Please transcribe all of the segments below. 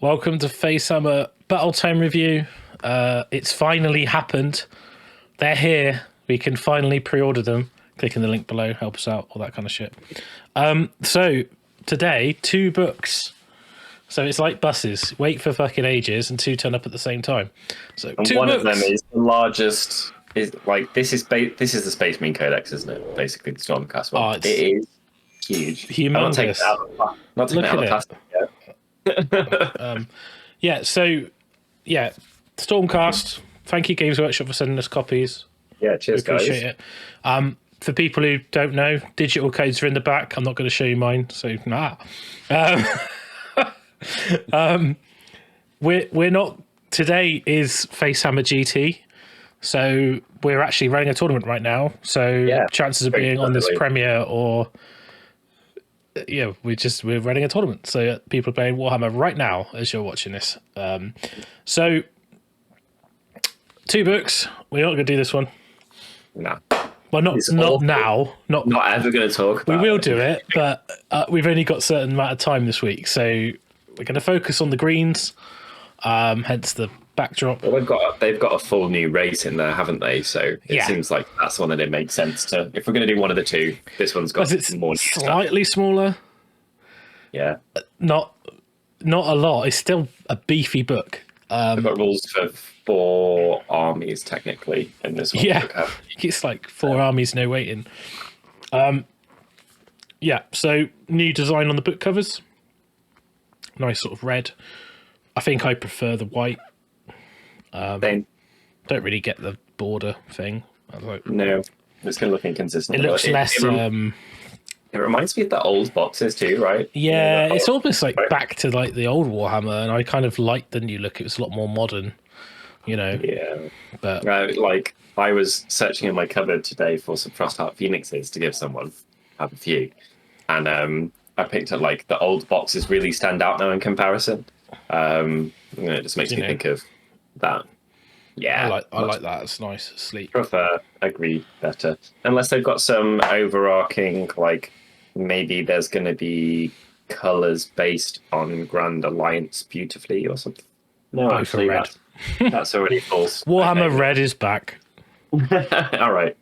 Welcome to FACEHAMMER Battle Tome review. It's finally happened. They're here. We can finally pre-order them. Click in the link below, help us out, all that kind of shit. So today, 2 books. So it's like buses. Wait for fucking ages and 2 turn up at the same time. So and 2 one books. of them is the largest. Is like this is the Space Marine Codex, isn't it? Basically, the Stormcast one. Oh, it is huge. Humongous. Not taking it out of plastic yet. Yeah, so yeah, Stormcast. Thank you, Games Workshop, for sending us copies. Yeah, cheers, guys. Appreciate it. For people who don't know, digital codes are in the back. I'm not going to show you mine, so nah. We're not. Today is FACEHAMMER GT, so we're actually running a tournament right now. So yeah, chances of being on this premiere or we're running a tournament. So people are playing Warhammer right now as you're watching this. So 2 books. We're not going to do this one. No. Well, not now. Not ever going to talk about We will do it, but we've only got a certain amount of time this week. So we're going to focus on the greens, hence the backdrop. Well, they've got a full new race in there, haven't they? So it seems like that's one that it makes sense to. If we're going to do one of the 2, this one's got more slightly smaller. Yeah, not a lot. It's still a beefy book. They've got rules for 4 armies technically in this one. Yeah, it's like 4 armies, no waiting. Yeah, so new design on the book covers. Nice sort of red. I think I prefer the white. Same. Don't really get the border thing. No, it's going to look inconsistent. It looks less. It reminds me of the old boxes too, right? Yeah, it's almost like back to like the old Warhammer, and I kind of liked the new look. It was a lot more modern, you know. Yeah, but like I was searching in my cupboard today for some Frostheart Phoenixes to give someone. I have a few, and I picked up like the old boxes really stand out now in comparison. It just makes me think of that. Yeah, I like that. It's nice, sleek. Agree better. Unless they've got some overarching, like maybe there's going to be colours based on Grand Alliance beautifully or something. No, actually, red. That's already false. Warhammer Red is back. All right.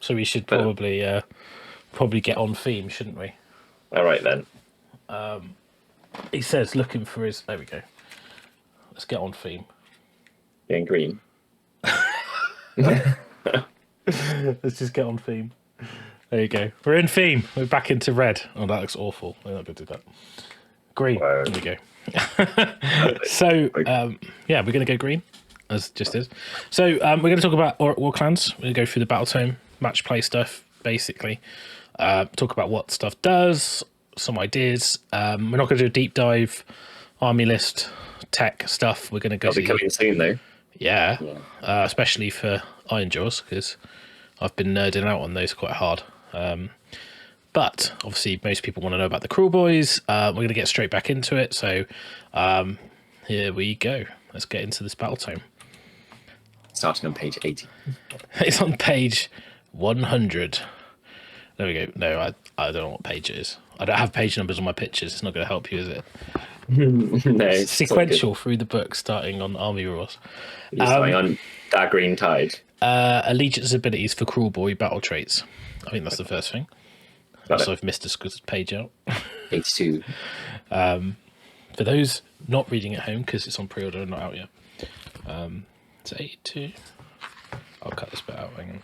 So we should probably get on theme, shouldn't we? All right then. He says looking for his. There we go. Let's get on theme. In green. Let's just get on theme. There you go. We're in theme. We're back into red. Oh, that looks awful. We're not going to do that. Green. There we go. So, yeah, we're going to go green, as just is. So, we're going to talk about Warclans. We're going to go through the Battle Tome, match play stuff, basically. Talk about what stuff does, some ideas. We're not going to do a deep dive, army list, tech stuff. We're going to go. That'll be coming soon, though. Yeah. Especially for IRONJAWZ, because I've been nerding out on those quite hard. But obviously, most people want to know about the KRULEBOYZ. We're going to get straight back into it. So here we go. Let's get into this Battle Tome. Starting on page 80. It's on page 100. There we go. No, I don't know what page it is. I don't have page numbers on my pictures. It's not going to help you, is it? No, it's sequential through the book, starting on Army Rules. You're starting on Daggering Tide. Allegiance abilities for KRULEBOY battle traits. I think that's the first thing. So I've missed a page out. 82. For those not reading at home, because it's on pre-order and not out yet. It's 82. I'll cut this bit out. Hang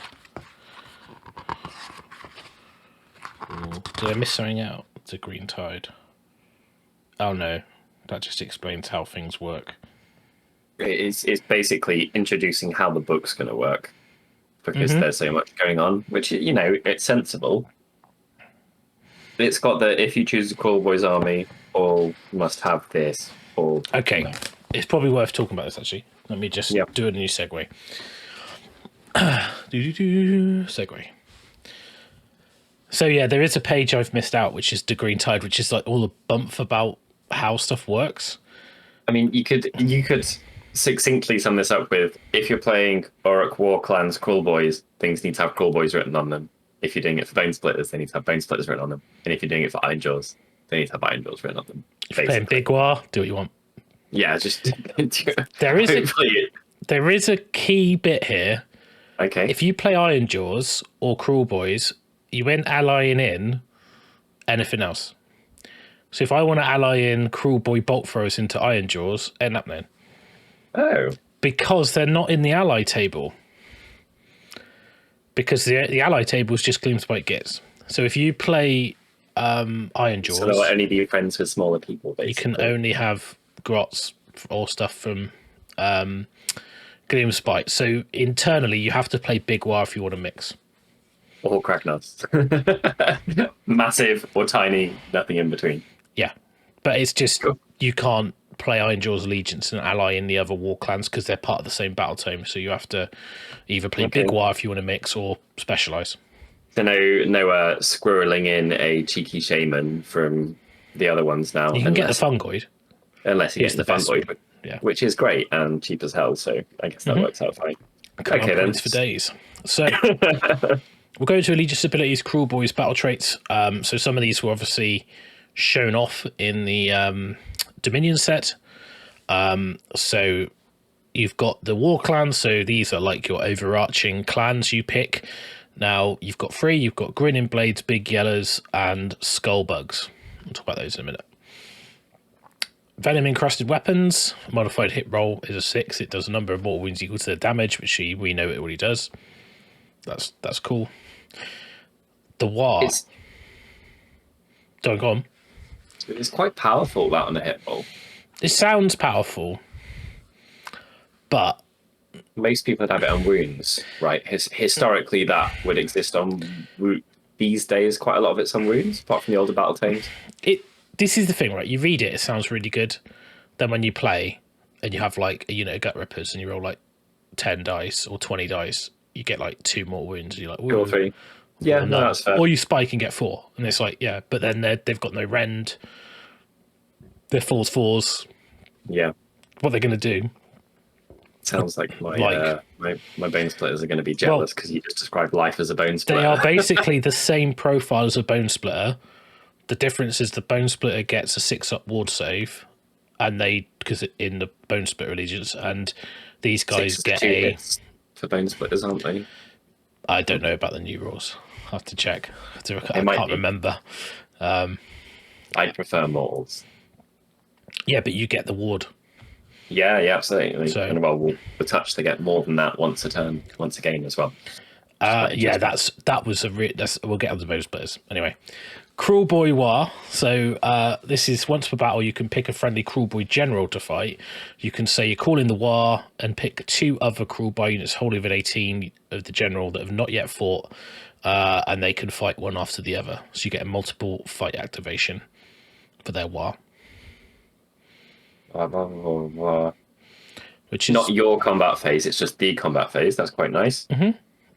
on. Did I miss something out? It's a green tide. Oh no, that just explains how things work. It's basically introducing how the book's going to work, because there's so much going on, which, you know, it's sensible. It's got the, if you choose the KRULEBOYZ army, all must have this. Or okay, no. It's probably worth talking about this, actually. Let me just do a new segue. Segue. So yeah, there is a page I've missed out, which is the Green Tide, which is like all the bump about how stuff works. I mean, you could succinctly sum this up with, if you're playing Orruk, Warclans, KRULEBOYZ, things need to have KRULEBOYZ written on them. If you're doing it for BONESPLITTERZ, they need to have BONESPLITTERZ written on them. And if you're doing it for IRONJAWZ, they need to have IRONJAWZ written on them. If you're playing Big WAAAGH, do what you want. Yeah, just There is hopefully there is a key bit here. okay. If you play IRONJAWZ or KRULEBOYZ, you ain't allying in anything else. So if I want to ally in KRULEBOY bolt throws into IRONJAWZ, ain't happening. Oh. Because they're not in the ally table. Because the ally table is just Gloomspite Gits. So if you play IRONJAWZ, So they'll only be friends with smaller people, basically. you can only have grots or stuff from Gloomspite. So internally, you have to play Big WAAAGH if you want to mix. Or Kragnos. Massive or tiny, nothing in between. Yeah. But it's just, Cool. you can't play IRONJAWZ Allegiance and ally in the other Warclans because they're part of the same battle tome. So you have to either play Big WAAAGH if you want to mix or specialize. So no squirreling in a cheeky shaman from the other ones now. You can get the Fungoid. Unless he gets the the best Fungoid, Yeah. which is great and cheap as hell. So I guess that works out fine. Okay, then. For days. So we'll go to Allegiance abilities, KRULEBOYZ battle traits. So some of these were obviously shown off in the Dominion set. So you've got the Warclans. So these are like your overarching clans you pick. Now you've got 3. You've got Grinning Blades, Big Yellows, and Skullbugs. We'll talk about those in a minute. Venom encrusted weapons. Modified hit roll is a 6. It does a number of mortal wounds equal to the damage, which we know it already does. That's cool. The WAAAGH. Don't go on. It's quite powerful, that on a hit roll. It sounds powerful, but Most people would have it on wounds, right? Historically, that would exist on these days. Quite a lot of it's on wounds, apart from the older battle tomes. This is the thing, right? You read it sounds really good. Then when you play and you have like a unit of gut rippers and you roll like 10 dice or 20 dice, you get like 2 more wounds. And you're like, Two or three. Yeah, no, that's fair. Or you spike and get 4, and it's like, yeah, but then they've got no rend. They're 4s. Yeah. What they're going to do? Sounds like my bone splitters are going to be jealous because you just described life as a bone splitter. They are basically the same profile as a bone splitter. The difference is the bone splitter gets a 6-up ward save, and because in the bone splitter allegiance, and these guys get a for bone splitters, aren't they? I don't know about the new rules. I have to check. I can't remember. I'd prefer mortals. Yeah, but you get the ward. Yeah, absolutely. So, and well, we'll touch to get more than that once a game as well. Yeah, we'll get on the bone splitters anyway. KRULEBOY WAAAGH. So this is once per battle, you can pick a friendly KRULEBOY general to fight. You can say you call in the WAAAGH and pick 2 other KRULEBOY units wholly within 18 of the general that have not yet fought, and they can fight one after the other. So you get a multiple fight activation for their WAAAGH. Which is not your combat phase, it's just the combat phase. That's quite nice.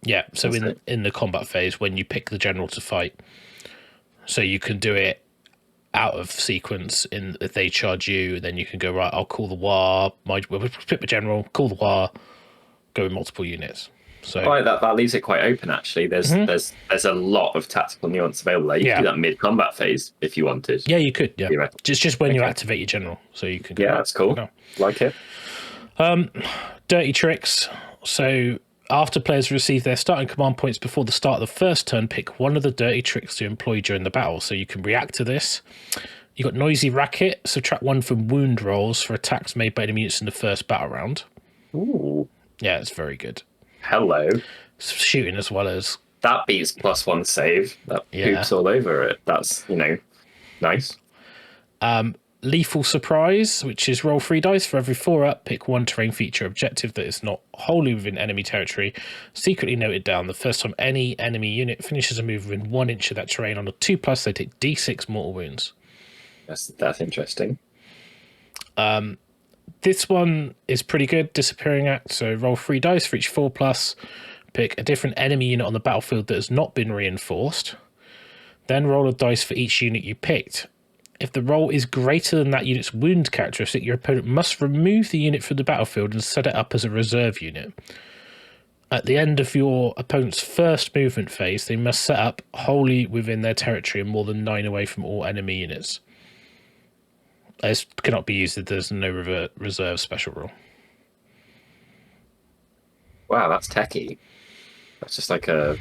Yeah, so in the combat phase, when you pick the general to fight, so you can do it out of sequence. If they charge you, then you can go, right, I'll call the WAAAGH, pick the general, call the WAAAGH, go with multiple units. So that leaves it quite open, actually. There's a lot of tactical nuance available there. You can do that mid-combat phase if you wanted. Yeah, you could. Yeah, just when you activate your general, so you can. Yeah, that's cool. Like it. Dirty tricks. So after players receive their starting command points before the start of the first turn, pick one of the dirty tricks to employ during the battle. So you can react to this. You got Noisy Racket. Subtract 1 from wound rolls for attacks made by enemy units in the first battle round. Ooh. Yeah, it's very good. Hello. Shooting as well as... That beats +1 save. That poops all over it. That's, nice. Lethal Surprise, which is roll 3 dice for every 4-up, pick 1 terrain feature objective that is not wholly within enemy territory. Secretly noted down, the first time any enemy unit finishes a move within 1 inch of that terrain on a 2+, they take D6 mortal wounds. That's interesting. This one is pretty good, Disappearing Act. So roll 3 dice for each 4+, pick a different enemy unit on the battlefield that has not been reinforced. Then roll a dice for each unit you picked. If the roll is greater than that unit's wound characteristic, your opponent must remove the unit from the battlefield and set it up as a reserve unit. At the end of your opponent's first movement phase, they must set up wholly within their territory and more than 9 away from all enemy units. It cannot be used if there's no reserve special rule. Wow, that's techie. That's just like a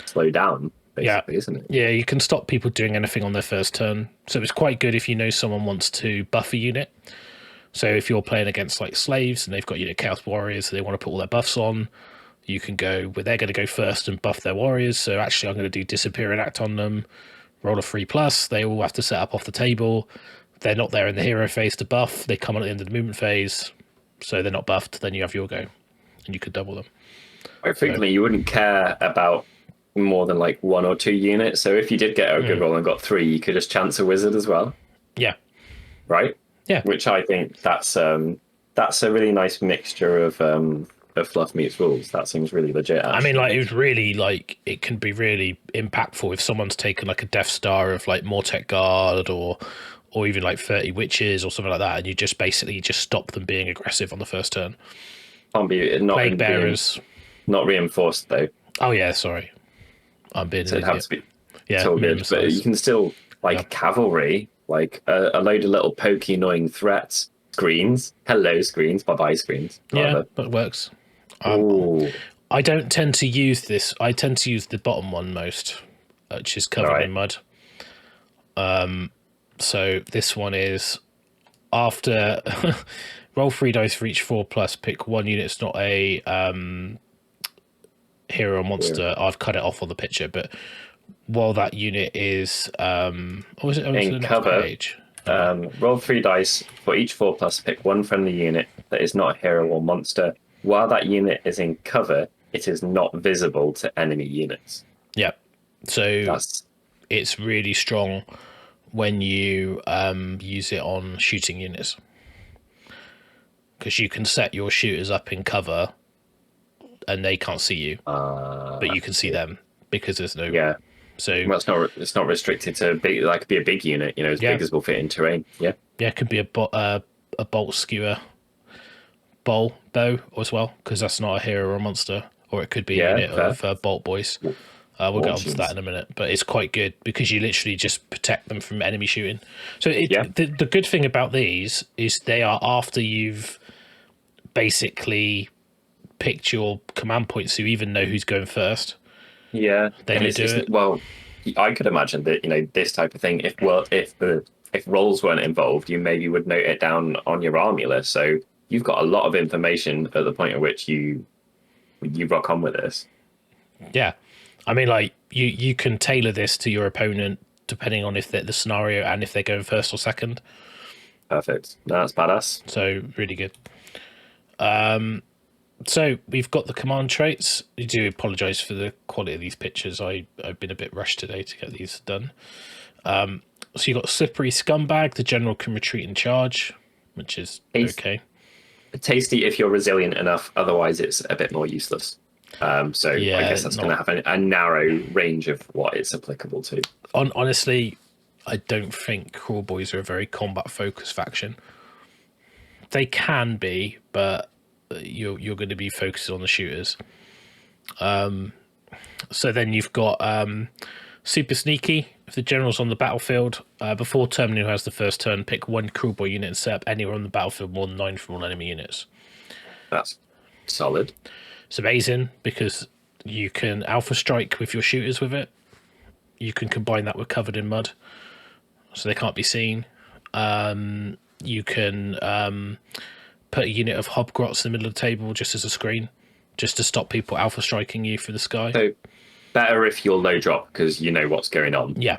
slow down, basically, isn't it? Yeah, you can stop people doing anything on their first turn. So it's quite good if you know someone wants to buff a unit. So if you're playing against like slaves and they've got Chaos Warriors, so they want to put all their buffs on, you can go where they're going to go first and buff their warriors. So actually I'm going to do Disappear and Act on them, roll a 3+. They all have to set up off the table. They're not there in the hero phase to buff. They come on at the end of the movement phase, so they're not buffed. Then you have your go, and you could double them. Quite frequently, you wouldn't care about more than like 1 or 2 units. So if you did get a good roll and got 3, you could just chance a wizard as well. Yeah. Right. Yeah. Which I think that's a really nice mixture of fluff meets rules. That seems really legit. Actually. I mean, like, it was really like it can be really impactful if someone's taken like a Death Star of like Mortek Guard or even like 30 witches or something like that, and you just basically just stop them being aggressive on the first turn. Can't be not Plague Bearers. Not reinforced though. Oh yeah, sorry. I'm being. So it has to be. Yeah, it's all good, but you can still like cavalry, like a load of little pokey, annoying threats. Screens, hello screens, bye screens. Yeah, that works. I don't tend to use this. I tend to use the bottom one most, which is covered in mud. So this one is after roll 3 dice for each 4+, pick 1 unit. It's not a hero or monster. Yeah. I've cut it off on the picture, but while that unit is was it in cover, roll 3 dice for each 4+, pick 1 friendly unit that is not a hero or monster. While that unit is in cover, it is not visible to enemy units. Yeah, so it's really strong when you use it on shooting units, because you can set your shooters up in cover and they can't see you, but you can see them because there's no. Yeah. So well, it's not restricted to be a big unit, you know, as big as will fit in terrain. Yeah. Yeah, it could be a bolt skewer bow as well, because that's not a hero or a monster, or it could be a unit of bolt boys. We'll get onto that in a minute, but it's quite good because you literally just protect them from enemy shooting. So the good thing about these is they are after you've basically picked your command points, so you even know who's going first. Yeah, then you do it. Well, I could imagine that, you know, this type of thing. If roles weren't involved, you maybe would note it down on your army list. So you've got a lot of information at the point at which you rock on with this. Yeah, I mean, like you can tailor this to your opponent depending on if the scenario and if they're going first or second. Perfect. No, that's badass. So really good. So we've got the command traits. I do apologise for the quality of these pictures. I've been a bit rushed today to get these done. So you've got Slippery Scumbag. The general can retreat and charge, which is okay. Tasty if you're resilient enough. Otherwise, it's a bit more useless. So I guess that's going to have a narrow range of what it's applicable to. Honestly, I don't think KRULEBOYZ are a very combat-focused faction. They can be, but you're going to be focused on the shooters. So then you've got Super Sneaky. If the general's on the battlefield, before terminating who has the first turn, pick 1 KRULEBOYZ unit and set up anywhere on the battlefield more than 9 from all enemy units. That's solid. It's amazing because you can alpha strike with your shooters with it. You can combine that with covered in mud, so they can't be seen. You can put a unit of hobgrots in the middle of the table just as a screen, just to stop people alpha striking you through the sky. So better if you're low drop because you know what's going on. Yeah.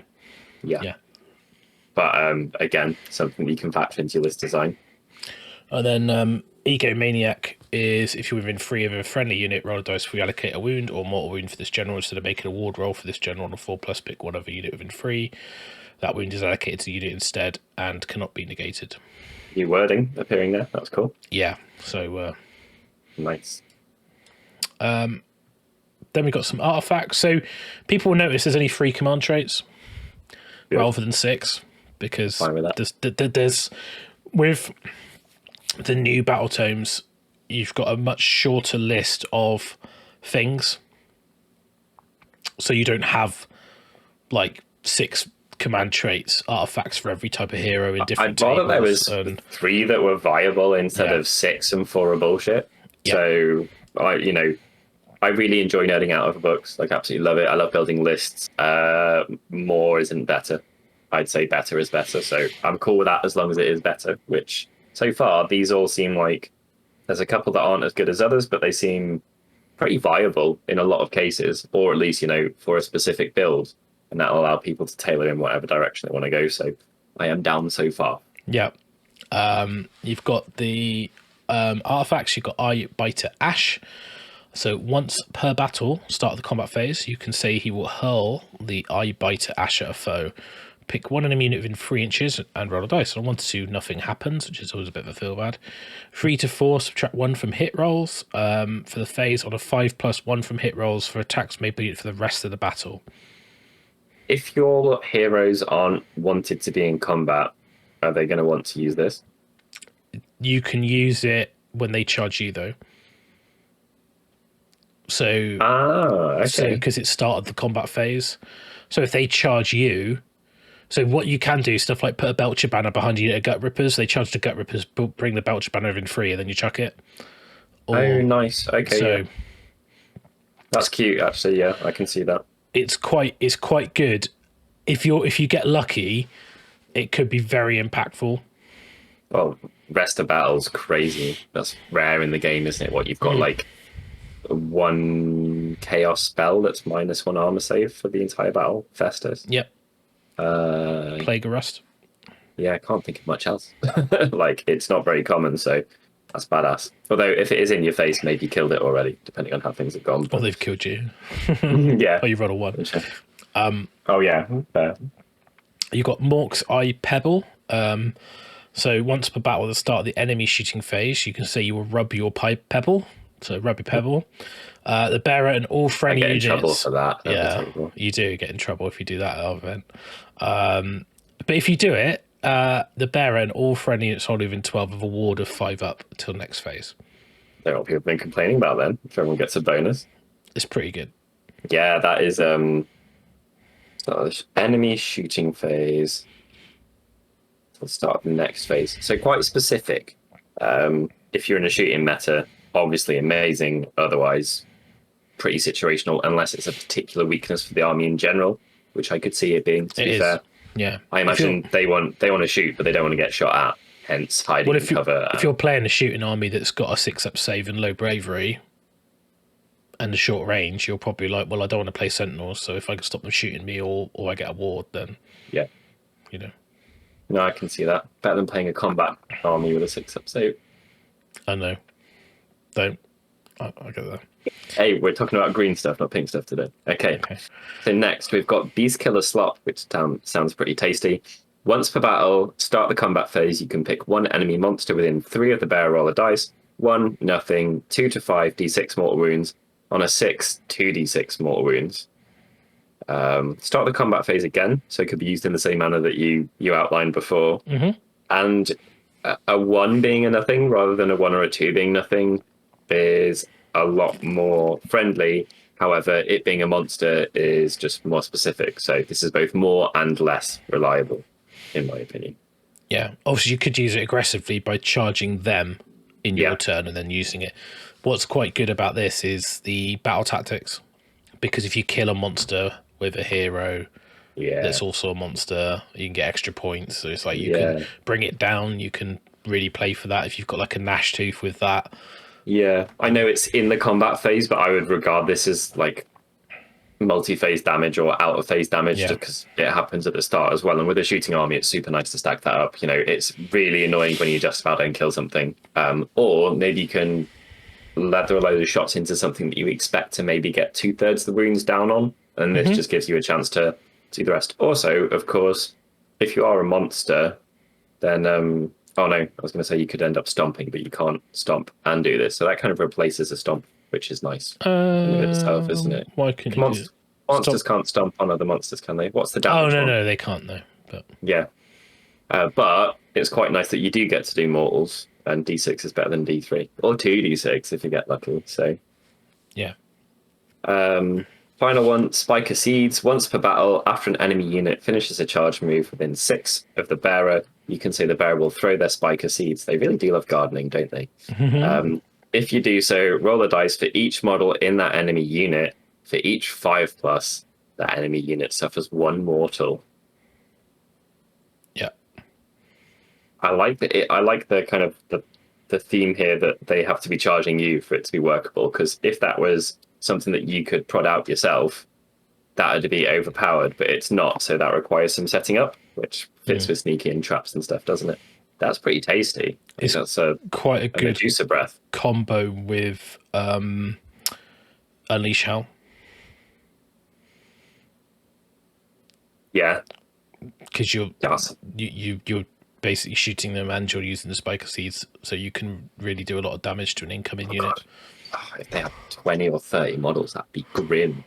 But again, something you can factor into your list design. And then Egomaniac is if you're within 3 of a friendly unit, roll a dice for allocate a wound or mortal wound for this general. Instead of making a ward roll for this general on a 4+, pick 1 other unit within 3. That wound is allocated to the unit instead and cannot be negated. New wording appearing there. That's cool. Yeah. So nice. Then we've got some artifacts. So people will notice there's only 3 command traits rather than 6 because there's with the new battle tomes, you've got a much shorter list of things. So you don't have like 6 command traits, artifacts for every type of hero in different I'd rather there was and 3 that were viable instead of 6 and 4 are bullshit. Yep. So I really enjoy nerding out over books. Like, absolutely love it. I love building lists. More isn't better. I'd say better is better. So I'm cool with that as long as it is better, which so far these all seem like there's a couple that aren't as good as others, but they seem pretty viable in a lot of cases, or at least, for a specific build. And that'll allow people to tailor in whatever direction they want to go. So I am down so far. Yeah. You've got the artifacts. You've got Arbiter Ash. So once per battle, start of the combat phase, you can say he will hurl the Arbiter Ash at a foe. Pick one enemy unit within 3 inches and roll a dice. On 1 to 2, nothing happens, which is always a bit of a feel bad. 3 to 4, subtract 1 from hit rolls. For the phase, on a 5+, 1 from hit rolls for attacks made by unit for the rest of the battle. If your heroes aren't wanted to be in combat, are they going to want to use this? You can use it when they charge you, though. So, okay. Because it started the combat phase. So if they charge you, so what you can do, stuff like put a Belcher banner behind you at Gut Rippers. They charge the Gut Rippers, bring the Belcher banner in free, and then you chuck it. Oh, nice. Okay, so that's cute. Actually, yeah, I can see that. It's quite good. If you get lucky, it could be very impactful. Well, rest of battle's crazy. That's rare in the game, isn't it? What you've got like 1 chaos spell that's -1 armor save for the entire battle. Festus. Yep. Plague of Rust. Yeah, I can't think of much else. Like, it's not very common, so that's badass. Although, if it is in your face, maybe you killed it already, depending on how things have gone. Or they've killed you. Yeah. Or you've rolled a 1. Oh, yeah. Fair. You've got Mork's Eye Pebble. So once per battle at the start of the enemy shooting phase, you can say you will rub your pebble. So rub your pebble. The bearer and all friendly units. I get in trouble for that. Yeah, you do get in trouble if you do that at our event. But if you do it, the bearer and all friendly units holding within 12 of a ward of 5 up until next phase. That's what people have been complaining about then. If everyone gets a bonus. It's pretty good. Yeah, that is so enemy shooting phase. We'll start the next phase. So quite specific. If you're in a shooting meta, obviously amazing. Otherwise, pretty situational, unless it's a particular weakness for the army in general, which I could see it being, to be fair. Yeah. I imagine they want to shoot, but they don't want to get shot at, hence hiding in cover. If you're playing a shooting army that's got a 6-up save and low bravery and a short range, you're probably like, well, I don't want to play Sentinels, so if I can stop them shooting me or I get a ward, then yeah. No, I can see that. Better than playing a combat army with a 6-up save. I know. Don't. I get that. Hey, we're talking about green stuff, not pink stuff today. Okay. So next, we've got Beast Killer Slop, which sounds pretty tasty. Once per battle, start the combat phase, you can pick 1 enemy monster within 3 of the bearer roller dice. 1, nothing, 2 to 5, d6 mortal wounds. On a 6, 2d6 mortal wounds. Start the combat phase again, so it could be used in the same manner that you outlined before. Mm-hmm. And a 1 being a nothing rather than a 1 or a 2 being nothing is a lot more friendly. However, it being a monster is just more specific. So this is both more and less reliable, in my opinion. Yeah. Obviously, you could use it aggressively by charging them in your turn and then using it. What's quite good about this is the battle tactics. Because if you kill a monster with a hero that's also a monster, you can get extra points. So it's like you can bring it down. You can really play for that if you've got like a Gnash Tooth with that. Yeah, I know it's in the combat phase, but I would regard this as like multi-phase damage or out-of-phase damage just because it happens at the start as well. And with a shooting army, it's super nice to stack that up. It's really annoying when you just about don't kill something. Or maybe you can lather a load of shots into something that you expect to maybe get 2/3 the wounds down on, and this just gives you a chance to do the rest. Also, of course, if you are a monster, then oh no, I was going to say you could end up stomping, but you can't stomp and do this, so that kind of replaces a stomp, which is nice in itself, isn't it? Why couldn't you monsters can't stomp on other monsters, can they? What's the damage? Oh no, they can't though. But yeah, but it's quite nice that you do get to do mortals. And D6 is better than D3 or 2d6 if you get lucky. So, yeah. Final one, Spiker Seeds. Once per battle, after an enemy unit finishes a charge move within 6 of the bearer, you can say the bearer will throw their Spiker Seeds. They really do love gardening, don't they? If you do so, roll a dice for each model in that enemy unit. For each 5+, that enemy unit suffers 1 mortal. Yeah. I like the kind of the theme here that they have to be charging you for it to be workable, because if that was something that you could prod out yourself, that would be overpowered, but it's not, so that requires some setting up, which fits with sneaky and traps and stuff, doesn't it? That's pretty tasty. It's that's quite a good juice of breath combo with Unleash Hell. Yeah, because you're basically shooting them and you're using the Spiker Seeds, so you can really do a lot of damage to an incoming unit. Oh, if they had 20 or 30 models, that'd be grim.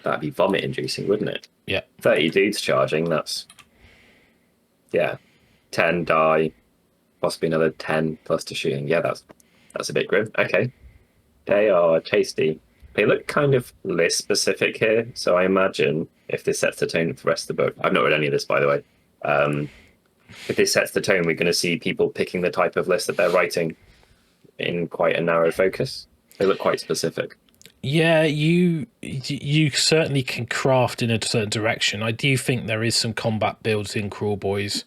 That'd be vomit inducing, wouldn't it? Yeah. 30 dudes charging, that's 10 die, possibly another 10 plus to shooting. Yeah, that's a bit grim. Okay. They are tasty. They look kind of list specific here, so I imagine if this sets the tone for the rest of the book, I've not read any of this, by the way. If this sets the tone, we're going to see people picking the type of list that they're writing in quite a narrow focus. They look quite specific. Yeah, you certainly can craft in a certain direction. I do think there is some combat builds in KRULEBOYZ.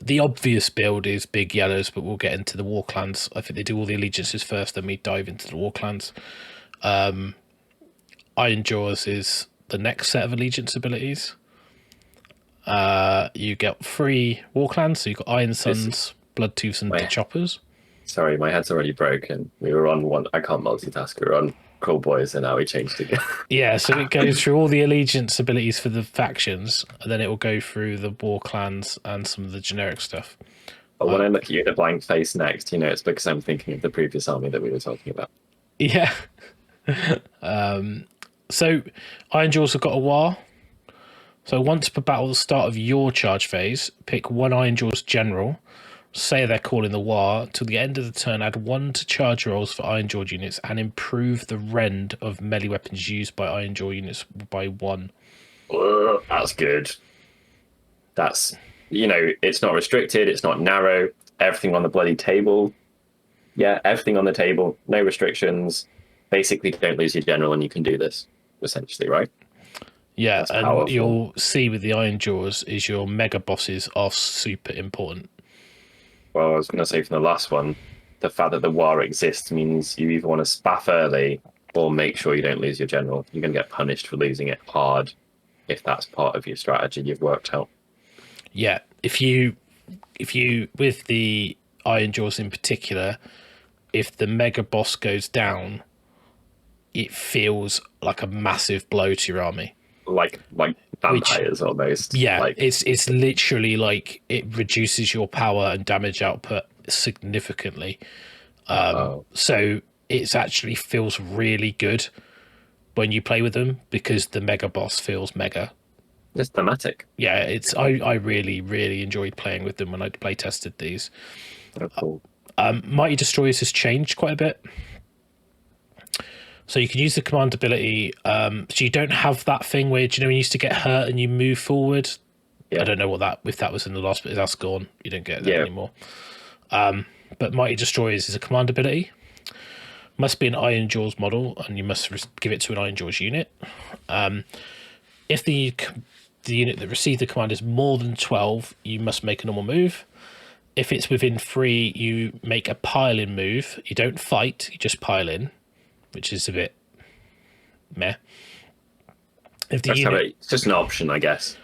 The obvious build is big yellows, but we'll get into the Warclans. I think they do all the allegiances first, then we dive into the Warclans. IRONJAWZ is the next set of allegiance abilities. You get 3 Warclans, so you've got Iron Suns, Bloodtooths, and the Choppers. Sorry, my head's already broken. We were on one. I can't multitask. We were on KRULEBOYZ, and now we changed again. Yeah, so it goes through all the allegiance abilities for the factions, and then it will go through the Warclans and some of the generic stuff. But when I look at you in a blank face next, it's because I'm thinking of the previous army that we were talking about. Yeah. So IRONJAWZ have got a WAAAGH. So once per battle at the start of your charge phase, pick 1 IRONJAWZ general, say they're calling the WAAAGH, till the end of the turn add 1 to charge rolls for IRONJAWZ units and improve the rend of melee weapons used by IRONJAWZ units by 1. That's good. That's, it's not restricted, it's not narrow, everything on the bloody table. Yeah, everything on the table, no restrictions. Basically, don't lose your general and you can do this, essentially, right? Yeah, that's and powerful. what you'll see with the IRONJAWZ is your mega bosses are super important. Well, I was going to say from the last one, the fact that the WAAAGH exists means you either want to spaff early or make sure you don't lose your general. You're going to get punished for losing it hard if that's part of your strategy you've worked out. Yeah, if you with the IRONJAWZ in particular, if the mega boss goes down, it feels like a massive blow to your army. Like vampires almost. Yeah, it's literally like it reduces your power and damage output significantly. So it actually feels really good when you play with them because the mega boss feels mega. It's thematic. Yeah, I really, really enjoyed playing with them when I play tested these. Oh, cool. Mighty Destroyers has changed quite a bit. So you can use the command ability. So you don't have that thing where when you used to get hurt and you move forward. Yeah. I don't know if that was in the last bit. That's gone. You don't get that anymore. But Mighty Destroyers is a command ability. Must be an IRONJAWZ model, and you must give it to an IRONJAWZ unit. If the unit that received the command is more than 12, you must make a normal move. If it's within 3, you make a pile-in move. You don't fight, you just pile in, which is a bit meh. If the unit, it's just an option, I guess.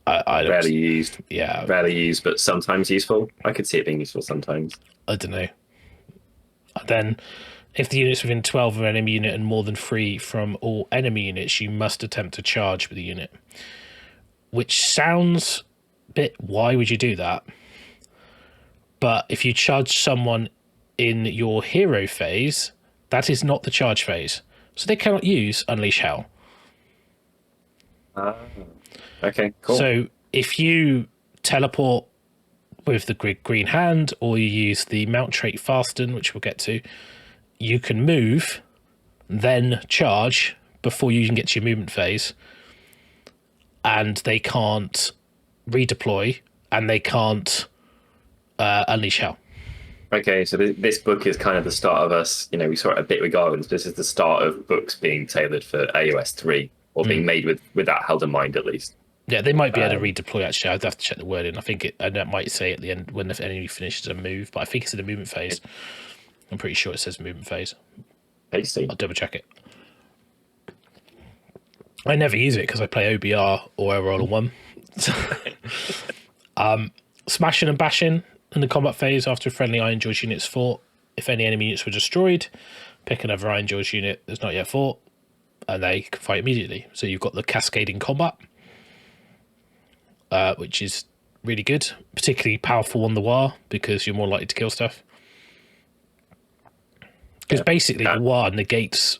I don't, rarely used. Yeah. Rarely used, but sometimes useful. I could see it being useful sometimes. I don't know. Then, if the unit's within 12 of an enemy unit and more than 3 from all enemy units, you must attempt to charge with the unit. Which sounds a bit, why would you do that? But if you charge someone in your hero phase, that is not the charge phase. So they cannot use Unleash Hell. Okay, cool. So if you teleport with the green hand, or you use the mount trait Fasten, which we'll get to, you can move, then charge, before you even get to your movement phase, and they can't redeploy, and they can't unleash hell. Okay, so this book is kind of the start of us. You know, we saw it a bit with Garlands. This is the start of books being tailored for AOS 3, or being made with that held in mind, at least. Yeah, they might be able to redeploy, actually. I'd have to check the wording. I think it might say at the end when the enemy finishes a move, but I think it's in the movement phase. I'm pretty sure it says movement phase. Tasty. I'll double check it. I never use it because I play OBR or Referral on 1. Smashing and bashing in the combat phase after a friendly IRONJAWZ unit's fought. If any enemy units were destroyed, pick another IRONJAWZ unit that's not yet fought, and they can fight immediately. So you've got the cascading combat, which is really good, particularly powerful on the war because you're more likely to kill stuff. Because basically the war negates,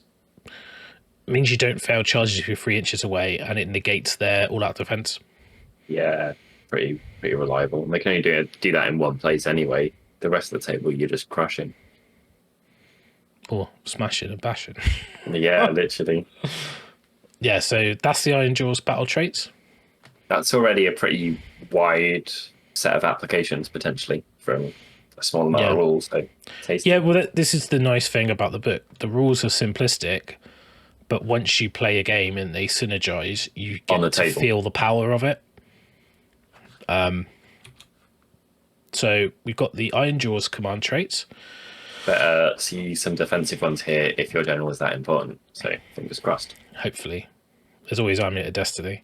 means you don't fail charges if you're 3 inches away, and it negates their all-out defense. Yeah, pretty reliable. And they can only do that in one place anyway. The rest of the table you're just crushing. Or smashing and bashing. Yeah, literally. Yeah, so that's the IRONJAWZ battle traits. That's already a pretty wide set of applications, potentially, from a small amount of rules. So tasty. Yeah, well, this is the nice thing about the book. The rules are simplistic, but once you play a game and they synergize, you get to feel the power of it. So we've got the IRONJAWZ command traits. But see some defensive ones here if your general is that important. So fingers crossed. Hopefully. There's always Army of Destiny.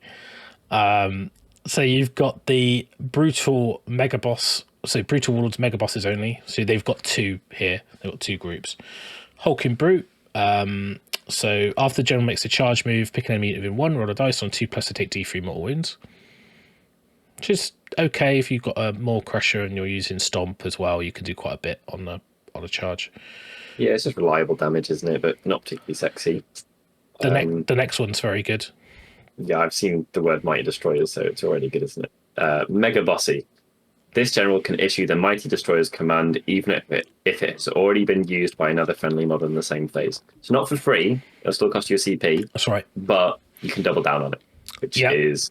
So you've got the brutal mega boss. So brutal warlords, mega bosses only. So they've got 2 here. They've got 2 groups. Hulking brute. So after the general makes a charge move, pick an enemy within 1, roll a dice on 2+ to take D3 mortal wounds. Which is okay if you've got a more crusher and you're using stomp as well. You can do quite a bit on a charge. Yeah, it's just reliable damage, isn't it? But not particularly sexy. The next one's very good. Yeah, I've seen the word Mighty Destroyers, so it's already good, isn't it? Mega Bossy. This general can issue the Mighty Destroyers command even if it's already been used by another friendly model in the same phase. So not for free, it'll still cost you a CP. That's right. But you can double down on it, which is...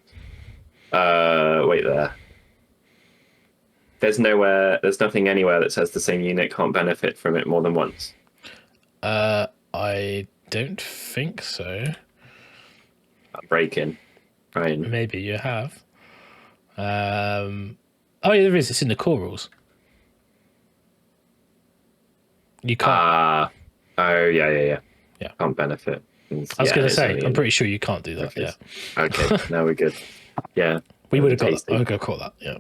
wait there. There's nothing anywhere that says the same unit can't benefit from it more than once. I don't think so. Break-in. Right. Maybe you have. Oh, yeah, there is. It's in the core rules. You can't. Oh, yeah. Yeah. Can't benefit. I was going to say, I'm pretty sure you can't do that. Yeah. Okay, now we're good. Yeah. We would have got that. I would have caught that. Yeah.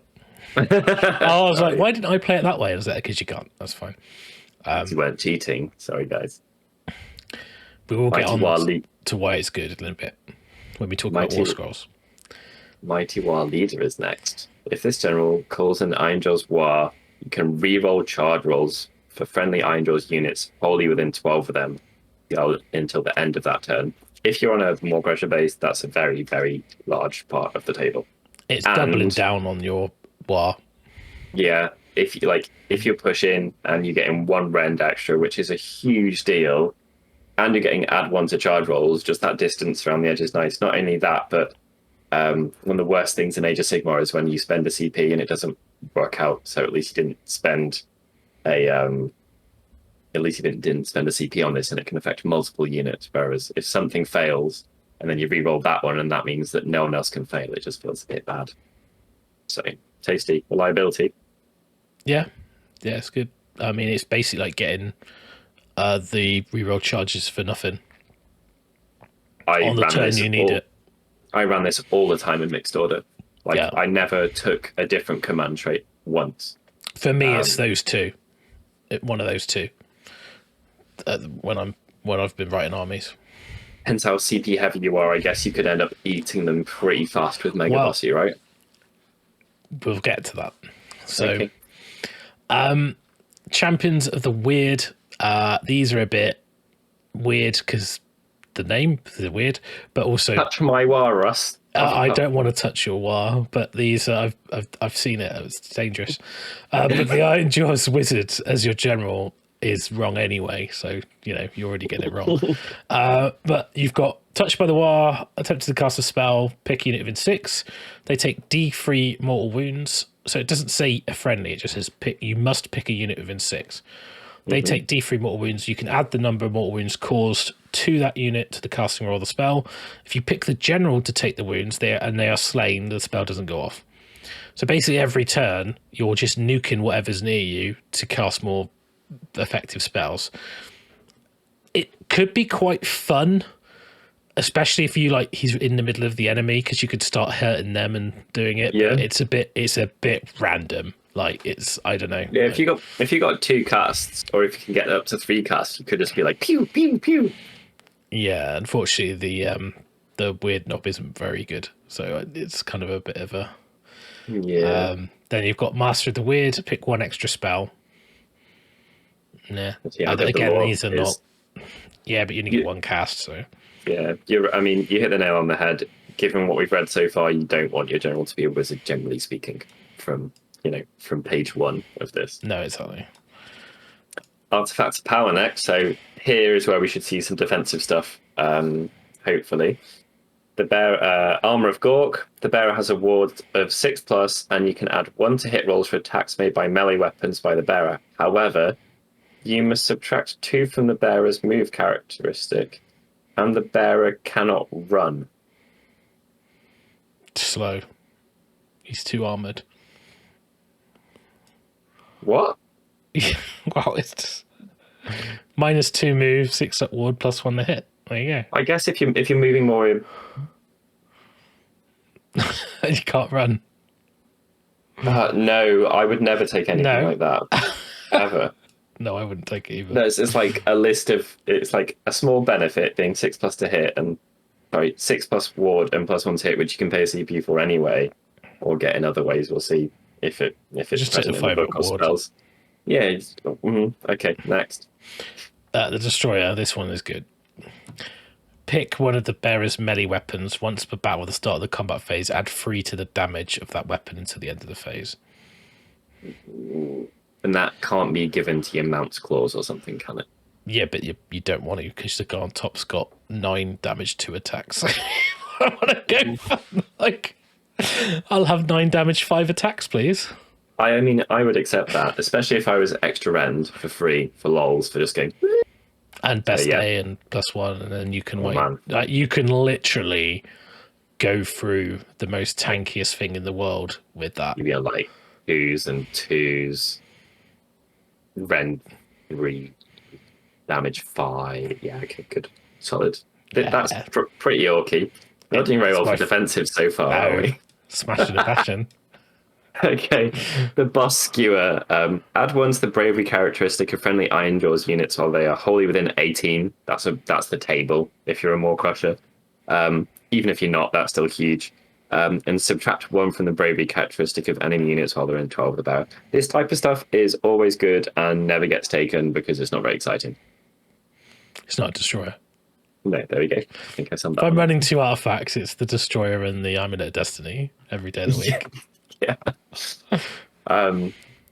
I was like, why didn't I play it that way? I was like, because you can't. That's fine. You weren't cheating. Sorry, guys. We will get on to why it's good a little bit when we talk about War Scrolls. Mighty War Leader is next. If this general calls an IRONJAWZ War, you can re-roll charge rolls for friendly IRONJAWZ units wholly within 12 of them until the end of that turn. If you're on a more pressure base, that's a very, very large part of the table. It's doubling down on your War. Yeah, if you're pushing and you're getting 1 rend extra, which is a huge deal, and you're getting add 1 to charge rolls, just that distance around the edge is nice. Not only that, but one of the worst things in Age of Sigmar is when you spend a CP and it doesn't work out. So at least you didn't spend didn't spend a CP on this, and it can affect multiple units. Whereas if something fails and then you re-roll that one, and that means that no one else can fail, it just feels a bit bad. So tasty reliability. Yeah, it's good. I mean, it's basically like getting the re-roll charges for nothing. On the turn you need it. I ran this all the time in mixed order. I never took a different command trait once. For me, it's those 2. One of those 2. When I've been writing armies. Hence how CP heavy you are, I guess you could end up eating them pretty fast with Mega Bossy, right? We'll get to that. So, Champions of the Weird. These are a bit weird because the name is weird, but also touch my war, Russ. I don't want to touch your war, but these I've seen it. It's dangerous. But the IRONJAWZ Wizard as your general is wrong anyway, so you know you already get it wrong. But you've got Touched by the Waaagh, attempted to cast a spell, pick a unit within 6. They take D3 mortal wounds. So it doesn't say a friendly, it just says you must pick a unit within 6. They take D3 mortal wounds. You can add the number of mortal wounds caused to that unit to the casting roll of the spell. If you pick the general to take the wounds and they are slain, the spell doesn't go off. So basically every turn, you're just nuking whatever's near you to cast more effective spells. It could be quite fun, especially if you he's in the middle of the enemy, because you could start hurting them and doing it. Yeah. But it's a bit random. I don't know. Yeah, if you got 2 casts, or if you can get up to 3 casts, you could just be like pew pew pew. Yeah, unfortunately the weird knob isn't very good, so it's kind of a bit of a then you've got Master of the Weird. Pick 1 extra spell. Nah. Again, these are not. Yeah, but you only get 1 cast, so. Yeah, you hit the nail on the head. Given what we've read so far, you don't want your general to be a wizard, generally speaking, from page 1 of this. No, exactly. Artifacts of Power next. So here is where we should see some defensive stuff, hopefully. The Armor of Gork. The bearer has a ward of 6+, and you can add 1 to hit rolls for attacks made by melee weapons by the bearer. However, you must subtract 2 from the bearer's move characteristic, and the bearer cannot run. Slow. He's too armored. What? Well, it's -2 move, 6 up ward, +1 to hit. There you go. I guess if you're moving more in... You can't run. No, I would never take anything like that. Ever. No, I wouldn't take it either. No, it's like a list of... It's like a small benefit being 6+ to hit, and 6+ ward and +1 to hit, which you can pay a CPU for anyway, or get in other ways. We'll see if it's just take the 5 book or spells. Yeah. Okay, next. The Destroyer. This one is good. Pick one of the bearer's melee weapons. Once per battle at the start of the combat phase, add 3 to the damage of that weapon until the end of the phase. And that can't be given to your mount's claws or something, can it? Yeah, but you don't want to, because the guy on top's got 9 damage, 2 attacks. I want to go for, I'll have 9 damage, 5 attacks, please. I mean, I would accept that, especially if I was extra rend for free, for lols, for just going... And best A and +1, and then you can you can literally go through the most tankiest thing in the world with that. You get like 2s and 2s, rend 3, damage 5. Yeah, okay, good, solid. Yeah. That's pretty orky. We're not doing very well for defensive so far, are we? Smashing a passion. Okay, the Boss Skewer. Add 1 to the bravery characteristic of friendly IRONJAWZ units while they are wholly within 18. That's the table if you're a Maw Crusher. Even if you're not, that's still huge. And subtract 1 from the bravery characteristic of enemy units while they're in 12 of the barrel. This type of stuff is always good and never gets taken because it's not very exciting. It's not a Destroyer. No, there we go. I think I summed that. If I'm running 2 artifacts, it's the Destroyer and the Amulet of Destiny every day of the week. Yeah.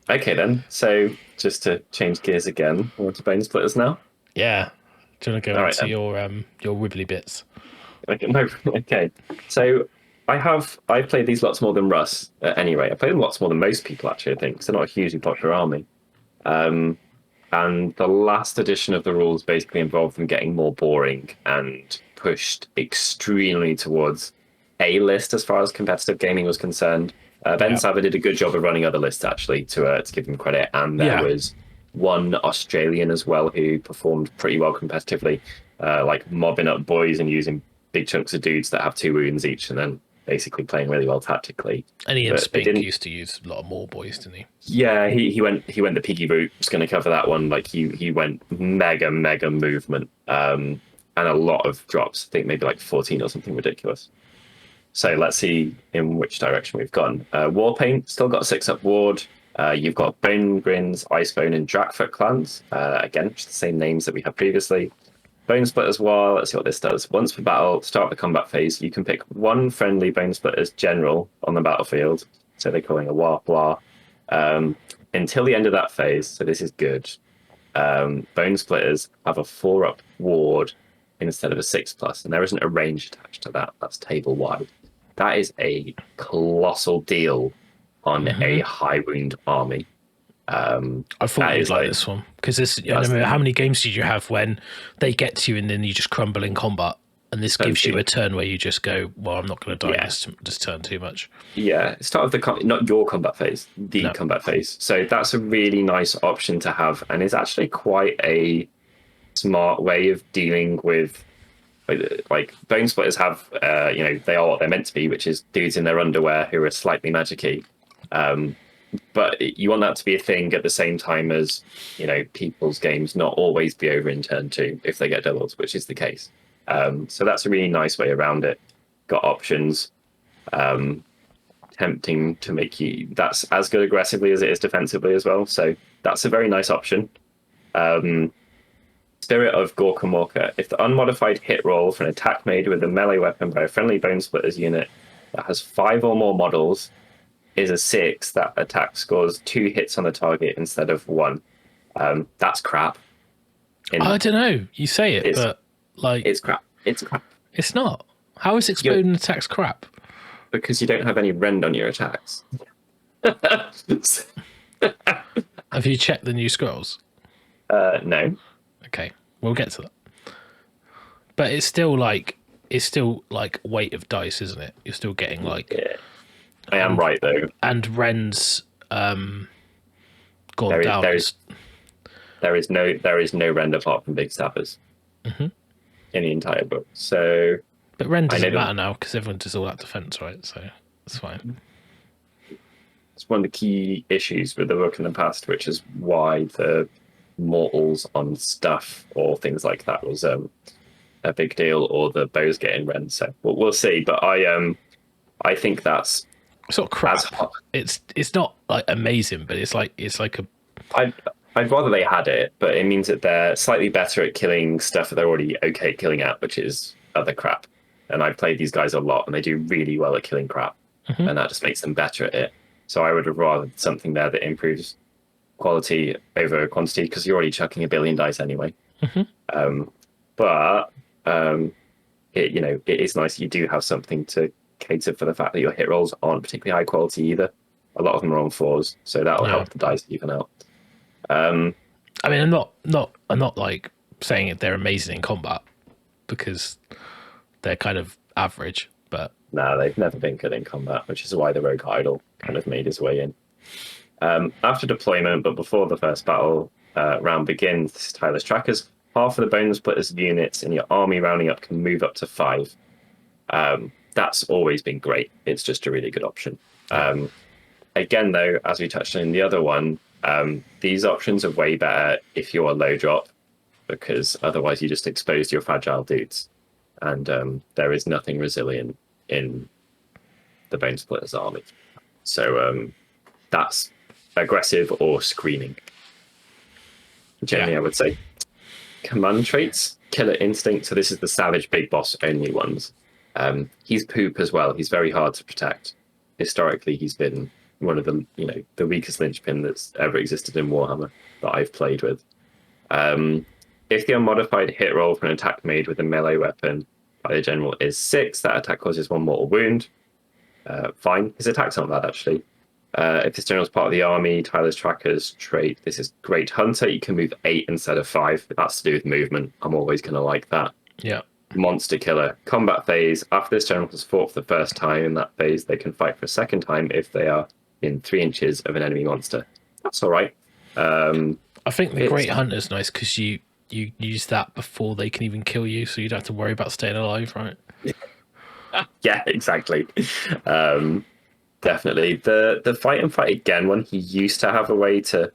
Okay then. So just to change gears again, we're to Bone Splitters now. Yeah. Do you want to go into your wibbly bits? Okay. No. Okay. So I've played these lots more than Russ. At any rate, I played them lots more than most people actually. I think because they're not a hugely popular army. And the last edition of the rules basically involved them getting more boring and pushed extremely towards a list as far as competitive gaming was concerned. Ben Savage did a good job of running other lists, actually, to give him credit. And there was one Australian as well who performed pretty well competitively, like mobbing up boys and using big chunks of dudes that have 2 wounds each and then basically playing really well tactically. And Ian Spink used to use a lot more boys, didn't he? Yeah, he went the piggy route. Just going to cover that one. Like he went mega movement and a lot of drops. I think maybe like 14 or something ridiculous. So let's see in which direction we've gone. Warpaint, still got a 6-up ward. You've got Bone Grins, Icebone, and Drakfoot clans. Again, just the same names that we had previously. Bone Splitters War, let's see what this does. Once per battle, start the combat phase, you can pick 1 friendly Bone Splitters general on the battlefield. So they're calling a Warclan. Until the end of that phase, so this is good. Bone Splitters have a 4-up ward instead of a 6+, and there isn't a range attached to that. That's table wide. That is a colossal deal on a high wound army. I thought you'd like this one because this. I don't know how many games did you have when they get to you and then you just crumble in combat, and this gives you a turn where you just go, "Well, I'm not going to die this turn too much." Yeah, start of the not your combat phase, the combat phase. So that's a really nice option to have, and it's actually quite a smart way of dealing with. Like Bone Splitters have, they are what they're meant to be, which is dudes in their underwear who are slightly magic-y. But you want that to be a thing at the same time as, people's games not always be over in turn 2 if they get doubles, which is the case. So that's a really nice way around it. Got options, tempting to make you that's as good aggressively as it is defensively as well. So that's a very nice option. Spirit of Gorkham Walker. If the unmodified hit roll for an attack made with a melee weapon by a friendly Bone Splitters unit that has 5 or more models is a 6, that attack scores 2 hits on the target instead of 1. That's crap. I don't know. You say it, but it's crap. It's crap. It's not. How is exploding attacks crap? Because you don't have any rend on your attacks. Have you checked the new scrolls? No. Okay, we'll get to that. But it's still like weight of dice, isn't it? You're still getting Yeah. I am right though. And Ren's gone down. There is no rend apart from Big Stabbers in the entire book. So, but Ren doesn't matter now because everyone does all that defense, right? So it's fine. It's one of the key issues with the book in the past, which is why the mortals on stuff or things like that was a big deal, or the bows getting rend. So we'll see. But I think that's. It's not crap. It's not like amazing, but it's like a. I'd rather they had it, but it means that they're slightly better at killing stuff that they're already okay at killing at, which is other crap. And I've played these guys a lot, and they do really well at killing crap, and that just makes them better at it. So I would have rather something there that improves quality over quantity, because you're already chucking a billion dice anyway. But it is nice you do have something to cater for the fact that your hit rolls aren't particularly high quality either. A lot of them are on 4s, so that'll help the dice even out. I mean, I'm not like saying they're amazing in combat because they're kind of average, but no, they've never been good in combat, which is why the Rogue Idol kind of made his way in. After deployment, but before the first battle round begins, tireless trackers, half of the Bone Splitters units in your army rounding up can move up to 5. That's always been great. It's just a really good option. Again, though, as we touched on in the other one, these options are way better if you're a low drop, because otherwise you just exposed your fragile dudes. And there is nothing resilient in the Bone Splitters army. So that's aggressive or screening. Generally, I would say. Command traits, Killer Instinct. So this is the Savage Big Boss only ones. He's poop as well. He's very hard to protect. Historically, he's been one of the the weakest linchpin that's ever existed in Warhammer that I've played with. If the unmodified hit roll for an attack made with a melee weapon by the general is 6, that attack causes 1 mortal wound. Fine. His attack's not bad, actually. If this general's part of the army, Tyler's Tracker's trait, this is Great Hunter. You can move 8 instead of 5. That's to do with movement. I'm always going to like that. Yeah. Monster Killer. Combat phase. After this general has fought for the first time in that phase, they can fight for a second time if they are in 3 inches of an enemy monster. That's all right. I think the Great Hunter's nice because you use that before they can even kill you, so you don't have to worry about staying alive, right? Yeah, exactly. Definitely. The fight and fight again one, he used to have a way to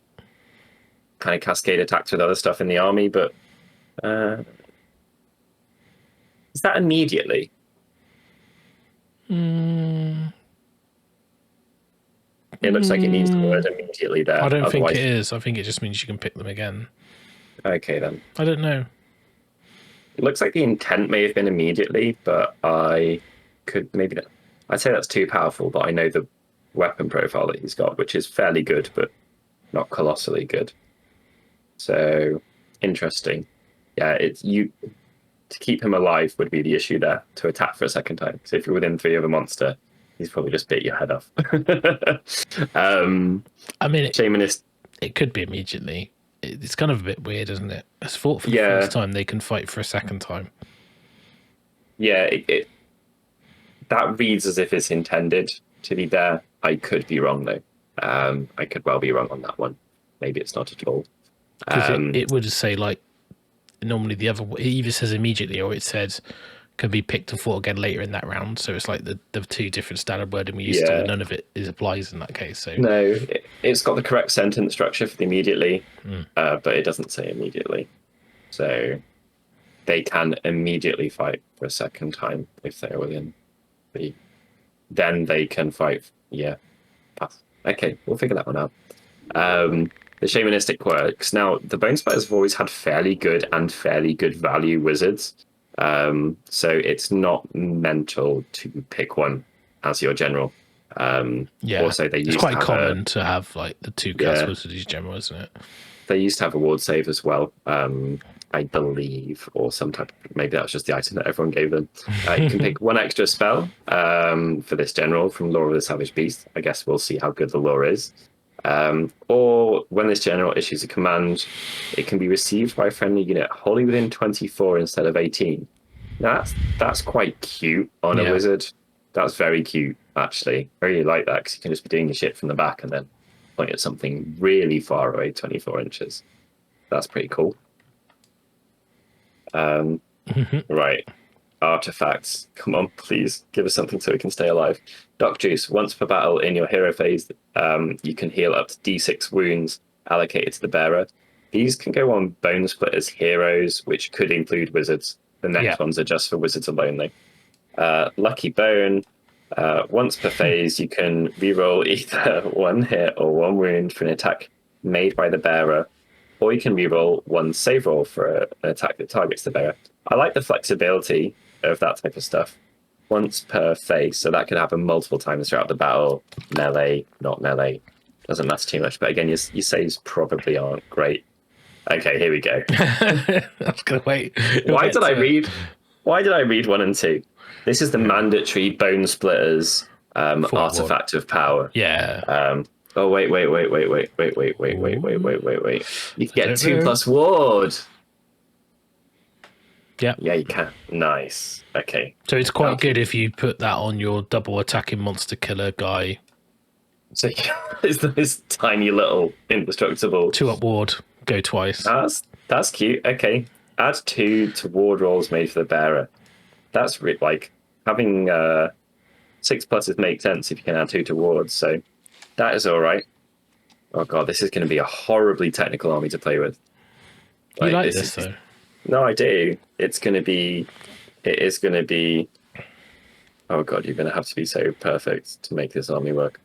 kind of cascade attacks with other stuff in the army, but is that immediately? It looks like it needs the word immediately there. I don't think it is. I think it just means you can pick them again. Okay, then. I don't know. It looks like the intent may have been immediately, but I could maybe... I'd say that's too powerful, but I know the weapon profile that he's got, which is fairly good, but not colossally good. So interesting. Yeah, it's you to keep him alive would be the issue there, to attack for a second time. So if you're within 3 of a monster, he's probably just bit your head off. I mean, Shamanist. It could be immediately. It's kind of a bit weird, isn't it? It's fought for the Yeah. first time, they can fight for a second time. Yeah, that reads as if it's intended to be there. I could be wrong though. I could well be wrong on that one. Maybe it's not at all. Because it would say, like, normally the other, it either says immediately or it says can be picked and fought again later in that round. So it's like the two different standard wording we used to, none of it applies in that case. So no, it's got the correct sentence structure for the immediately, but it doesn't say immediately. So they can immediately fight for a second time if they're within then they can fight. Yeah, pass. Okay, we'll figure that one out. The Shamanistic Quirks. Now, the Bonesplitters have always had fairly good value wizards. So it's not mental to pick one as your general. Also, it's quite common to have like the 2 cast wizards as general, isn't it? They used to have a ward save as well, I believe, or some type of, maybe that was just the item that everyone gave them. You can pick 1 extra spell for this general from Lore of the Savage Beast. I guess we'll see how good the lore is. Or when this general issues a command, it can be received by a friendly unit wholly within 24 instead of 18. Now, that's quite cute on a wizard. That's very cute, actually. I really like that because you can just be doing your shit from the back and then point at something really far away, 24 inches. That's pretty cool. Right. Artifacts. Come on, please. Give us something so we can stay alive. Doc Juice. Once per battle in your hero phase, you can heal up to D6 wounds allocated to the bearer. These can go on Bonesplitter's heroes, which could include wizards. The next ones are just for wizards alone, though. Lucky Bone. Once per phase, you can reroll either 1 hit or 1 wound for an attack made by the bearer, or you can reroll 1 save roll for an attack that targets the bearer. I like the flexibility of that type of stuff. Once per phase, so that could happen multiple times throughout the battle. Melee, not melee, doesn't matter too much. But again, your saves probably aren't great. Okay, here we go. I was gonna wait. Why did I read 1 and 2? This is the mandatory Bonesplitterz artifact of power. Yeah. Oh wait. You can get 2+ ward. Yeah. Yeah, you can. Nice. Okay. So it's quite good if you put that on your double attacking monster killer guy. So it's this tiny little indestructible 2-up ward, go twice. That's cute. Okay. Add 2 to ward rolls made for the bearer. That's like having 6 pluses makes sense if you can add 2 to wards. So that is all right. Oh god, this is going to be a horribly technical army to play with. You like this though? No, I do. It is going to be. Oh god, you're going to have to be so perfect to make this army work,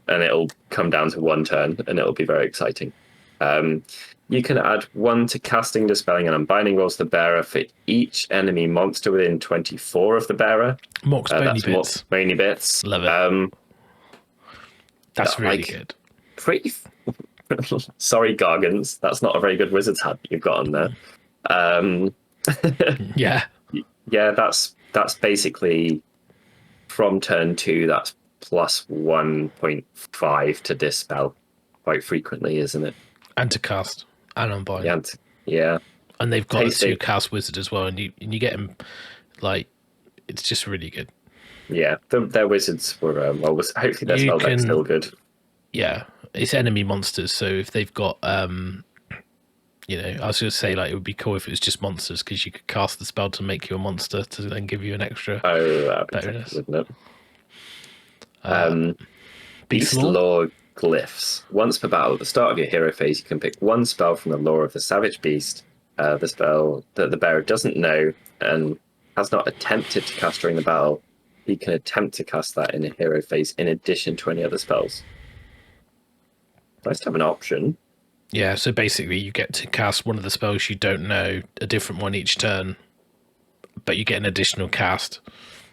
and it'll come down to 1 turn, and it'll be very exciting. You can add 1 to casting, dispelling, and unbinding rolls to the bearer for each enemy monster within 24 of the bearer. Mox bony bits. Bony bits. Love it. That's really good. Pretty. Sorry, Gargans. That's not a very good wizard's hat you've got on there. Yeah. Yeah, that's basically from turn 2. That's plus 1.5 to dispel quite frequently, isn't it? And to cast and unbind. Yeah. And they've got a 2 cast wizard as well, and you get them like it's just really good. Yeah, their wizards were hopefully their spell deck's still good. Yeah, it's enemy monsters, so if they've got I was going to say like it would be cool if it was just monsters because you could cast the spell to make you a monster to then give you an extra bonus, wouldn't it? Beast Lore Glyphs. Once per battle, at the start of your hero phase, you can pick 1 spell from the lore of the Savage Beast, the spell that the bearer doesn't know and has not attempted to cast during the battle. He can attempt to cast that in a hero phase in addition to any other spells. Nice to have an option. Yeah, so basically you get to cast one of the spells you don't know, a different one each turn, but you get an additional cast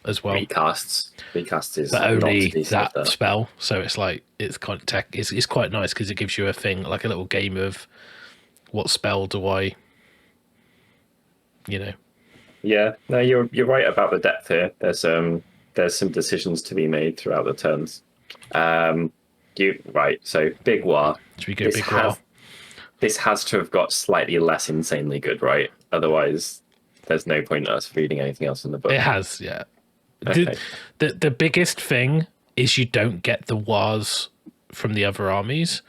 as well. Recasts is but only that spell. So it's like it's quite nice because it gives you a thing like a little game of what spell do I, Yeah, no, you're right about the depth here. There's some decisions to be made throughout the turns. Right, so Big Waaaagh. Should we go Big Waaaagh? This has to have got slightly less insanely good, right? Otherwise, there's no point in us reading anything else in the book. It has, yeah. Okay. The biggest thing is you don't get the waaaghs from the other armies.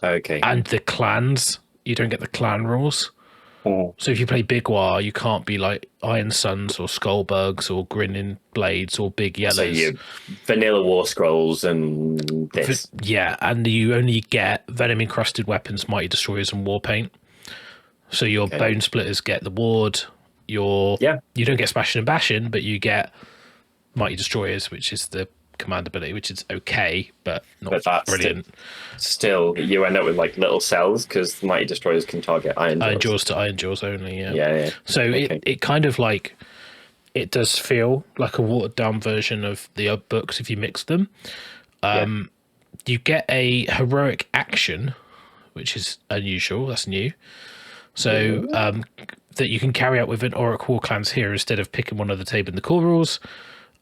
Okay. And the clans, you don't get the clan rules. Oh. So if you play Big Waaaagh, you can't be like Iron Suns or Skullbugs or Grinning Blades or Big Yellows. So you vanilla War Scrolls and this. Yeah, and you only get Venom Encrusted Weapons, Mighty Destroyers, and War Paint. So your Bone Splitters get the Ward. You don't get Smashing and Bashing, but you get Mighty Destroyers, which is the command ability, which is okay, but not brilliant. Still, you end up with like little cells because Mighty Destroyers can target IRONJAWZ to IRONJAWZ only. Yeah. So it kind of like, it does feel like a watered down version of the books if you mix them. You get a heroic action, which is unusual. That's new. So that you can carry out with an Orruk Warclans here instead of picking one at the table in the core rules.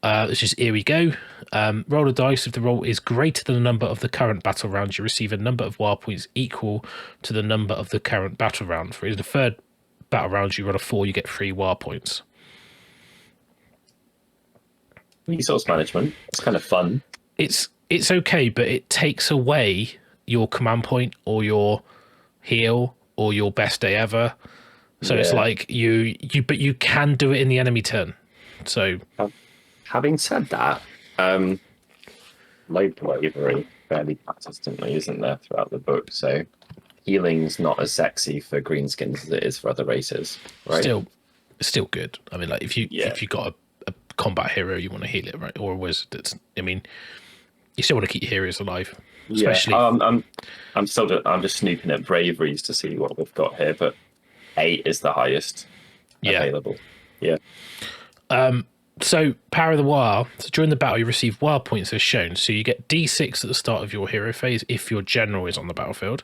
It's just here we go. Roll a dice. If the roll is greater than the number of the current battle round, you receive a number of WAAAGH points equal to the number of the current battle round. For the third battle round, you roll a 4, you get 3 WAAAGH points. Resource management. It's kind of fun. It's okay, but it takes away your command point or your heal or your best day ever. So it's like but you can do it in the enemy turn. So. Having said that, low bravery fairly consistently, isn't there, throughout the book? So healing's not as sexy for greenskins as it is for other races, right? Still good. I mean, like if you got a combat hero, you want to heal it, right? Or a wizard. You still want to keep your heroes alive, especially. I'm just snooping at braveries to see what we've got here, but 8 is the highest available. Yeah. So, Power of the WAAAGH. So, during the battle, you receive WAAAGH points as shown. So, you get D6 at the start of your hero phase if your general is on the battlefield.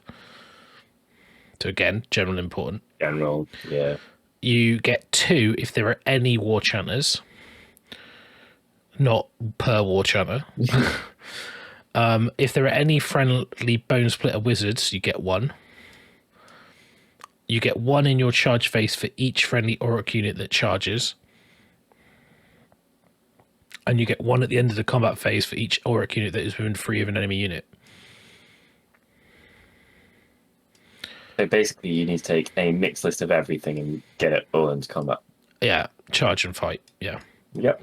So, again, general important. General, yeah. You get 2 if there are any war chanters. Not per war chanter. If there are any friendly Bone Splitter wizards, you get 1. You get 1 in your charge phase for each friendly Orruk unit that charges. And you get 1 at the end of the combat phase for each Orruk unit that is within 3 of an enemy unit. So basically, you need to take a mixed list of everything and get it all into combat. Yeah, charge and fight. Yeah. Yep.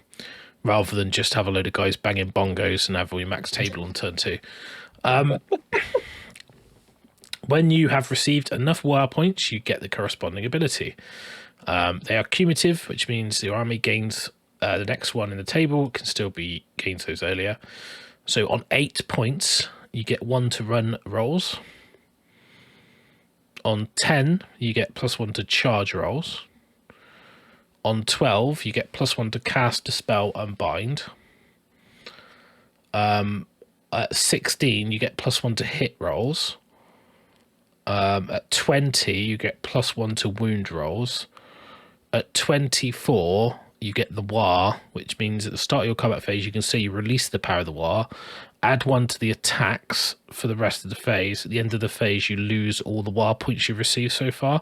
Rather than just have a load of guys banging bongos and have all your max table on turn 2. When you have received enough WAAAGH points, you get the corresponding ability. They are cumulative, which means your army gains the next one in the table can still be gained those earlier. So on 8 points, you get 1 to run rolls. On 10, you get +1 to charge rolls. On 12, you get +1 to cast, dispel, and bind. At 16, you get +1 to hit rolls. At 20, you get +1 to wound rolls. At 24, you get the WAAAGH, which means at the start of your combat phase, you can say you release the Power of the WAAAGH, add 1 to the attacks for the rest of the phase. At the end of the phase, you lose all the WAAAGH points you've received so far,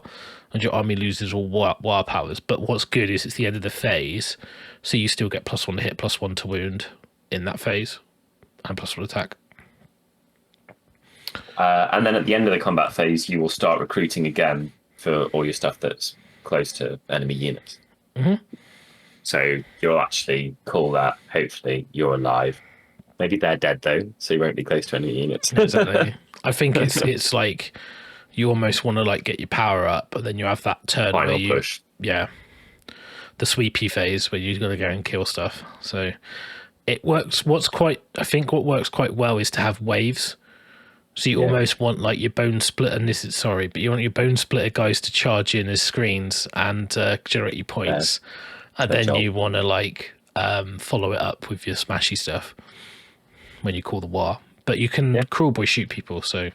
and your army loses all WAAAGH powers. But what's good is it's the end of the phase, so you still get +1 to hit, +1 to wound in that phase, and +1 attack. And then at the end of the combat phase, you will start recruiting again for all your stuff that's close to enemy units. Mm-hmm. So you'll actually call that, hopefully, you're alive. Maybe they're dead, though, so you won't be close to any units. Exactly. I think it's like you almost want to like get your power up, but then you have that turn Final where you push. Yeah. The sweepy phase where you're gonna go and kill stuff. So it works. What works quite well is to have waves. So you almost want like your Bone Splitter, but you want your Bone Splitter guys to charge in as screens and generate your points. And then you want to like follow it up with your smashy stuff when you call the WAAAGH. But you can KRULEBOYZ shoot people, so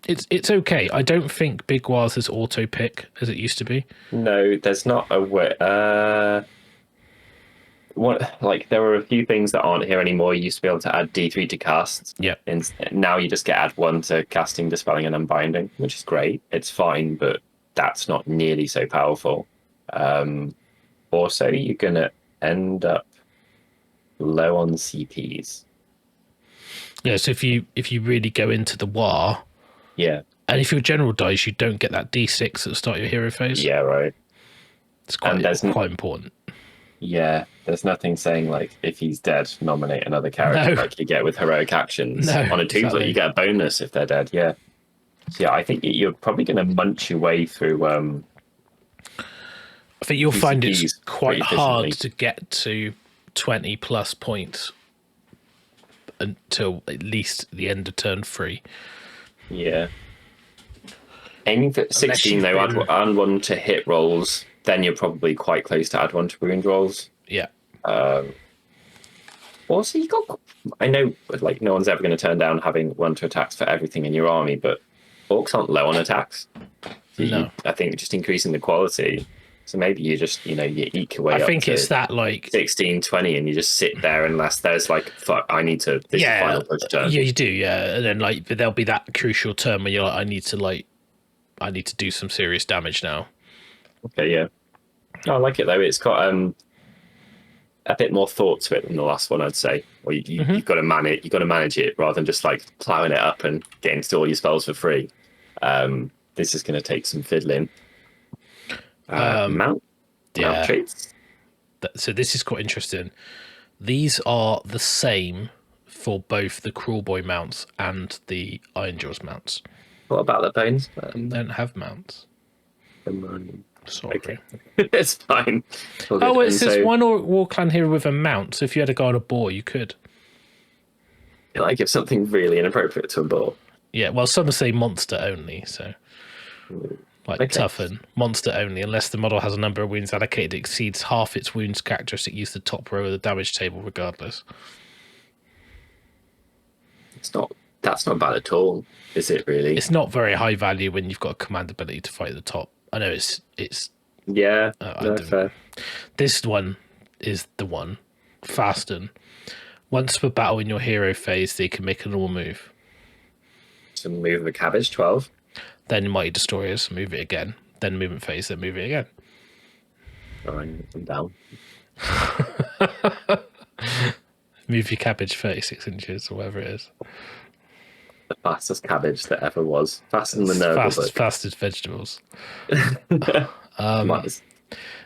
It's okay. I don't think Big WAAAGH is auto pick as it used to be. No, there's not a way. There were a few things that aren't here anymore. You used to be able to add D3 to casts. Yeah. And now you just get add 1 to casting, dispelling, and unbinding, which is great. It's fine, but that's not nearly so powerful. Also, you're gonna end up low on CPs. Yeah. So if you really go into the WAAAGH, Yeah. and if your general dies, you don't get that D6 at the start of your hero phase. Yeah, right. It's quite important. Yeah, there's nothing saying like if he's dead, nominate another character like you get with heroic actions. On a Tombstone, you get a bonus if they're dead. Yeah. So yeah, I think you're probably going to munch your way through. I think you'll find it's quite hard to get to 20 plus points until at least the end of turn 3. Yeah. Aiming for 16 though, add 1 to hit rolls. Then you're probably quite close to add 1 to wound rolls. Yeah. Also, you got. I know, like, no one's ever going to turn down having 1 to attacks for everything in your army, but orcs aren't low on attacks. So I think just increasing the quality. So maybe you just, you eke your way up. I think it's that like 16, 20, and you just sit there unless there's like, fuck, I need to. This is final push turn. Yeah, you do. Yeah, and then like, but there'll be that crucial turn where you're like, I need to do some serious damage now. Okay, yeah. I like it though. It's got a bit more thought to it than the last one, I'd say. Or you've got to manage it rather than just like plowing it up and getting to do all your spells for free. This is going to take some fiddling. Mount traits. So this is quite interesting. These are the same for both the KRULEBOYZ mounts and the IRONJAWZ mounts. What about the bones? They don't have mounts. Sorry. Okay. It's fine. It says one Warclan hero with a mount. So if you had a guy on a boar, you could. Like if something really inappropriate to a boar. Yeah, well, some say monster only. So, toughen, monster only, unless the model has a number of wounds allocated that exceeds half its wounds characteristic. Use the top row of the damage table, regardless. That's not bad at all, is it? Really? It's not very high value when you've got a command ability to fight at the top. I know it's yeah. Fair. This one is the one. Fasten. Once per battle in your hero phase, they can make a normal move. So move a cabbage 12. Then Mighty Destroyers, move it again. Then movement phase, then move it again. I'm down. Move your cabbage 36 inches or whatever it is. The fastest cabbage that ever was. Faster than the nerve. Fastest vegetables.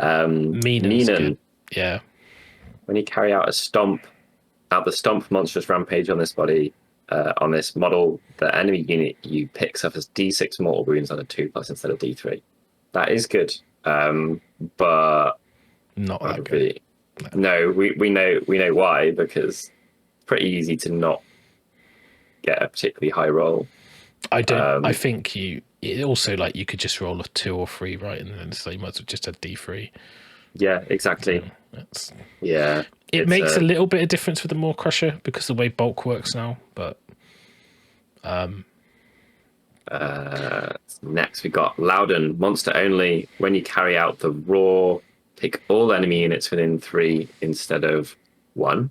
Meanin. Yeah. When you carry out the stomp monstrous rampage on this body, on this model, the enemy unit you pick suffers D6 mortal wounds on a 2+ instead of D3. That is good, but not that good. Really, no, we know why, because it's pretty easy to not get a particularly high roll. I don't. I think you could just roll a 2 or 3, right, and then so you might as well just have D3. Yeah, exactly. It makes a little bit of difference with the Maw Crusher because the way bulk works now. But next we got Loudon, monster only. When you carry out the roar, pick all enemy units within 3 instead of 1.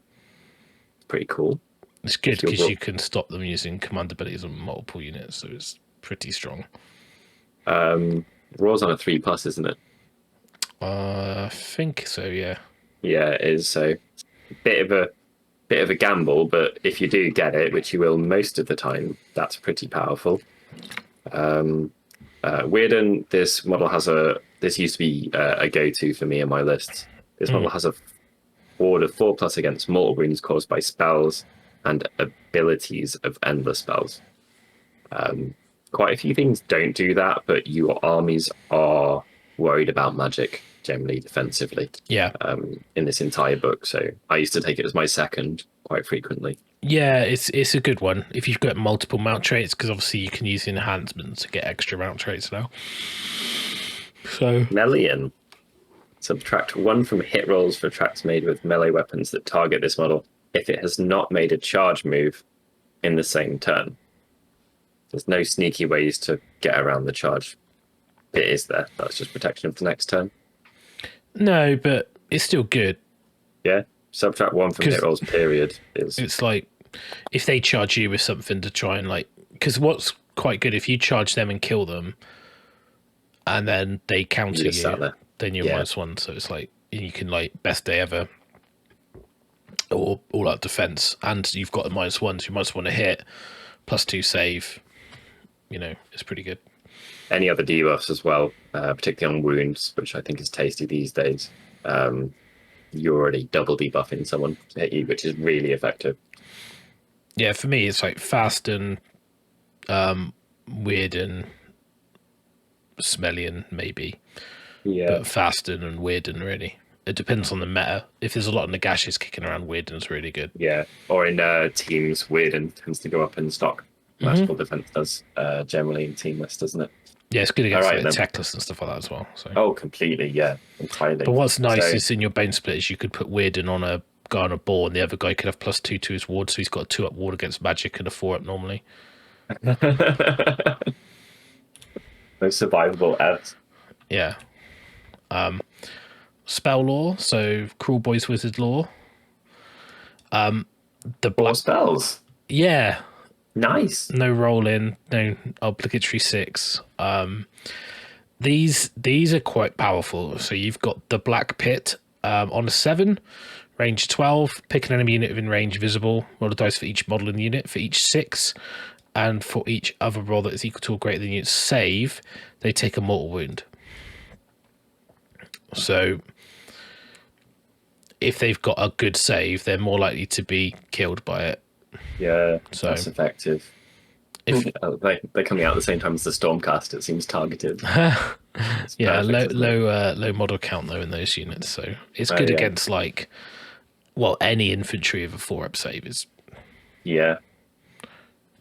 Pretty cool. It's good because you can stop them using command abilities on multiple units, so it's pretty strong. Roar's on a 3+, isn't it? I think so. Yeah. Yeah, it is. So bit of a gamble, but if you do get it, which you will most of the time, that's pretty powerful. Weirden, this model has this used to be a go-to for me in my lists. This model has a ward of 4+ against mortal wounds caused by spells and abilities of endless spells. Quite a few things don't do that, but your armies are worried about magic generally defensively. Yeah. In this entire book, so I used to take it as my second quite frequently. Yeah, it's a good one if you've got multiple mount traits, because obviously you can use enhancements to get extra mount traits now. So Melian. Subtract 1 from hit rolls for attacks made with melee weapons that target this model if it has not made a charge move in the same turn. There's no sneaky ways to get around the charge. It is there. That's just protection for the next turn. No, but it's still good. Yeah. Subtract 1 from hit rolls, period. It's like if they charge you with something to try and like, because what's quite good, if you charge them and kill them and then they counter you, then you're -1. So it's like you can like best day ever or all out defense, and you've got a -1, so you might want to hit +2 save. You know, it's pretty good. Any other debuffs as well, particularly on wounds, which I think is tasty these days. You're already double debuffing someone to hit you, which is really effective. Yeah, for me, it's like fast and weird and smelly and maybe. Yeah. But fast and weird and really. It depends on the meta. If there's a lot of Nagashes kicking around, Weirden's really good. Yeah, or in teams, Weirden tends to go up in stock. Magical defense does generally in team list, doesn't it? Yeah, it's good against like, tech lists and stuff like that as well. So. Oh, completely, yeah, entirely. But what's nice is in your BONESPLITTERZ, you could put Weirden on a guy on a ball, and the other guy could have +2 to his ward, so he's got a 2-up ward against magic and a 4-up normally. No survivable ads. Yeah. Spell lore, so KRULEBOYZ Wizard lore. The black spells. Yeah. Nice. No roll in, no obligatory 6. These are quite powerful. So you've got the Black Pit on a 7, range 12. Pick an enemy unit within range visible. Roll a dice for each model in the unit. For each 6, and for each other roll that is equal to or greater than the unit's save, they take a mortal wound. So if they've got a good save, they're more likely to be killed by it. Yeah, so that's effective. If they're coming out at the same time as the Stormcast, it seems targeted. Yeah, low model count though in those units, so it's good against like, well, any infantry of a 4-up save is. Yeah,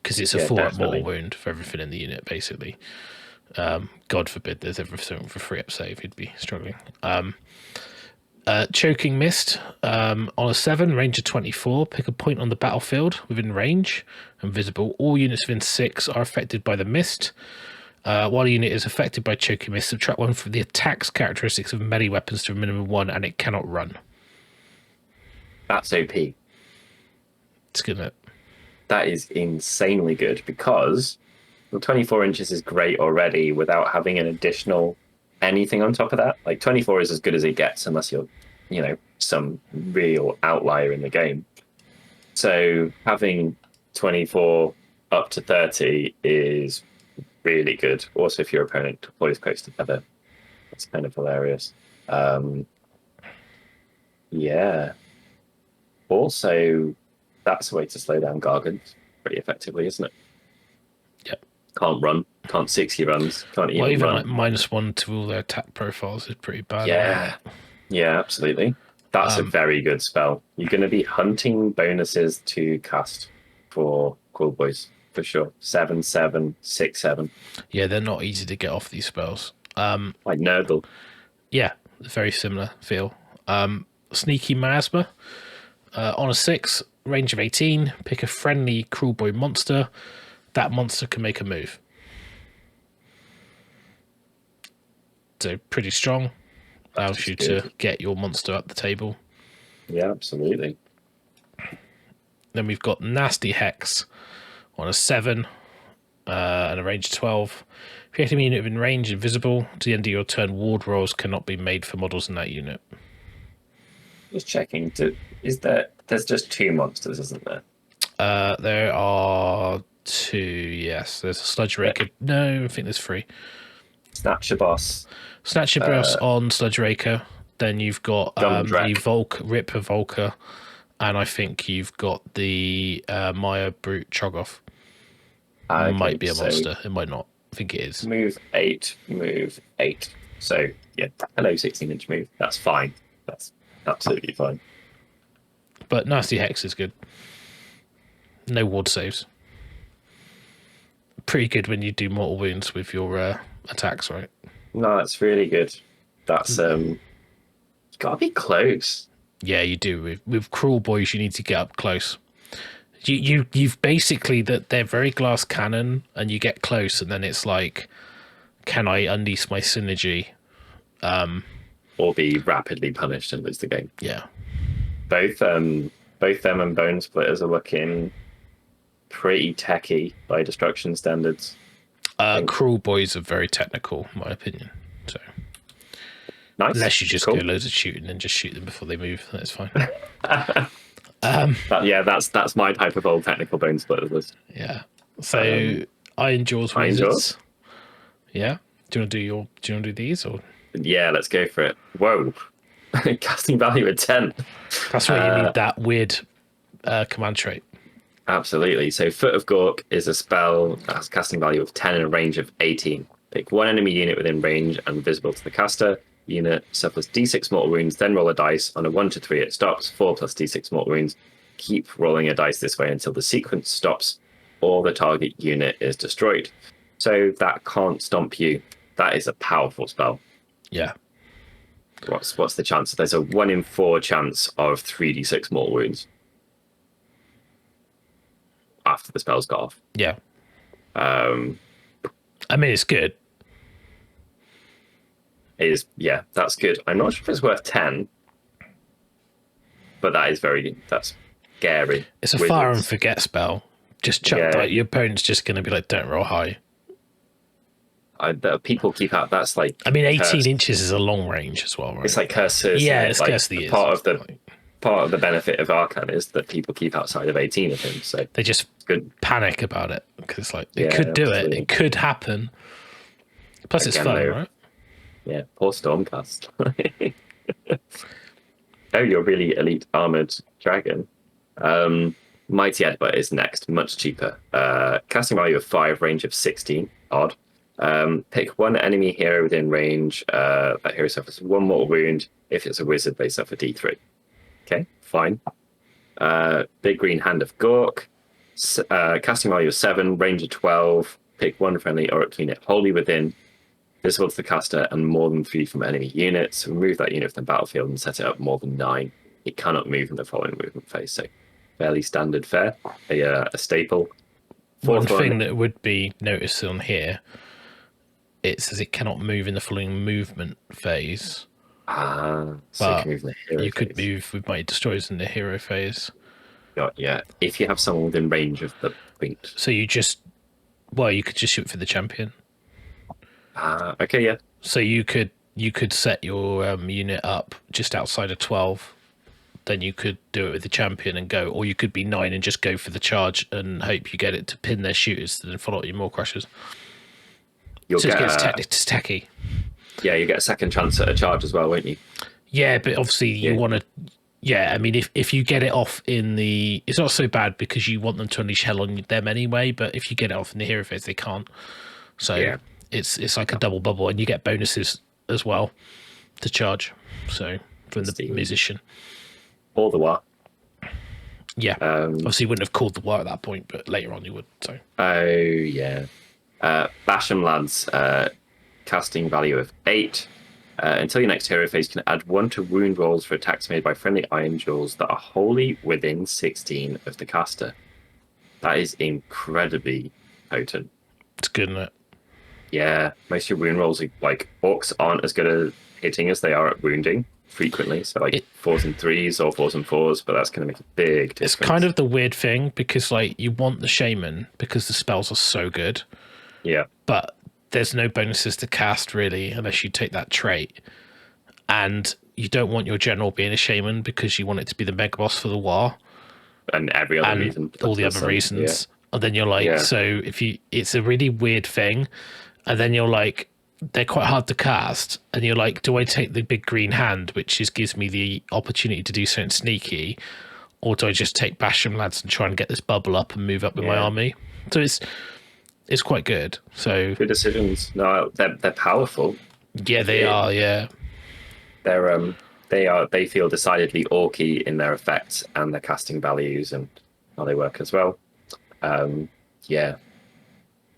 because it's a 4-up mortal wound for everything in the unit, basically. God forbid there's everything for 3-up save, you'd be struggling. Choking Mist on a 7, range of 24. Pick a point on the battlefield within range and visible. All units within 6 are affected by the mist. While a unit is affected by Choking Mist, subtract 1 from the attack's characteristics of melee weapons to a minimum 1, and it cannot run. That's OP. It's good. That is insanely good, because the 24 inches is great already without having an additional anything on top of that. Like 24 is as good as it gets unless you're, you know, some real outlier in the game. So having 24 up to 30 is really good. Also, if your opponent deploys close together, that's kind of hilarious. Yeah. Also, that's a way to slow down Gargants pretty effectively, isn't it? Yep. Can't run, can't 60 runs, can't even run. Like -1 to all their attack profiles is pretty bad. Yeah, yeah, absolutely. That's a very good spell. You're going to be hunting bonuses to cast for KRULEBOYZ for sure. 7/7, 6/7. Yeah, they're not easy to get off these spells. Like Nurgle. Yeah, very similar feel. Sneaky Miasma on a 6, range of 18. Pick a friendly KRULEBOYZ monster. That monster can make a move. So pretty strong. Allows you to get your monster up the table. Yeah, absolutely. Then we've got Nasty Hex on a 7 and a range of 12. If you hit a unit in range and visible, to the end of your turn, ward rolls cannot be made for models in that unit. Just checking. There's just 2 monsters, isn't there? There are 2, yes. There's a Sludge Raker. No, I think there's 3. Snatcher Boss. Snatcher Boss on Sludge Raker. Then you've got the Ripper Volker. And I think you've got the Maya Brute Chogoth. Okay, might be a monster. It might not. I think it is. Move 8. So, yeah, hello 16-inch move. That's fine. That's absolutely fine. But Nasty Hex is good. No ward saves. Pretty good when you do mortal wounds with your attacks, right? No, that's really good. That's you gotta be close. Yeah, you do. With KRULEBOYZ, you need to get up close. You've basically that they're very glass cannon, and you get close, and then it's like, can I unleash my synergy? Or be rapidly punished and lose the game. Yeah. Both them and Bone Splitters are looking pretty techy by destruction standards. KRULEBOYZ are very technical, in my opinion. So nice. Unless you just go loads of shooting and just shoot them before they move, that's fine. That's my type of old technical Bone Splitters list. Yeah. So IRONJAWZ Wizards. Yeah. Do you want to do these or? Yeah, let's go for it. Whoa. Casting value at 10. That's why you need that weird command trait. Absolutely. So Foot of Gork is a spell that has casting value of 10 and a range of 18. Pick one enemy unit within range and visible to the caster. Unit suffers d6 mortal wounds, then roll a dice. On a 1 to 3, it stops. 4 plus d6 mortal wounds. Keep rolling a dice this way until the sequence stops or the target unit is destroyed. So that can't stomp you. That is a powerful spell. Yeah. What's the chance? There's a 1 in 4 chance of 3d6 mortal wounds after the spell's got off. Yeah. I mean, it's good. That's good. I'm not sure if it's worth 10, but that's scary. It's a fire and forget spell. Just chuck like your opponent's just going to be like, don't roll high. People keep out. That's like. I mean, 18 inches is a long range as well, right? It's like curses. Yeah, it's like Curse of the Years. Part of the benefit of Arcan is that people keep outside of 18 of him. So they just panic about it because it's like it could do absolutely. it could happen. Plus, it's fun, right? Yeah, poor Stormcast. Oh, you're really elite armored dragon. Mighty Headbutt is next, much cheaper. Casting value of 5, range of 16. Odd. Pick one enemy hero within range. That hero suffers 1 mortal wound. If it's a wizard, they suffer d3. Okay, fine. Big Green Hand of Gork. Casting value of 7, range of 12. Pick one friendly Orruk unit wholly within, visible to the caster, and more than 3 from enemy units. Remove that unit from the battlefield and set it up more than 9. It cannot move in the following movement phase. So fairly standard fare. A staple. One thing that would be noticed on here, it says it cannot move in the following movement phase. So but you can move in the hero you phase. could move with Mighty Destroyers in the hero phase. Yeah, if you have someone within range of the point. So you could just shoot for the champion. Okay, yeah. So you could set your unit up just outside of 12. Then you could do it with the champion and go, or you could be 9 and just go for the charge and hope you get it to pin their shooters and then follow up your more crushers. It's tacky. Yeah, you get a second chance at a charge as well, won't you? Yeah, but obviously you want to. Yeah, I mean, if you get it off in the, it's not so bad because you want them to unleash hell on them anyway. But if you get it off in the hero phase, they can't. So it's like a double bubble, and you get bonuses as well to charge. So from the musician or the Waaagh. Yeah, obviously you wouldn't have called the Waaagh at that point, but later on you would. So. Oh yeah, Basham Lads, casting value of 8. Until your next hero phase, you can add 1 to wound rolls for attacks made by friendly IRONJAWZ that are wholly within 16 of the caster. That is incredibly potent. It's good, isn't it? Yeah, most of your wound rolls, like orcs, aren't as good at hitting as they are at wounding frequently. So like 4s and 3s or 4s and 4s, but that's going to make a big difference. It's kind of the weird thing because like you want the shaman because the spells are so good. Yeah, but there's no bonuses to cast really unless you take that trait, and you don't want your general being a shaman because you want it to be the mega boss for the Waaagh and every other reason, all the other reasons. And then you're like, so it's a really weird thing, and then you're like, they're quite hard to cast, and you're like, do I take the Big Green Hand, which gives me the opportunity to do something sneaky, or do I just take Basham Lads and try and get this bubble up and move up with my army? So it's quite good. So good decisions. No, they're powerful. Yeah, they are. Yeah, they feel decidedly orky in their effects and their casting values and how they work as well. Yeah,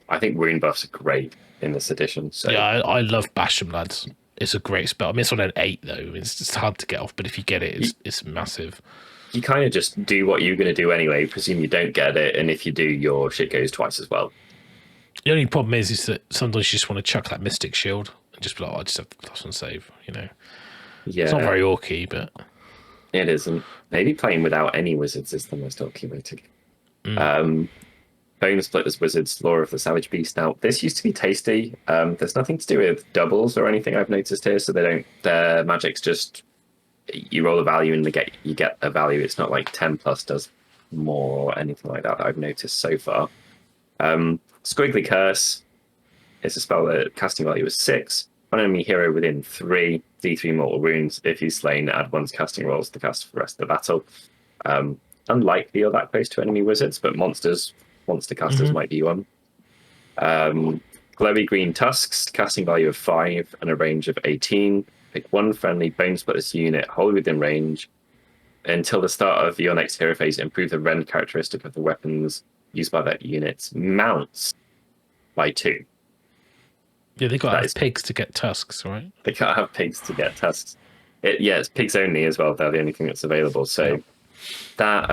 I think wound buffs are great in this edition. So yeah, I love Basham Lads. It's a great spell. I mean, it's on an 8 though. It's just hard to get off, but if you get it, it's massive. you kind of just do what you're going to do anyway. Presume you don't get it, and if you do, your shit goes twice as well. The only problem is that sometimes you just want to chuck that Mystic Shield and just be like, I just have the +1 save, you know. Yeah, it's not very orky, but it isn't. Maybe playing without any wizards is the most orky. BONESPLITTERZ Wizards, Lore of the Savage Beast. Now, this used to be tasty. There's nothing to do with doubles or anything I've noticed here, so they don't. Their magic's just you roll a value and you get a value. It's not like 10+ does more or anything like that I've noticed so far. Squiggly Curse is a spell that casting value is 6. One enemy hero within 3, D3 mortal wounds. If he's slain, add 1's casting rolls to cast for the rest of the battle. Unlikely you're that close to enemy wizards, but monster casters might be one. Glowy Green Tusks, casting value of 5 and a range of 18. Pick 1 friendly BONESPLITTERZ unit, hold within range. Until the start of your next hero phase, improve the rend characteristic of the weapons used by that unit's mounts by 2. Yeah, they got to have pigs to get tusks, right? They can't have pigs to get tusks. It's pigs only as well. They're the only thing that's available. So that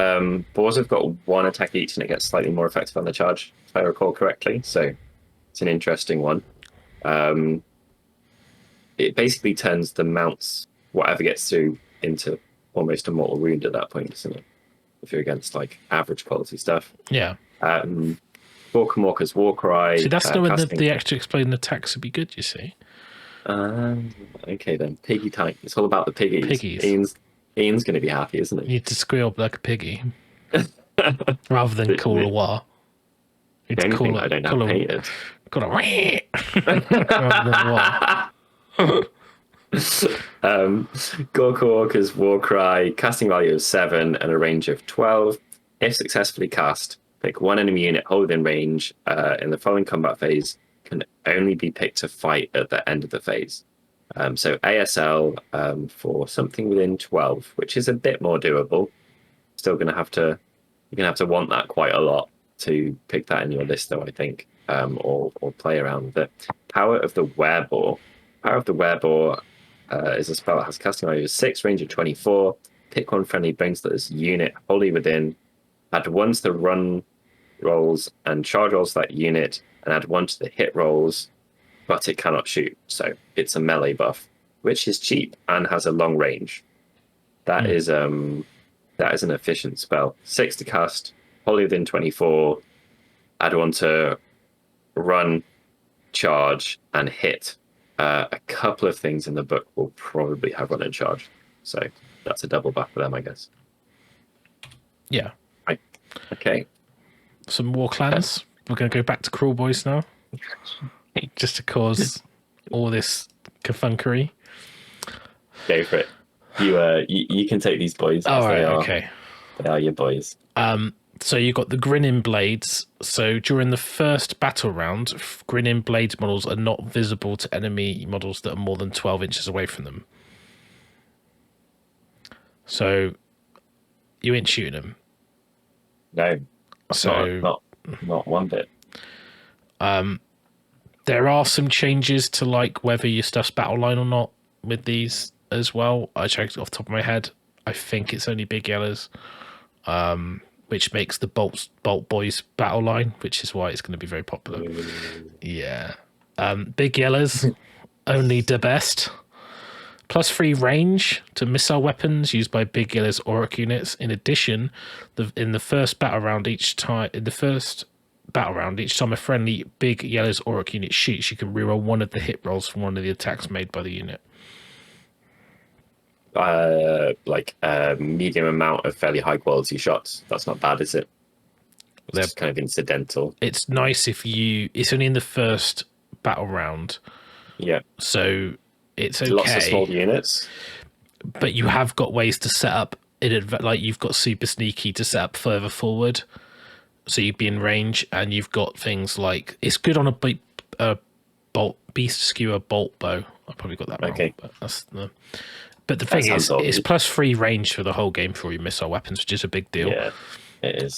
boars have got 1 attack each, and it gets slightly more effective on the charge, if I recall correctly. So it's an interesting one. It basically turns the mounts, whatever gets through, into almost a mortal wound at that point, isn't it? If you're against like average quality stuff. Yeah. Gorkham's War Cry. See, that's when the extra exploding attacks would be good, you see. Okay then. Piggy type. It's all about the piggies. Ian's going to be happy, isn't he? You need to squeal like a piggy. Rather than call a war. The only thing I don't have painted. Call a rather than war. Gorkham War Cry, casting value of 7 and a range of 12. If successfully cast, pick 1 enemy unit, hold within range. In the following combat phase, can only be picked to fight at the end of the phase. So ASL for something within 12, which is a bit more doable. Still you're gonna have to want that quite a lot to pick that in your list, though, I think, or play around with it. Power of the Werewolf. Power of the Werewolf is a spell that has casting value of 6, range of 24. Pick 1 friendly BONESPLITTERZ unit, wholly within. Add 1 to the run rolls and charge rolls to that unit, and add 1 to the hit rolls, but it cannot shoot. So it's a melee buff, which is cheap and has a long range. That is an efficient spell. 6 to cast, wholly within 24. Add 1 to run, charge, and hit. A couple of things in the book will probably have run and charge, so that's a double buff for them, I guess. Yeah. Right. Okay. Some Warclans. We're going to go back to KRULEBOYZ now, just to cause all this kerfunkery. Go for it. You can take these boys. Oh, right, okay. They are your boys. So you got the Grinning Blades. So during the first battle round, Grinning Blades models are not visible to enemy models that are more than 12 inches away from them. So you ain't shooting them. No. So not one bit. There are some changes to like whether your stuff's battle line or not with these as well. I checked off the top of my head. I think it's only big yellows. Which makes the Bolt Boys battle line, which is why it's going to be very popular. Yeah. Big yellows, only the best. +3 range to missile weapons used by Big Yellow's Orruk units. In addition, in the first battle round, each time a friendly Big Yellow's Orruk unit shoots, you can reroll 1 of the hit rolls from 1 of the attacks made by the unit. Like a medium amount of fairly high quality shots. That's not bad, is it? It's just kind of incidental. It's nice if it's only in the first battle round. Yeah. So it's okay. Lots of small units. But you have got ways to set up like you've got super sneaky to set up further forward. So you'd be in range, and you've got things like it's good on a beast skewer bolt bow. I probably got that wrong. Okay. But the thing is, it's +3 range for the whole game for your missile weapons, which is a big deal. Yeah, it is.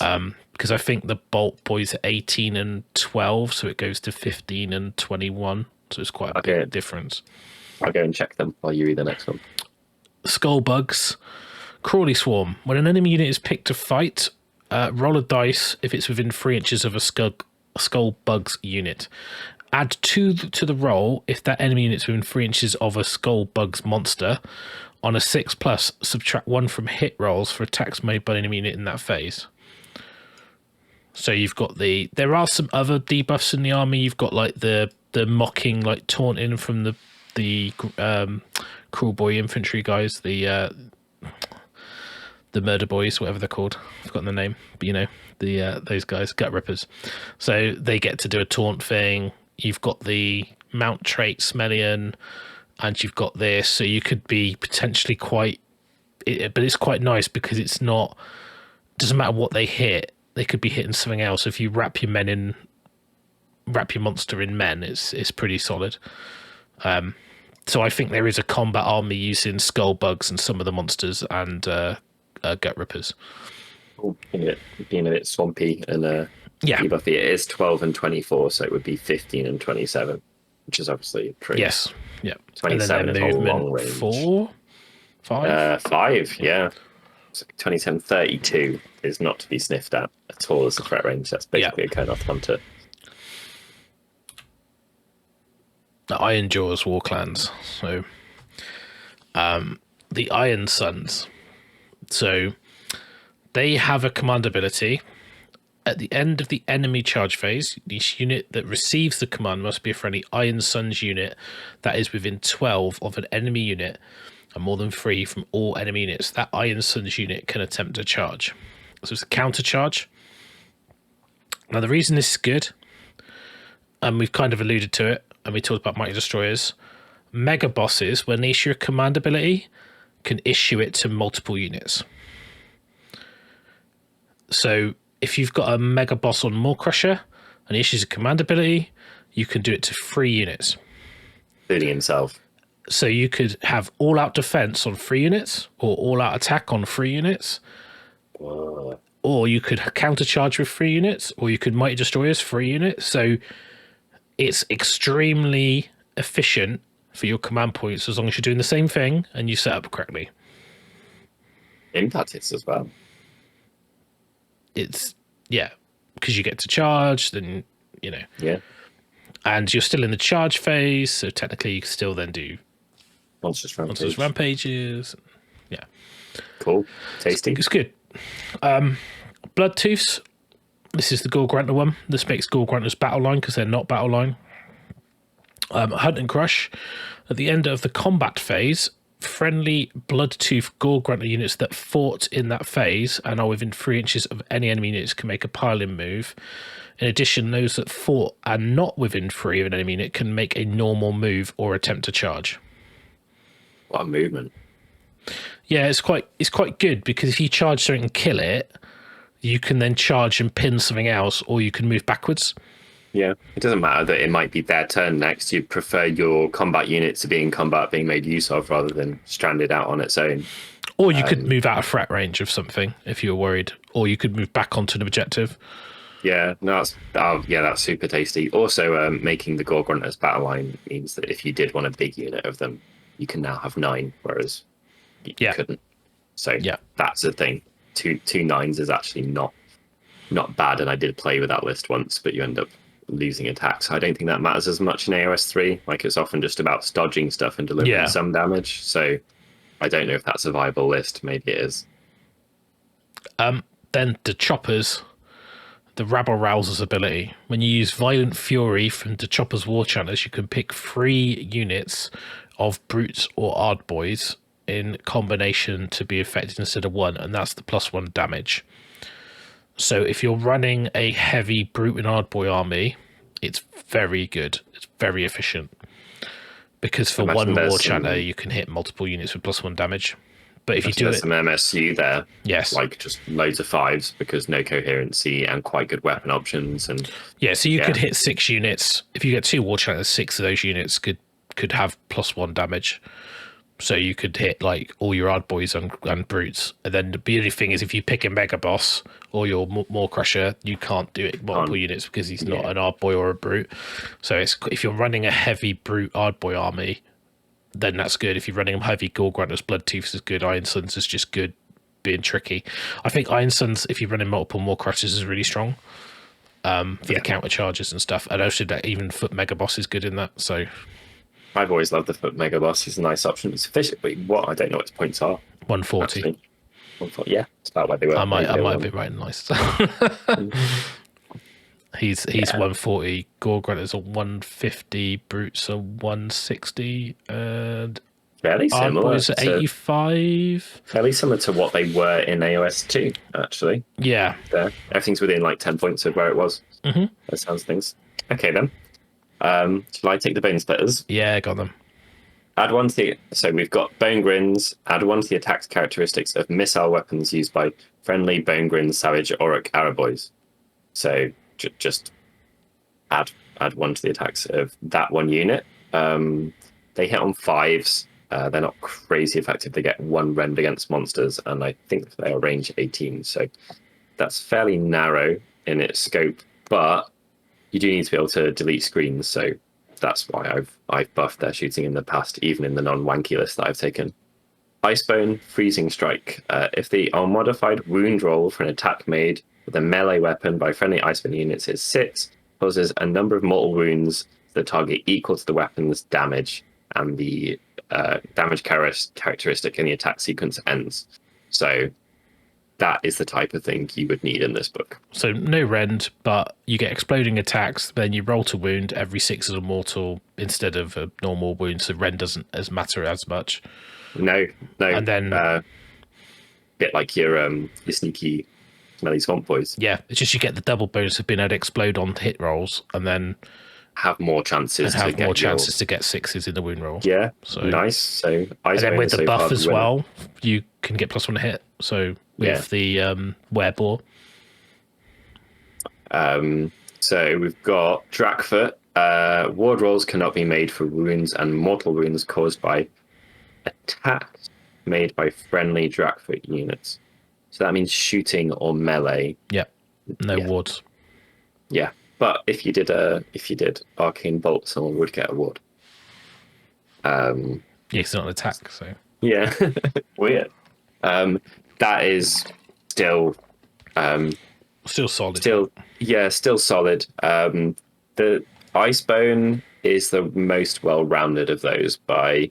Because I think the Bolt Boys are 18 and 12, so it goes to 15 and 21. So it's quite a big difference. I'll go and check them while you read the next one. Skull Bugs, Crawly Swarm. When an enemy unit is picked to fight, roll a dice if it's within 3 inches of a skull bugs unit. Add 2 to the roll if that enemy unit's within 3 inches of a skull bugs monster. On a 6+, subtract 1 from hit rolls for attacks made by an enemy unit in that phase. So you've got there are some other debuffs in the army. You've got like the mocking, like taunting from the cruel boy infantry guys, the murder boys, whatever they're called. I've forgotten the name, but you know, those guys, gut rippers. So they get to do a taunt thing. You've got the mount trait Smellion, and you've got this, so you could be potentially but it's quite nice because it's not, doesn't matter what they hit, they could be hitting something else. If you wrap your monster in men, it's pretty solid. So I think there is a combat army using skull bugs and some of the monsters and gut rippers. Being a bit swampy and debuffy, it is 12 and 24, so it would be 15 and 27, which is obviously pretty. Yes. Yeah. 27 is a long range. 4, 5? 5, yeah. So 27, 32 is not to be sniffed at all as a threat range. That's basically a Kurnoth Hunter. The IRONJAWZ Warclans. So, the Iron Suns. So, they have a command ability. At the end of the enemy charge phase, each unit that receives the command must be a friendly Iron Suns unit that is within 12 of an enemy unit and more than 3 from all enemy units. That Iron Suns unit can attempt a charge. So it's a counter charge. Now, the reason this is good, and we've kind of alluded to it, and we talked about Mighty Destroyers, mega bosses, when they issue a command ability, can issue it to multiple units. So if you've got a mega boss on Maw Crusher and he issues a command ability, you can do it to 3 units. Including himself. So you could have all-out defense on 3 units, or all-out attack on 3 units. Whoa. Or you could countercharge with 3 units, or you could Mighty Destroyers 3 units. So it's extremely efficient for your command points as long as you're doing the same thing and you set up correctly. Impact hits as well. It's, because you get to charge, then, you know. Yeah. And you're still in the charge phase, so technically you can still then do Monstrous Rampages. Yeah. Cool. Tasty. It's good. Bloodtooths. This is the Gore Grunter one. This makes Gore Grunters battle line because they're not battle line. Hunt and Crush. At the end of the combat phase, friendly Bloodtooth Gore Grunter units that fought in that phase and are within 3 inches of any enemy units can make a pile-in move. In addition, those that fought and not within 3 of an enemy unit can make a normal move or attempt to charge. What a movement. Yeah, it's quite good because if you charge something and kill it, you can then charge and pin something else, or you can move backwards. Yeah, it doesn't matter that it might be their turn next. You'd prefer your combat unit to be in combat being made use of rather than stranded out on its own. Or you could move out of threat range of something if you were worried, or you could move back onto an objective. Yeah, no, that's super tasty. Also, making the Gore Grunters battle line means that if you did want a big unit of them, you can now have 9, whereas you couldn't. So that's the thing. Two 9s is actually not bad, and I did play with that list once, but you end up losing attacks. I don't think that matters as much in AOS 3. Like, it's often just about dodging stuff and delivering some damage. So I don't know if that's a viable list. Maybe it is. Then the Choppers, the Rabble Rousers ability. When you use Violent Fury from the Choppers War Chanters, you can pick 3 units of Brutes or Ardboys in combination to be affected instead of 1, and that's the +1 damage. So if you're running a heavy Brute and Ardboy army, it's very good. It's very efficient. Because for 1 War Chanter, you can hit multiple units with +1 damage. But if you do it... some MSU there. Yes. Like, just loads of 5s, because no coherency and quite good weapon options. And yeah, so you could hit 6 units. If you get 2 War Chanters, 6 of those units could have +1 damage. So you could hit like all your Ardboys and Brutes. And then the only thing is, if you pick a Mega Boss or your Maw Crusher, you can't do it multiple units because he's not an Ardboy or a Brute. So if you're running a heavy Brute Ardboy army, then that's good. If you're running a heavy Gore Grunters, Bloodtooths is good, Iron Suns is just good being tricky. I think Iron Suns, if you're running multiple more crosses, is really strong for the counter charges and stuff. And also that even Foot Mega Boss is good in that. So I've always loved the Foot Mega Boss. He's a nice option. It's efficient, but what I don't know what his points are. 140. Actually. 140. Yeah, it's about where they were. I might have been right nice. He's 140. Gore Grunters are 150. Brutes are 160. And fairly similar. Boys are 85. Fairly similar to what they were in AOS 2, actually. Yeah. There. Everything's within like 10 points of where it was. That sounds things. Okay then. Shall I take the Bone Splitters? Yeah, got them. Add 1 to the... So we've got Bone Grins. Add 1 to the attack characteristics of missile weapons used by friendly Bone Grin Savage Orruk AUDIBLE. So just add 1 to the attacks of that one unit. They hit on 5s. They're not crazy effective. They get 1 rend against monsters, and I think they are range 18. So that's fairly narrow in its scope, but you do need to be able to delete screens. So that's why I've buffed their shooting in the past, even in the non-wanky list that I've taken. Icebone, Freezing Strike. If the unmodified wound roll for an attack made with a melee weapon by friendly Icebone units is 6, causes a number of mortal wounds to the target equal to the weapon's damage, and the damage characteristic in the attack sequence ends. So that is the type of thing you would need in this book. So no rend, but you get exploding attacks, then you roll to wound. Every 6 is a mortal instead of a normal wound, so rend doesn't matter as much. No. And then bit like your sneaky smelly swamp boys. Yeah, it's just you get the double bonus of being able to explode on hit rolls, and then have more chances to get 6s in the wound roll. Yeah, so nice. So and then with the buff as well, you can get +1 hit. So with the Werebore. So we've got Drakfoot. Ward rolls cannot be made for wounds and mortal wounds caused by attacks made by friendly Drakfoot units. So that means shooting or melee. Yeah, no wards. Yeah. But if you did Arcane Bolt, someone would get a ward. Yeah, it's not an attack, so yeah, weird. That is still solid. Still solid. The Icebone is the most well-rounded of those by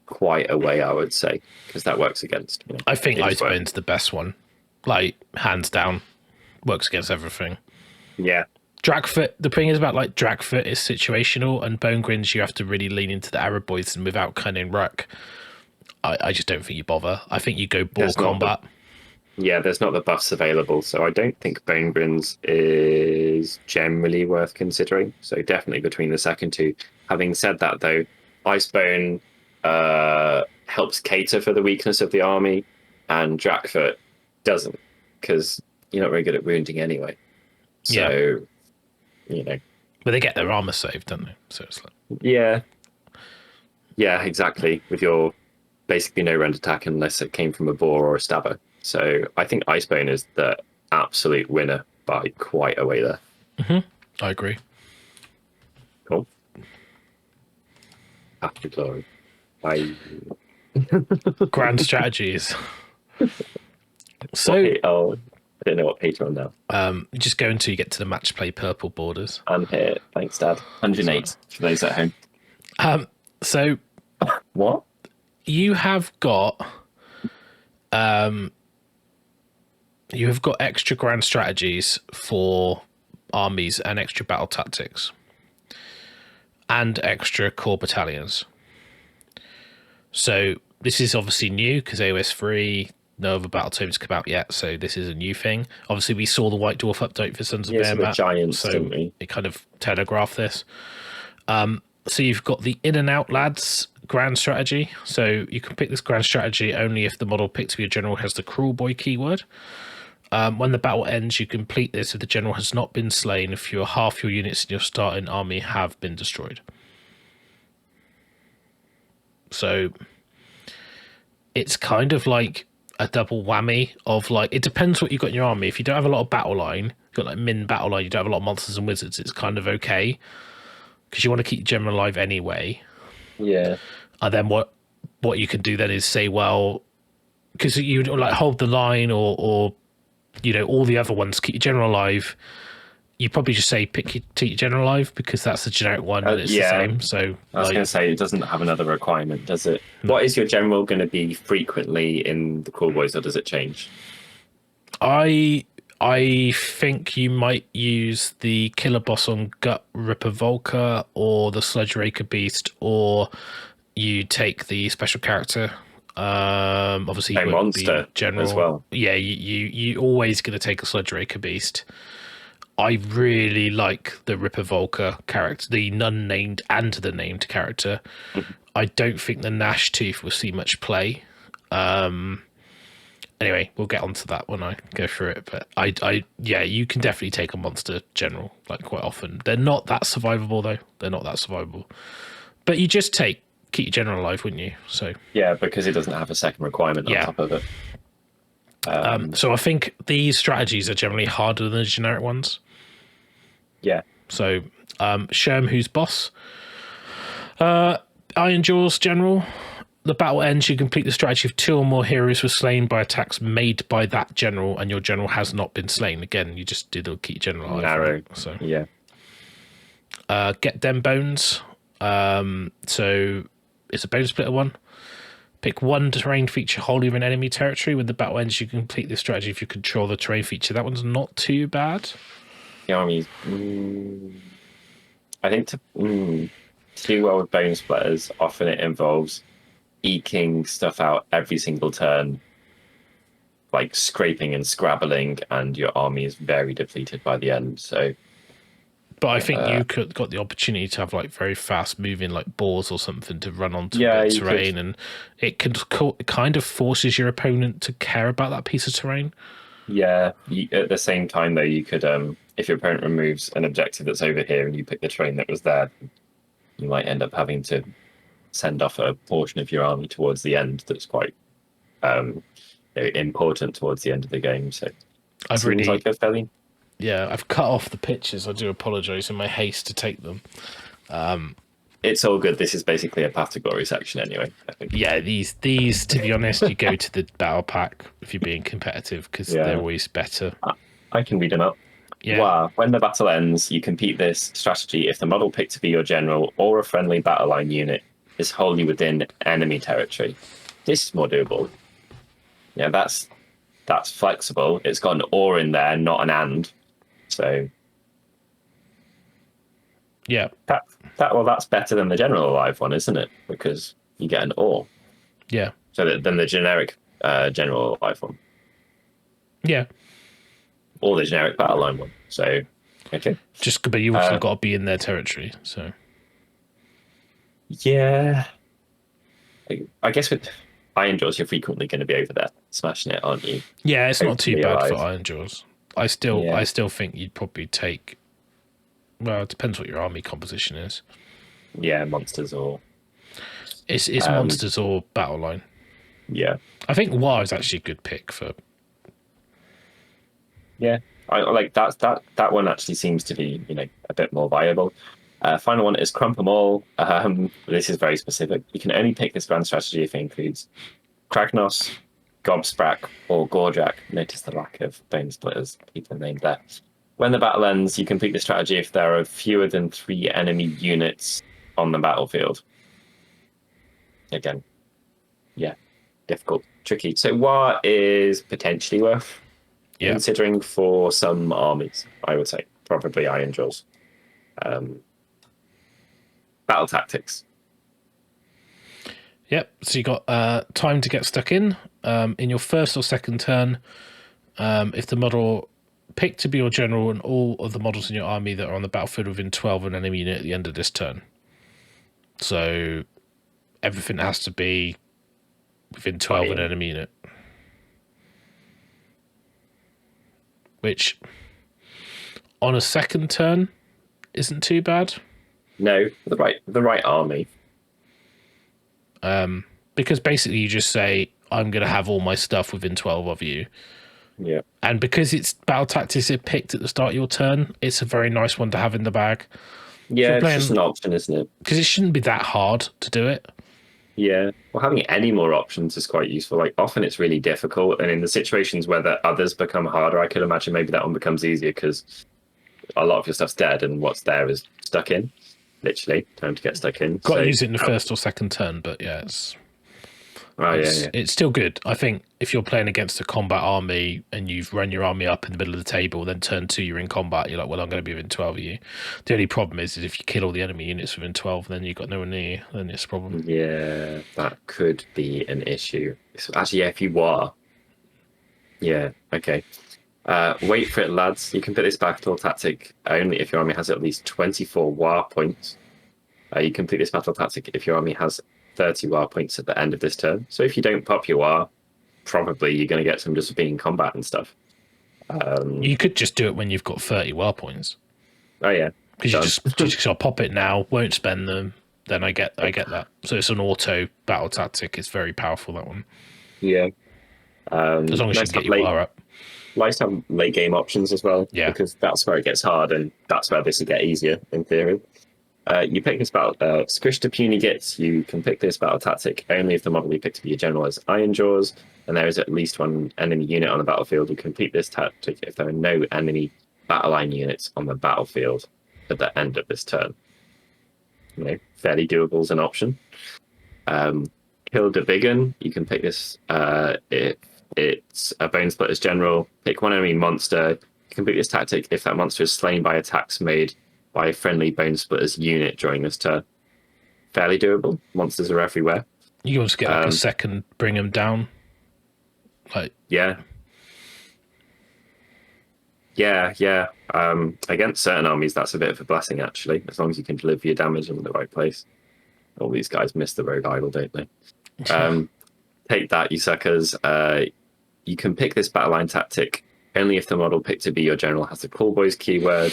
quite a way, I would say, because that works against. I think Icebone's the best one, like hands down. Works against everything. Yeah. Drakfoot, the thing is about like Drakfoot is situational, and Bone Grins you have to really lean into the AUDIBLEs, and without Cunning Ruck, I just don't think you bother. I think you go ball combat. There's not the buffs available, so I don't think Bone Grins is generally worth considering. So definitely between the second two. Having said that, though, Icebone helps cater for the weakness of the army, and Drakfoot doesn't, because you're not very good at wounding anyway. So, But they get their armor saved, don't they? So it's like... Yeah, exactly. With your basically no rend attack unless it came from a boar or a stabber. So I think Icebone is the absolute winner by quite a way there. I agree. Cool. After glory. Bye. Grand strategies. So I don't know what page you're on now. You just go until you get to the match play purple borders. I'm here. Thanks, Dad. 108 for those at home. So what? You have got extra grand strategies for armies and extra battle tactics and extra core battalions. So this is obviously new because AOS 3, no other battle tomes come out yet, so this is a new thing. Obviously, we saw the White Dwarf update for Sons of Behemat, giants, so didn't we? it kind of telegraphed this. So you've got the In and Out Lads grand strategy. So you can pick this grand strategy only if the model picked for your general has the Kruleboy keyword. When the battle ends, you complete this if the general has not been slain, if half your units in your starting army have been destroyed. So it's kind of like a double whammy of like, it depends what you've got in your army. If you don't have a lot of battle line, you've got like min battle line, you don't have a lot of monsters and wizards, it's kind of okay because you want to keep your general alive anyway. Yeah. And then what you can do then is say, well, because you'd like hold the line, or you know, all the other ones keep your general alive. You probably just say keep your general alive because that's the generic one and it's the same. So I was going to say it doesn't have another requirement, does it? No. What is your general going to be frequently in the KRULEBOYZ, or does it change? I think you might use the killer boss on Gut Ripper Volker or the Sludge Raker Beast, or you take the special character. Obviously, a monster general as well. Yeah, you always going to take a Sludge Raker Beast. I really like the Ripper Volker character, the non-named and the named character. I don't think the Gnash Tooth will see much play. Anyway, we'll get onto that when I go through it. But yeah, you can definitely take a monster general like quite often. They're not that survivable though. They're not that survivable. But you just keep your general alive, wouldn't you? So yeah, because it doesn't have a second requirement on top of it. So I think these strategies are generally harder than the generic ones. Yeah. So Sherm, who's boss. IRONJAWZ general. The battle ends, you complete the strategy if 2 or more heroes were slain by attacks made by that general and your general has not been slain. Again, you just do the keep general alive. Narrow. So yeah. Get them bones. So it's a bone splitter one. Pick one terrain feature wholly of an enemy territory. When the battle ends, you complete the strategy if you control the terrain feature. That one's not too bad. The army, I think to do well with bone splitters, often it involves eking stuff out every single turn, like scraping and scrabbling, and your army is very depleted by the end. So, but I think you got the opportunity to have like very fast moving like boars or something to run onto the terrain, and it kind of forces your opponent to care about that piece of terrain. Yeah, at the same time though, you could if your opponent removes an objective that's over here and you pick the terrain that was there, you might end up having to send off a portion of your army towards the end that's quite important towards the end of the game. So it seems like a fairly... Yeah, I've cut off the pictures. I do apologise in my haste to take them. It's all good. This is basically a Path to Glory section anyway, I think. Yeah, these to be honest, you go to the battle pack if you're being competitive because they're always better. I can read them up. Yeah. Wow. When the battle ends, you compete this strategy if the model picked to be your general or a friendly battle line unit is wholly within enemy territory. This is more doable. Yeah, that's flexible. It's got an or in there, not an and. So yeah, that's better than the general alive one, isn't it? Because you get an or. Yeah. So than the generic general alive one. Yeah. Or the generic battle line one. So okay. But you also got to be in their territory. So yeah, I guess with IRONJAWZ, you're frequently going to be over there smashing it, aren't you? Yeah, it's not too bad for IRONJAWZ. I still think you'd probably take. Well, it depends what your army composition is. Yeah, monsters or it's monsters or battle line. Yeah, I think WoW is actually a good pick for. Yeah, I like that one. Actually, seems to be a bit more viable. Final one is Crump 'em All. This is very specific. You can only pick this grand strategy if it includes Kragnos, Gobsprak, or Gorjak. Notice the lack of bone splitters people named there. When the battle ends, you complete the strategy if there are fewer than 3 enemy units on the battlefield. Again, yeah, difficult, tricky. So what is potentially worth considering for some armies? I would say probably IRONJAWZ. Battle tactics. Yep. So you got time to get stuck in your first or second turn. If the model picked to be your general and all of the models in your army that are on the battlefield within 12 of an enemy unit at the end of this turn. So everything has to be within 12 of an enemy unit. Which on a second turn isn't too bad. No, the right army. Because basically you just say, I'm going to have all my stuff within 12 of you. Yeah. And because it's battle tactics it picked at the start of your turn, it's a very nice one to have in the bag. Yeah, it's just an option, isn't it? Because it shouldn't be that hard to do it. Yeah, well, having any more options is quite useful. Like often it's really difficult, and in the situations where the others become harder, I could imagine maybe that one becomes easier because a lot of your stuff's dead, and what's there is stuck in. Literally, time to get stuck in. Got So to use it in the first or second turn, but yeah, yeah. It's still good. I think if you're playing against a combat army and you've run your army up in the middle of the table, then turn 2 you're in combat, you're like, well, I'm going to be within 12 of you. The only problem is if you kill all the enemy units within 12, then you've got no one near you, then it's a problem. Yeah, that could be an issue. So actually, yeah, if you are. Yeah, okay. Wait for it, lads. You can put this battle tactic only if your army has at least 24 war points. You complete this battle tactic if your army has 30 war points at the end of this turn. So if you don't pop your war, probably you're going to get some just being in combat and stuff. You could just do it when you've got 30 war points. Oh yeah, because you just I'll pop it now, won't spend them. Then I get that. So it's an auto battle tactic. It's very powerful, that one. Yeah. As long as you can get your war up. Nice to have late game options as well. Yeah. Because that's where it gets hard, and that's where this will get easier in theory. You pick this battle, Squish to Puny Gits. You can pick this battle tactic only if the model you pick to be your general is IRONJAWZ, and there is at least one enemy unit on the battlefield. You complete this tactic if there are no enemy battle line units on the battlefield at the end of this turn. You know, fairly doable as an option. Kill the Big Un. You can pick this if it's a BONESPLITTERZ general. Pick one enemy monster. You can pick this tactic if that monster is slain by attacks made by a friendly BONESPLITTERZ unit during this turn. Fairly doable. Monsters are everywhere. You can also get like a second, bring them down. Like yeah. Against certain armies, that's a bit of a blessing actually, as long as you can deliver your damage in the right place. All these guys miss the rogue idol, don't they? Take that, you suckers. You can pick this battle line tactic only if the model picked to be your general has the KRULEBOYZ keyword.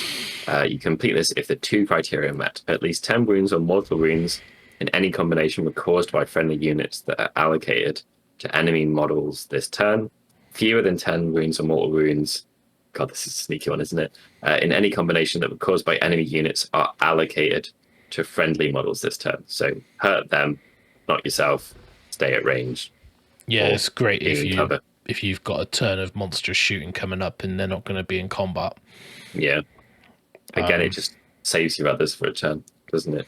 You complete this if the 2 criteria are met. At least 10 wounds or mortal wounds in any combination were caused by friendly units that are allocated to enemy models this turn. Fewer than 10 wounds or mortal wounds. God, this is a sneaky one, isn't it? In any combination that were caused by enemy units are allocated to friendly models this turn. So hurt them, not yourself. Stay at range. Yeah, it's great if you've got a turn of monstrous shooting coming up and they're not going to be in combat. Yeah. Again, it just saves your others for a turn, doesn't it?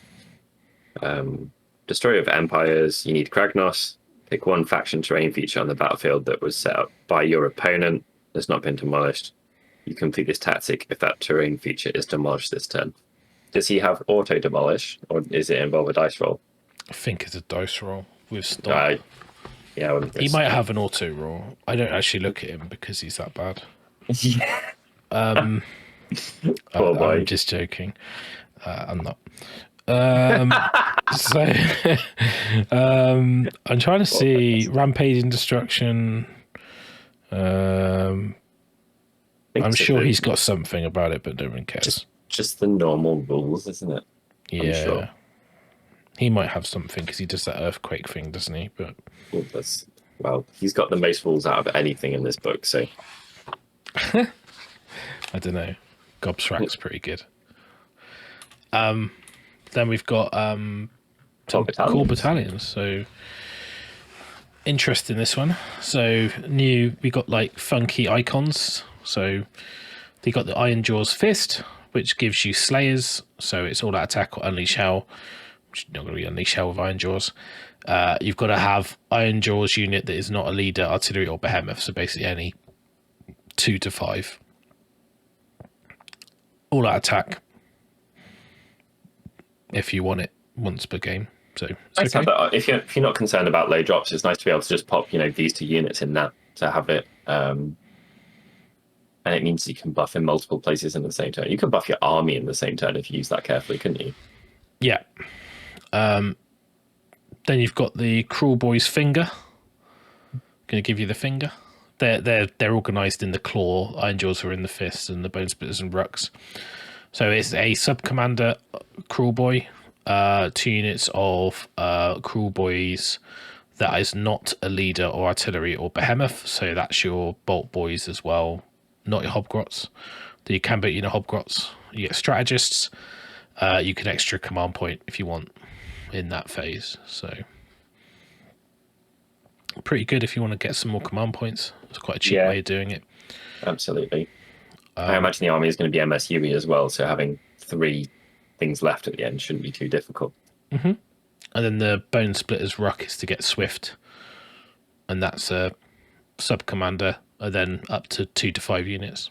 Destroyer of Empires. You need Kragnos. Pick one faction terrain feature on the battlefield that was set up by your opponent that's not been demolished. You complete this tactic if that terrain feature is demolished this turn. Does he have auto demolish, or is it involve a dice roll? I think it's a dice roll with stop. Yeah, he might have an auto roll. I don't actually look at him because he's that bad. Yeah. Poor boy. I'm just joking. I'm not. So I'm trying to see Rampaging Destruction. I'm sure he's got something about it, but no one cares. Just the normal rules, isn't it? Yeah. Sure. He might have something because he does that earthquake thing, doesn't he? But well, he's got the most rules out of anything in this book, so I don't know. Gobsrack's pretty good. Then we've got cool battalions. So interesting, this one. So we got like funky icons. So they got the IRONJAWZ Fist, which gives you Slayers. So it's all out attack or Unleash Hell, which is not going to be Unleash Hell with IRONJAWZ. You've got to have IRONJAWZ unit that is not a leader, artillery, or behemoth. So basically any 2 to 5. All out attack. If you want it once per game. So it's okay. If you're not concerned about low drops, it's nice to be able to just pop, these 2 units in that to have it. And it means you can buff in multiple places in the same turn. You can buff your army in the same turn if you use that carefully, couldn't you? Yeah. Then you've got the KRULEBOYZ Finger. Going to give you the finger. They're organised in the claw. IRONJAWZ are in the fists, and the BONESPLITTERZ and rucks. So it's a sub-commander KRULEBOY, 2 units of KRULEBOYZ that is not a leader or artillery or behemoth. So that's your bolt boys as well, not your hobgrots. Then you can put hobgrots. You get strategists. You can extra command point if you want in that phase. So Pretty good if you want to get some more command points. It's quite a cheap way of doing it. Absolutely. I imagine the army is going to be MSUE as well, so having 3 things left at the end shouldn't be too difficult. And then the BONESPLITTERZ ruck is to get Swift, and that's a sub commander, and then up to 2 to 5 units.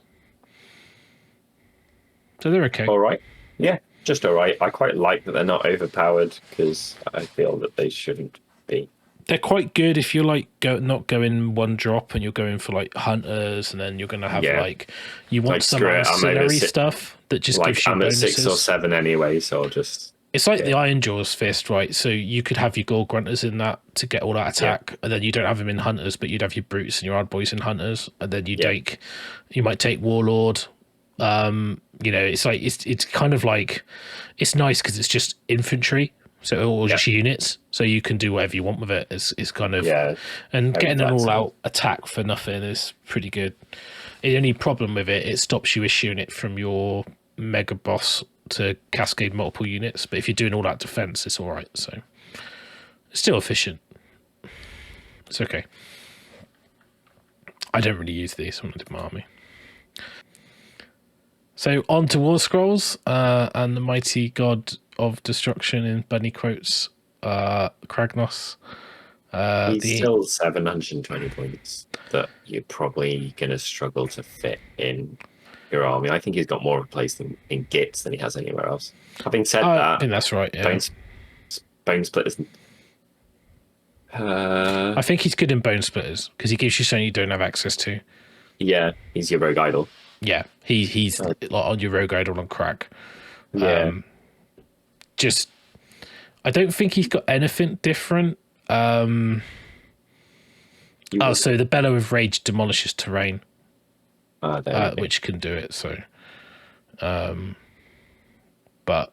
So they're okay. All right. Yeah, just all right. I quite like that they're not overpowered because I feel that they shouldn't be. They're quite good if you're like not going one drop and you're going for like hunters, and then you're going to have like you want like, some ancillary stuff that just gives you bonuses. I'm at 6 or 7 anyway, so I'll just. It's like the IRONJAWZ fist, right? So you could have your Gore Grunters in that to get all that attack, and then you don't have them in hunters, but you'd have your brutes and your hard boys in hunters, and then you might take warlord. You know, it's like it's kind of like it's nice because it's just infantry. So all just units, so you can do whatever you want with it. It's kind of and getting an all-out attack for nothing is pretty good. The only problem with it stops you issuing it from your mega boss to cascade multiple units. But if you're doing all that defense, it's all right. So it's still efficient. It's okay. I don't really use these when I did my army. So on to War Scrolls and the mighty god of destruction in bunny quotes, Kragnos. He's still 720 points that you're probably going to struggle to fit in your army. I think he's got more of a place in Gits than he has anywhere else. Having said that, I think that's right. Yeah. BONESPLITTERZ. I think he's good in BONESPLITTERZ because he gives you something you don't have access to. Yeah, he's your rogue idol. Yeah, he's like on your rogue idol on crack. Yeah. I don't think he's got anything different. So the Bellow of Rage demolishes terrain, which can do it. So, but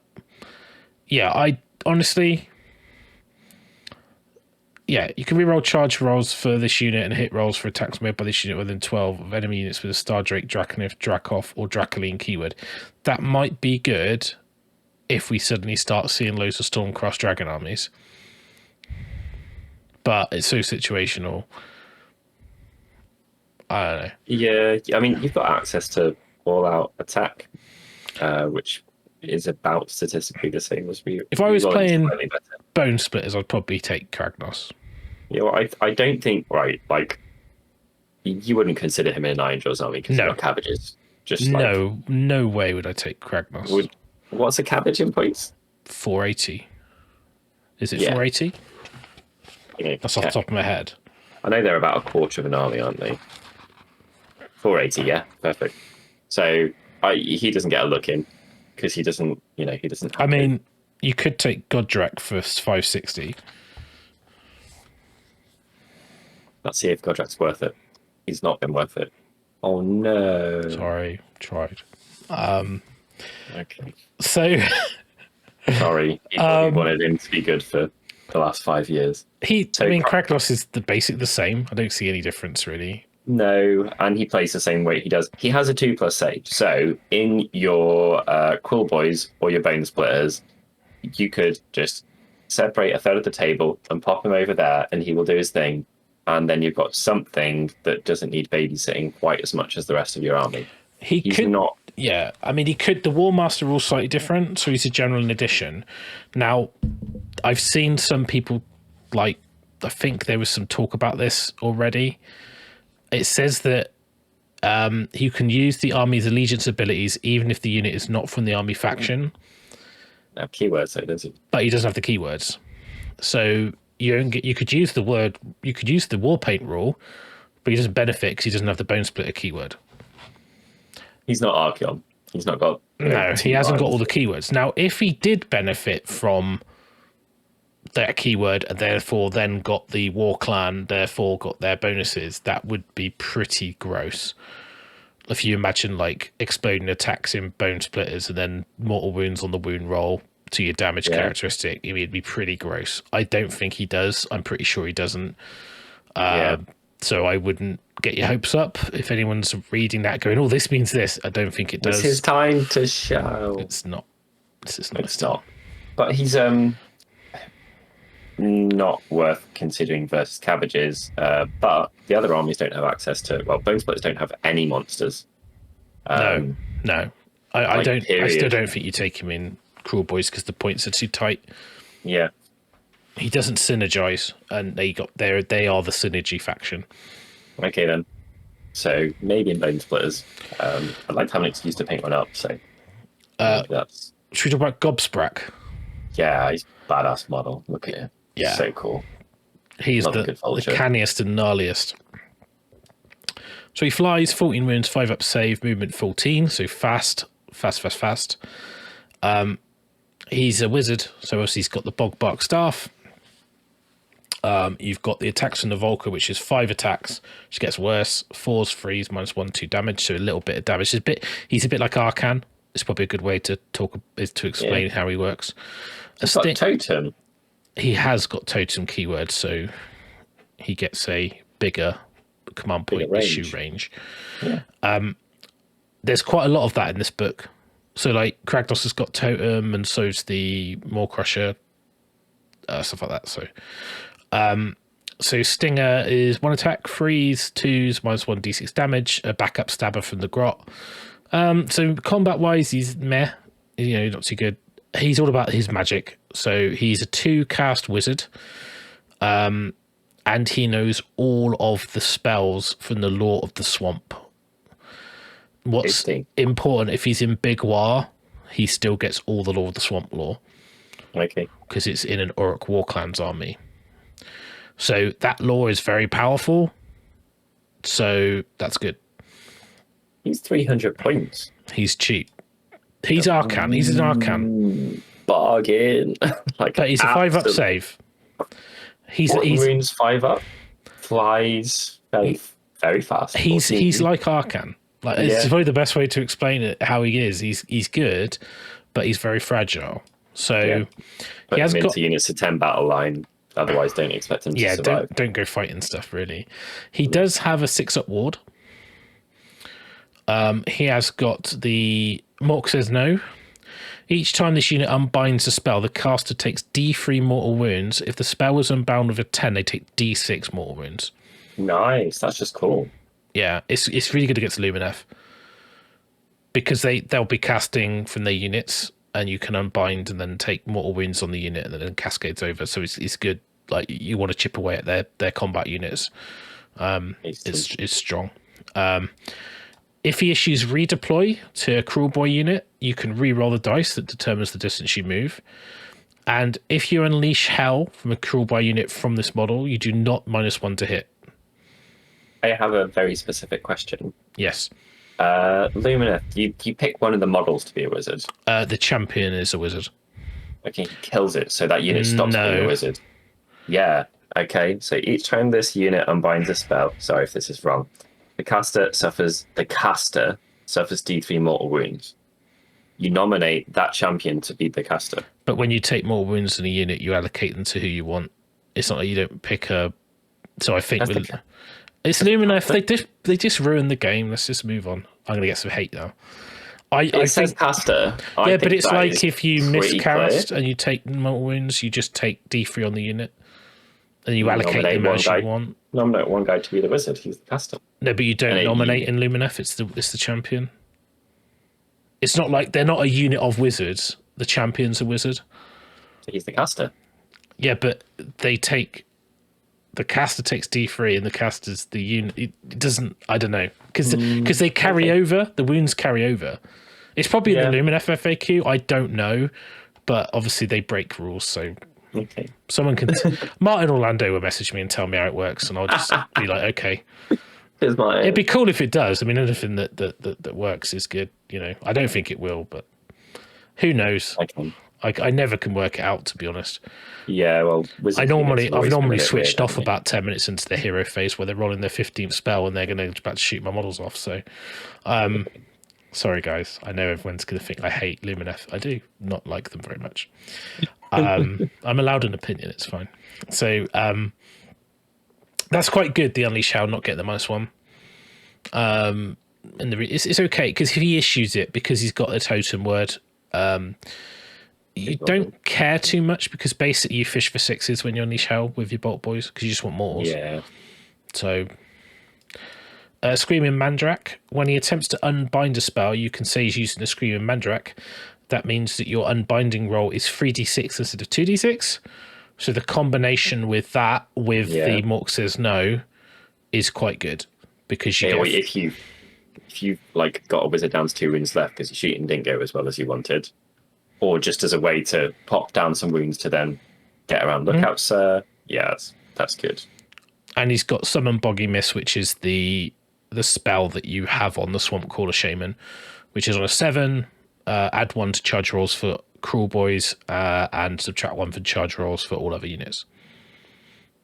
yeah, I honestly, you can reroll charge rolls for this unit and hit rolls for attacks made by this unit within 12 of enemy units with a Star Drake, Draconif, Dracoff, or Dracoline keyword. That might be good if we suddenly start seeing loads of Stormcross Dragon armies. But it's so situational. I don't know. Yeah, I mean, you've got access to all-out attack, which is about statistically the same as we. If I was playing BONESPLITTERZ, I'd probably take Kragnos. Yeah, well, I don't think like you wouldn't consider him in an IRONJAWZ army because he's got cabbages. Just no way would I take Kragnos. What's a cabbage in points? 480. Is it 480? Yeah, that's off the top of my head. I know they're about a quarter of an army, aren't they? 480, yeah, perfect. So he doesn't get a look in because he doesn't. I mean, you could take Godrak for 560. Let's see if Godrak's worth it. He's not been worth it. Oh no! Sorry, tried. Okay. So sorry, he probably wanted him to be good for the last 5 years. Kragnos is the same. I don't see any difference really. No, and he plays the same way he does. He has a 2+ sage. So in your KRULEBOYZ or your BONESPLITTERZ, you could just separate a third of the table and pop him over there, and he will do his thing. And then you've got something that doesn't need babysitting quite as much as the rest of your army. He's not. Yeah, I mean, he could. The Warmaster rules slightly different, so he's a general in addition. Now, I've seen some people, I think there was some talk about this already. It says that you can use the army's allegiance abilities even if the unit is not from the army faction. Now, keywords, though, does it? But he doesn't have the keywords. So you could use the war paint rule, but he doesn't benefit because he doesn't have the BONESPLITTER keyword. He's not Archeon. He's not got. No, he hasn't got all the keywords. Now, if he did benefit from that keyword and therefore then got the Warclan, therefore got their bonuses, that would be pretty gross. If you imagine exploding attacks in BONESPLITTERZ and then mortal wounds on the wound roll to your damage characteristic, it'd be pretty gross. I don't think he does. I'm pretty sure he doesn't. So I wouldn't get your hopes up if anyone's reading that going, oh, this means this. I don't think it does. It's his time to show. It's not. It's not. But he's not worth considering versus cabbages, but the other armies don't have access to. Well, BONESPLITTERZ don't have any monsters. No. I like, don't. period. I still don't think you take him in KRULEBOYZ because the points are too tight. Yeah. He doesn't synergize, and they are the synergy faction. Okay then. So maybe in BONESPLITTERZ. I'd like to have an excuse to paint one up. So that's. Should we talk about Gobsprak? Yeah, he's a badass model. Look at him. Yeah, so cool. He's the canniest and gnarliest. So he flies, 14 wounds, 5 up save, movement 14. So fast. He's a wizard, so obviously he's got the Bogbark staff. You've got the attacks from the Volker, which is 5 attacks, which gets worse. 4s, 3s, -1, 2 damage, so a little bit of damage. He's a bit like Arcan. It's probably a good way to explain how he works. He's got totem. He has got totem keywords, so he gets a bigger command point issue range. Yeah. There's quite a lot of that in this book. So like Kragnos has got totem, and so's the Maw Crusher, stuff like that. So Stinger is 1 attack, 3s, 2s, -1 d6 damage, a backup stabber from the Grot. So combat wise, he's meh, not too good. He's all about his magic. So he's a 2-cast wizard, and he knows all of the spells from the Law of the Swamp. What's important, if he's in Big WAAAGH, he still gets all the Law of the Swamp lore. Okay. Because it's in an Orruk Warclans army. So that lore is very powerful. So that's good. He's 300 points. He's cheap. He's Arcan. He's an Arcan. Bargain. But he's a 5-up save. He's wounds 5 up. Flies very fast. He's like Arcan. It's probably the best way to explain it. How he is. He's good, but he's very fragile. So he has got units to 10 battle line. Otherwise, don't expect him to survive. Don't go fighting stuff. Really, he does have a 6-up ward. He has got the Mork says no. Each time this unit unbinds a spell, the caster takes D3 mortal wounds. If the spell was unbound with a 10, they take D6 mortal wounds. Nice, that's just cool. Yeah, it's really good against Lumineth because they'll be casting from their units, and you can unbind and then take mortal wounds on the unit, and then it cascades over. So it's good. Like you want to chip away at their combat units. It's strong. If he issues redeploy to a KRULEBOYZ unit, you can re-roll the dice that determines the distance you move. And if you unleash hell from a KRULEBOYZ unit from this model, you do not -1 to hit. I have a very specific question. Yes. Lumineth, you pick one of the models to be a wizard. The champion is a wizard. Okay, he kills it, so that unit stops being a wizard. Yeah, okay. So each time this unit unbinds a spell, sorry if this is wrong, the caster suffers D3 mortal wounds. You nominate that champion to be the caster. But when you take mortal wounds in a unit, you allocate them to who you want. It's not like you don't pick a... So I think... It's Lumineth. They just ruined the game. Let's just move on. I'm going to get some hate now. It says caster. Yeah, but it's like if you miscast and you take mortal wounds, you just take D3 on the unit. And you allocate them as you want. Nominate one guy to be the wizard. He's the caster. No, but you don't nominate in Lumineth. It's the champion. It's not like they're not a unit of wizards. The champion's a wizard. So he's the caster. Yeah, but they take... The caster takes D3 and the caster's the unit. It doesn't... I don't know. Because they carry over. The wounds carry over. It's probably in the Lumineth FAQ. I don't know. But obviously they break rules, so... Okay. Someone can... Martin Orlando will message me and tell me how it works, and I'll just be like, okay. It'd be cool if it does. I mean, anything that works is good. I don't think it will, but who knows? I never can work it out, to be honest. Yeah, well, I've normally switched off about 10 minutes into the hero phase where they're rolling their 15th spell and they're about to shoot my models off. So, sorry guys. I know everyone's going to think I hate Lumineth. I do not like them very much. I'm allowed an opinion. It's fine. So, that's quite good. The Unleash Hell not get the -1. And it's okay because if he issues it because he's got a totem word, you don't care too much because basically you fish for 6s when you unleash hell with your bolt boys because you just want mortals. Yeah. So, Screaming Mandrak. When he attempts to unbind a spell, you can say he's using the Screaming Mandrak. That means that your unbinding roll is 3d6 instead of 2d6. So the combination with that, with the Mork Says No, is quite good because you get... If you like got a wizard down to 2 wounds left because your shooting didn't go as well as you wanted, or just as a way to pop down some wounds to then get around lookouts, that's good. And he's got Summon Boggy Mist, which is the spell that you have on the Swamp Caller Shaman, which is on a 7. Add 1 to charge rolls for KRULEBOYZ and subtract 1 for charge rolls for all other units.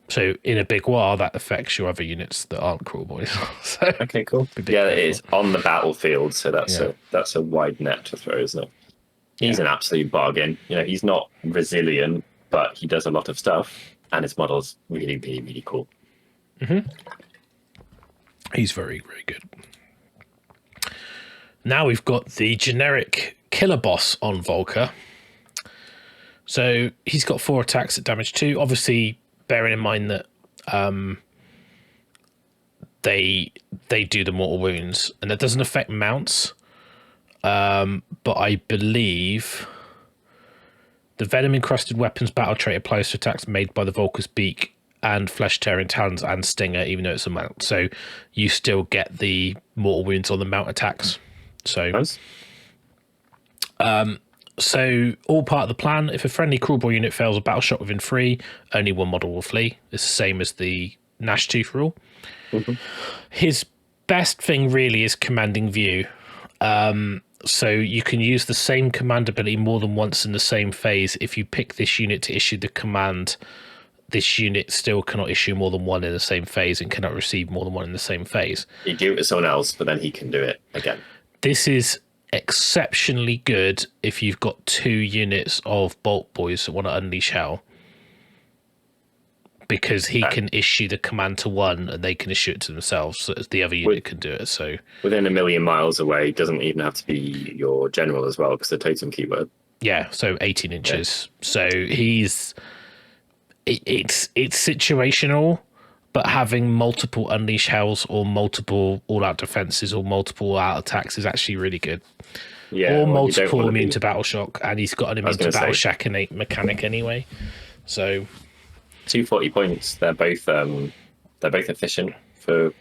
So in a big WAAAGH, that affects your other units that aren't KRULEBOYZ. So okay, cool. Yeah, it is on the battlefield, so that's a wide net to throw, isn't it? He's an absolute bargain. You know, he's not resilient, but he does a lot of stuff, and his model's really, really, really cool. He's very, very good. Now we've got the generic killer boss on Volker. So he's got 4 attacks at damage 2. Obviously, bearing in mind that they do the mortal wounds, and that doesn't affect mounts. But I believe the venom encrusted weapons battle trait applies to attacks made by the Volker's beak and flesh tearing talons and stinger, even though it's a mount. So you still get the mortal wounds on the mount attacks. So nice. So all part of the plan. If a friendly KRULEBOYZ unit fails a battle shot within 3, only 1 model will flee. It's the same as the Gnashtooth rule. His best thing really is commanding view. So you can use the same command ability more than once in the same phase. If you pick this unit to issue the command, this unit still cannot issue more than 1 in the same phase and cannot receive more than 1 in the same phase. You do it to someone else, but then he can do it again. This is exceptionally good if you've got 2 units of Bolt Boys that want to unleash hell, because he can issue the command to 1 and they can issue it to themselves, so the other unit can do it. So within 1,000,000 miles away, doesn't even have to be your general as well, because the totem keyword. Yeah, so 18 inches. So it's situational, but having multiple unleash hells or multiple all-out defenses or multiple out attacks is actually really good. Yeah, or multiple immune to battle shock, and he's got an immune to battle shock innate mechanic anyway. So 240 points. They're both efficient for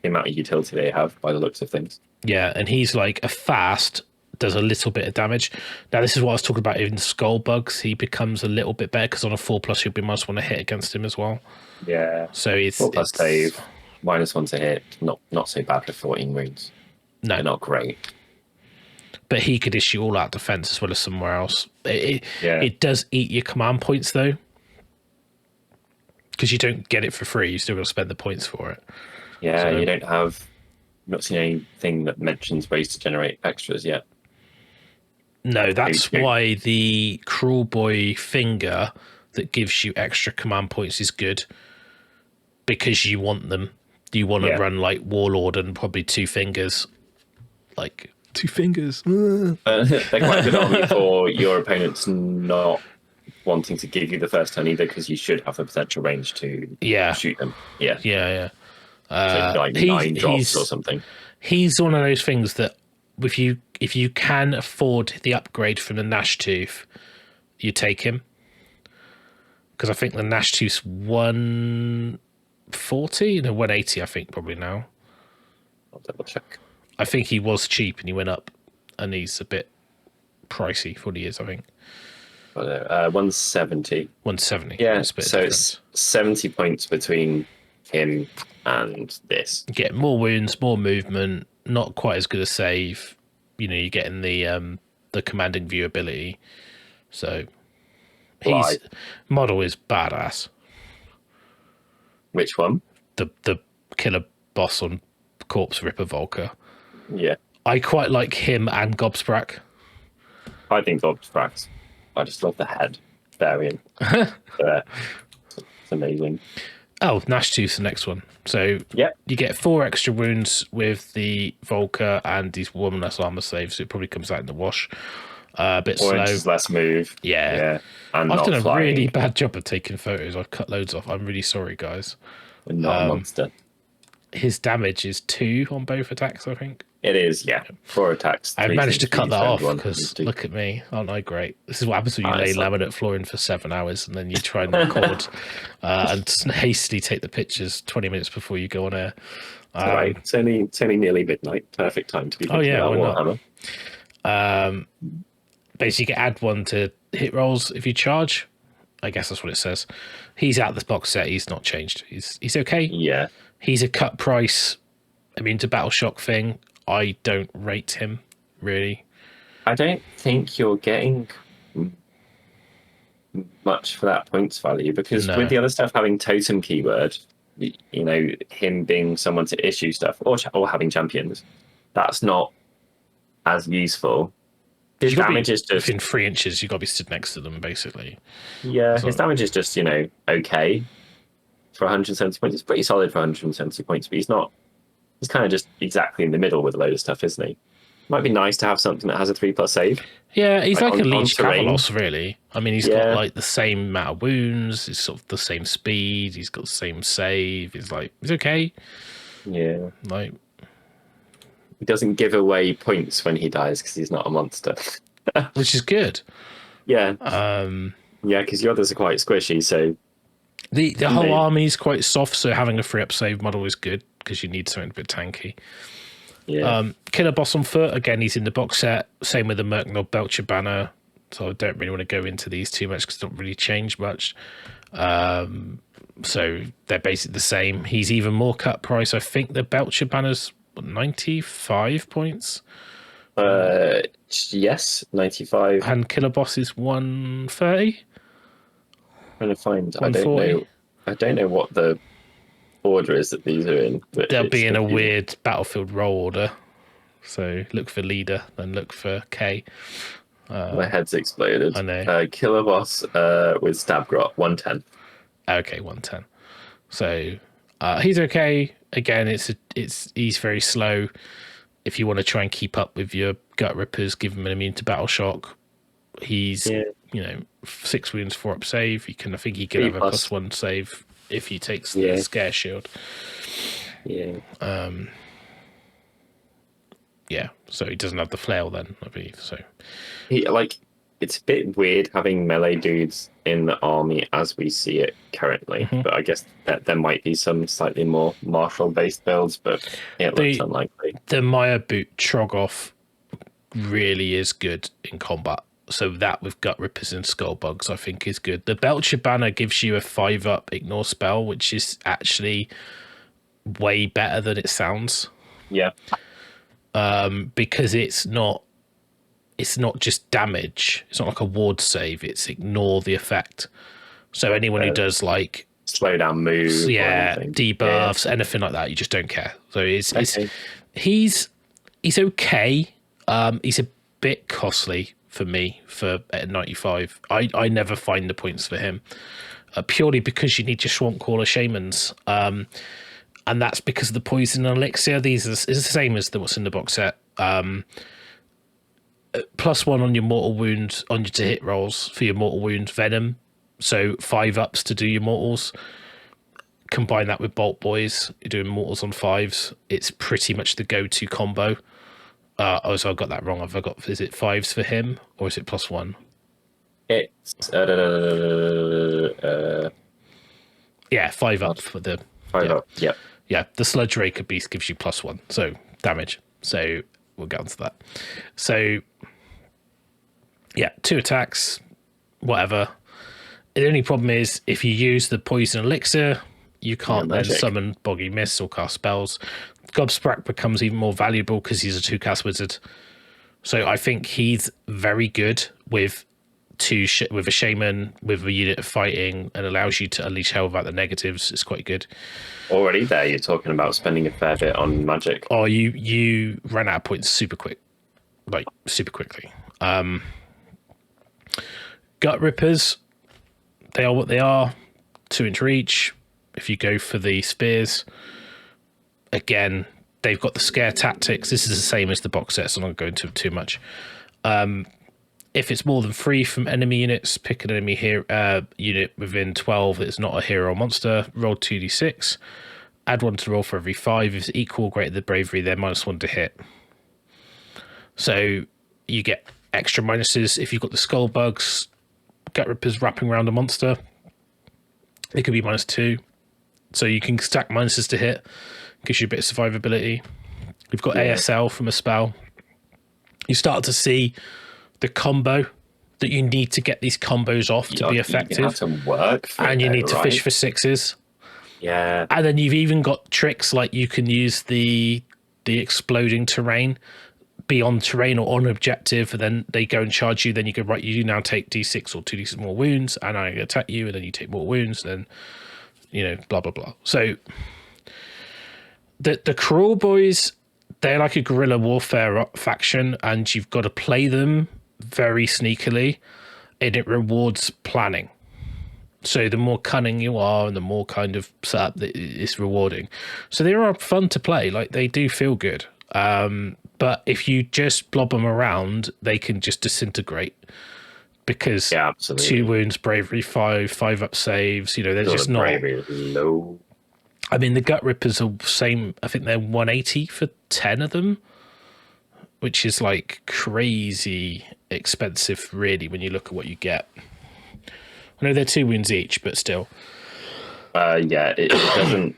the amount of utility they have by the looks of things. Yeah, and he's like a fast, does a little bit of damage. Now this is what I was talking about in Skull Bugs. He becomes a little bit better because on a 4+ you'll be must want to hit against him as well. Yeah. So it's 4+ save, -1 to hit. Not so bad for 14 wounds. No, they're not great. But he could issue all out defense as well as somewhere else. It does eat your command points though, because you don't get it for free. You still got to spend the points for it. Yeah, so, you don't have. Not seen anything that mentions ways to generate extras yet. No, that's why the KRULEBOYZ finger that gives you extra command points is good, because you want them. You want to run like Warlord and probably 2 fingers, like 2 fingers. They're quite a good army for your opponents not wanting to give you the first turn either, because you should have the potential range to shoot them. Yeah. So like 9 drops or something. He's one of those things that if you can afford the upgrade from the Gnashtooth, you take him. Because I think the Gnashtooth's 140 and 180, I think, probably now. I'll double check. I think he was cheap and he went up, and he's a bit pricey for what he is, I think. 170. 170. Yeah, so it's 70 points between him and this. You get more wounds, more movement, not quite as good a save. You know, you're getting the commanding view ability. So his model is badass. Which one? The killer boss on Corpse Ripper Volker. Yeah. I quite like him and Gobsprak. I think Gobsprak. I just love the head variant. It's amazing. Oh, Gnashtooth's the next one. So you get 4 extra wounds with the Volker, and these womanless armor saves. So it probably comes out in the wash. A bit 4 slow. inches less move. Yeah. And I've not done a flying. really bad job of taking photos. I've cut loads off. I'm really sorry, guys. And not a monster. His damage is 2 on both attacks, I think. It is, yeah. 4 attacks. I managed to cut that off because because look at me. Aren't I great? This is what happens when you lay it's like- laminate flooring for 7 hours and then you try and record and hastily take the pictures 20 minutes before you go on air. Right. It's only nearly midnight. Perfect time to be thinking about Warhammer. Basically, you can add 1 to hit rolls if you charge. I guess that's what it says. He's out of this box set. He's not changed. He's okay. Yeah. He's a cut price. I mean, to battle shock thing, I don't rate him really. I don't think you're getting much for that points value because with the other stuff having totem keyword, you know, him being someone to issue stuff or having champions, that's not as useful. His damage is just within 3 inches. You've got to be stood next to them, basically. Yeah, his damage is just, you know, okay for 170 points. It's pretty solid for 170 points, but he's not. He's kind of just exactly in the middle with a load of stuff, isn't he? Might be nice to have something that has a 3+ save. Yeah, he's like a Leech Cavalos, really. I mean, he's got like the same amount of wounds. He's sort of the same speed. He's got the same save. He's okay. Yeah, like he doesn't give away points when he dies because he's not a monster, which is good. Yeah. Yeah, because your others are quite squishy. So the whole army is quite soft. So having a 3+ save model is good because you need something a bit tanky. Yeah. Killer Boss on foot, again, he's in the box set. Same with the Merknell Belcher banner. So I don't really want to go into these too much because they don't really change much. So they're basically the same. He's even more cut price. I think the Belcher banner's 95 points. Yes, 95. And Killer Boss is 130. Trying to find. 140. I don't know what the order is that these are in. But they'll be in a weird battlefield roll order. So look for leader, then look for K. My head's exploded. I know. Killer Boss with Stab Grot, 110. Okay, 110. So he's okay. Again, he's very slow. If you want to try and keep up with your Gut Rippers, give him an immune to battle shock. He's 6 wounds, 4+ save. I think he can have a +1 save if he takes the scare shield. Yeah. Yeah, so he doesn't have the flail then, I believe. So it's a bit weird having melee dudes in the army as we see it currently. But I guess that there might be some slightly more martial based builds, but it looks unlikely. The Maya Boot Trogoff really is good in combat. So that with Gut Rippers and Skullbugs, I think, is good. The Belcher banner gives you a 5+ ignore spell, which is actually way better than it sounds. Yeah. Because it's not just damage. It's not like a ward save. It's ignore the effect. So anyone who does like slow down moves, debuffs, anything like that, you just don't care. So he's okay. He's okay. He's a bit costly for me at 95. I never find the points for him purely because you need your Swamp Caller Shamans. And that's because of the poison elixir. These is the same as what's in the box set. +1 on your mortal wound on your to hit rolls for your mortal wound venom. So 5+ to do your mortals. Combine that with Bolt Boys. You're doing mortals on 5s. It's pretty much the go-to combo. So I got that wrong. Is it 5s for him or is it +1? It's 5+ for the 5+. Yep. Yeah, the Sludge Raker Beast gives you +1, so damage. So we'll get onto that. So yeah, 2 attacks, whatever. The only problem is if you use the poison elixir, you can't then summon Boggy Mist or cast spells. Gobsprak becomes even more valuable because he's a 2-cast wizard. So I think he's very good with a shaman, with a unit of fighting, and allows you to unleash hell without the negatives. It's quite good. Already there, you're talking about spending a fair bit on magic. Oh, you ran out of points super quick, like super quickly. Gut Rippers, they are what they are. 2-inch reach. If you go for the spears, again, they've got the scare tactics. This is the same as the box set, so I'm not going to go into too much. If it's more than 3 from enemy units, pick an enemy unit within 12 that's not a hero or monster, roll 2d6, add 1 to roll for every 5. If it's equal or greater than bravery, they're -1 to hit. So you get extra minuses if you've got the skull bugs, gut rippers wrapping around a monster. It could be -2. So you can stack minuses to hit, gives you a bit of survivability. We've got ASL from a spell. You start to see the combo that you need to get these combos off to be effective. You have to work for and it, you need to right? fish for 6s. Yeah. And then you've even got tricks like you can use the exploding terrain, be on terrain or on objective, and then they go and charge you. Then you go, right, you now take d6 or 2d6 more wounds, and I attack you, and then you take more wounds, then, you know, blah, blah, blah. So the KRULEBOYZ, they're like a guerrilla warfare faction, and you've got to play them very sneakily, and it rewards planning. So the more cunning you are and the more kind of setup, it's rewarding. So they are fun to play. Like, they do feel good. But if you just blob them around, they can just disintegrate. Because 2 wounds, bravery, 5 up saves, you know, they're just not... Bravery is low. I mean, the gut rippers are same. I think they're 180 for 10 of them, which is like crazy expensive, really, when you look at what you get. I know they're 2 wounds each, but still. Yeah, it doesn't.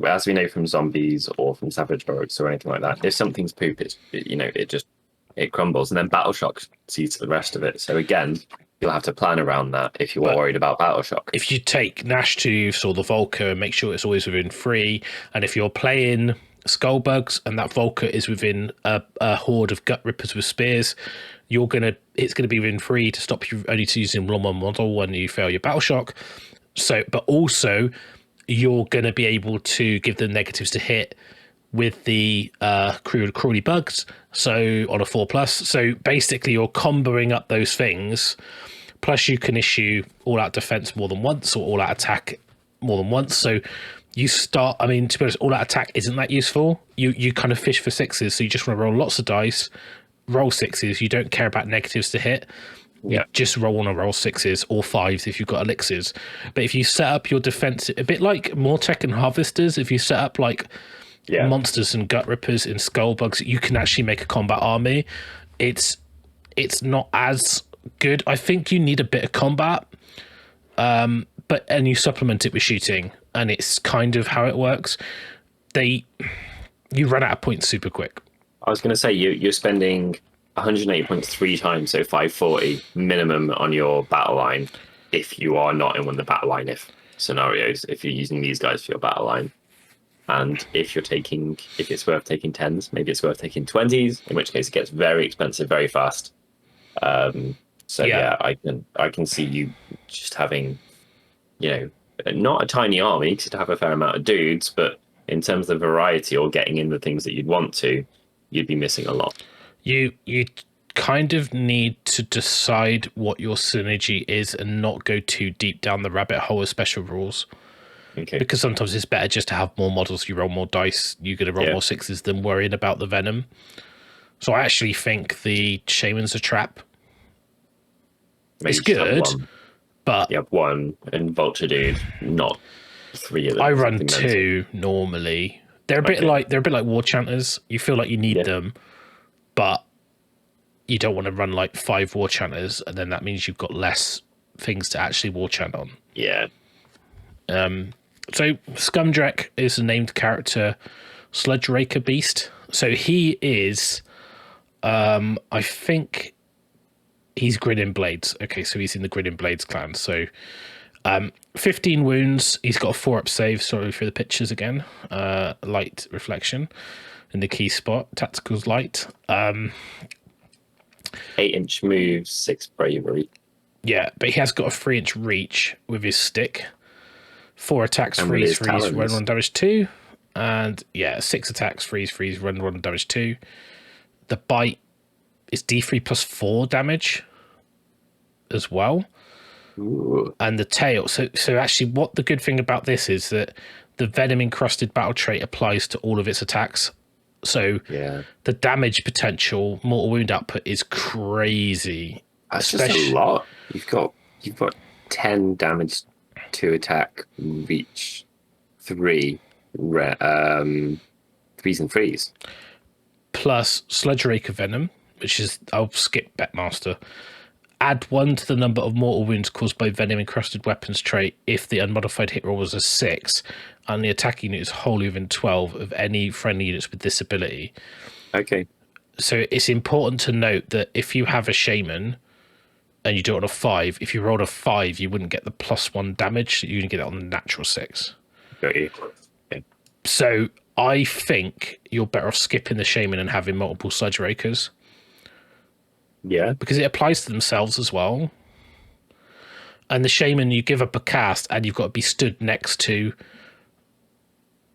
As we know from zombies or from savage heroics or anything like that, if something's poop, it crumbles, and then battle shock sees to the rest of it. So again, you'll have to plan around that if you're worried about battle shock. If you take Gnash Tooths or the Volker, make sure it's always within 3. And if you're playing Skullbugs and that Volker is within a horde of gut rippers with spears, it's gonna be within 3 to stop you only using one model when you fail your battle shock. So, but also you're gonna be able to give them negatives to hit with the Crawly bugs, so on a 4+. So basically you're comboing up those things, plus you can issue all-out defense more than once or all-out attack more than once. So you start, I mean, to be honest, all-out attack isn't that useful. You kind of fish for 6s, so you just want to roll lots of dice, roll 6s. You don't care about negatives to hit. You just roll 6s or 5s if you've got elixirs. But if you set up your defense, a bit like Mortek and Harvesters, if you set up like monsters and gut rippers and skullbugs, you can actually make a combat army. It's not as good. I think you need a bit of combat, and you supplement it with shooting, and it's kind of how it works. You run out of points super quick. I was going to say you're spending 180 points 3 times, so 540 minimum on your battle line if you are not in one of the battle line scenarios, if you're using these guys for your battle line. And if it's worth taking 10s, maybe it's worth taking 20s, in which case it gets very expensive very fast. So I can see you just having, not a tiny army to have a fair amount of dudes, but in terms of variety or getting in the things that you'd want to, you'd be missing a lot. You kind of need to decide what your synergy is and not go too deep down the rabbit hole of special rules. Okay. Because sometimes it's better just to have more models. You roll more dice, you're going to roll more 6s than worrying about the venom. So I actually think the Shaman's a trap. Maybe it's good, but you have 1 and Vulture Dude, not 3 of them. I run 2 normally. They're a bit like War Chanters. You feel like you need them, but you don't want to run like 5 War Chanters, and then that means you've got less things to actually War Chant on. Yeah. So Scumdrek is a named character, Sludge Raker Beast. So he is, I think he's Grinning Blades. Okay, so he's in the Grinning Blades clan. So 15 wounds. He's got a 4-up save. Sorry for the pictures again. Light reflection in the key spot. Tactical's light. 8-inch move, 6 bravery. Yeah, but he has got a 3-inch reach with his stick. 4 attacks, freeze, run 1 damage 2. And 6 attacks, freeze, run 1 damage 2. The bite is D3 plus 4 damage as well. Ooh. And the tail. So actually what the good thing about this is that the venom encrusted battle trait applies to all of its attacks. So the damage potential, mortal wound output is crazy That's just a lot. You've got 10 damage to attack, reach, 3, threes and threes. Plus Sludge Raker Venom, which is, I'll skip Betmaster. Add 1 to the number of mortal wounds caused by venom encrusted weapons trait if the unmodified hit roll was a 6, and the attack unit is wholly within 12 of any friendly units with this ability. Okay. So it's important to note that if you have a shaman and you do it on a 5, if you rolled a 5, you wouldn't get the +1 damage. You wouldn't get it on the natural 6. Got you. Okay. So I think you're better off skipping the shaman and having multiple Sludge Rakers. Yeah. Because it applies to themselves as well. And the shaman, you give up a cast and you've got to be stood next to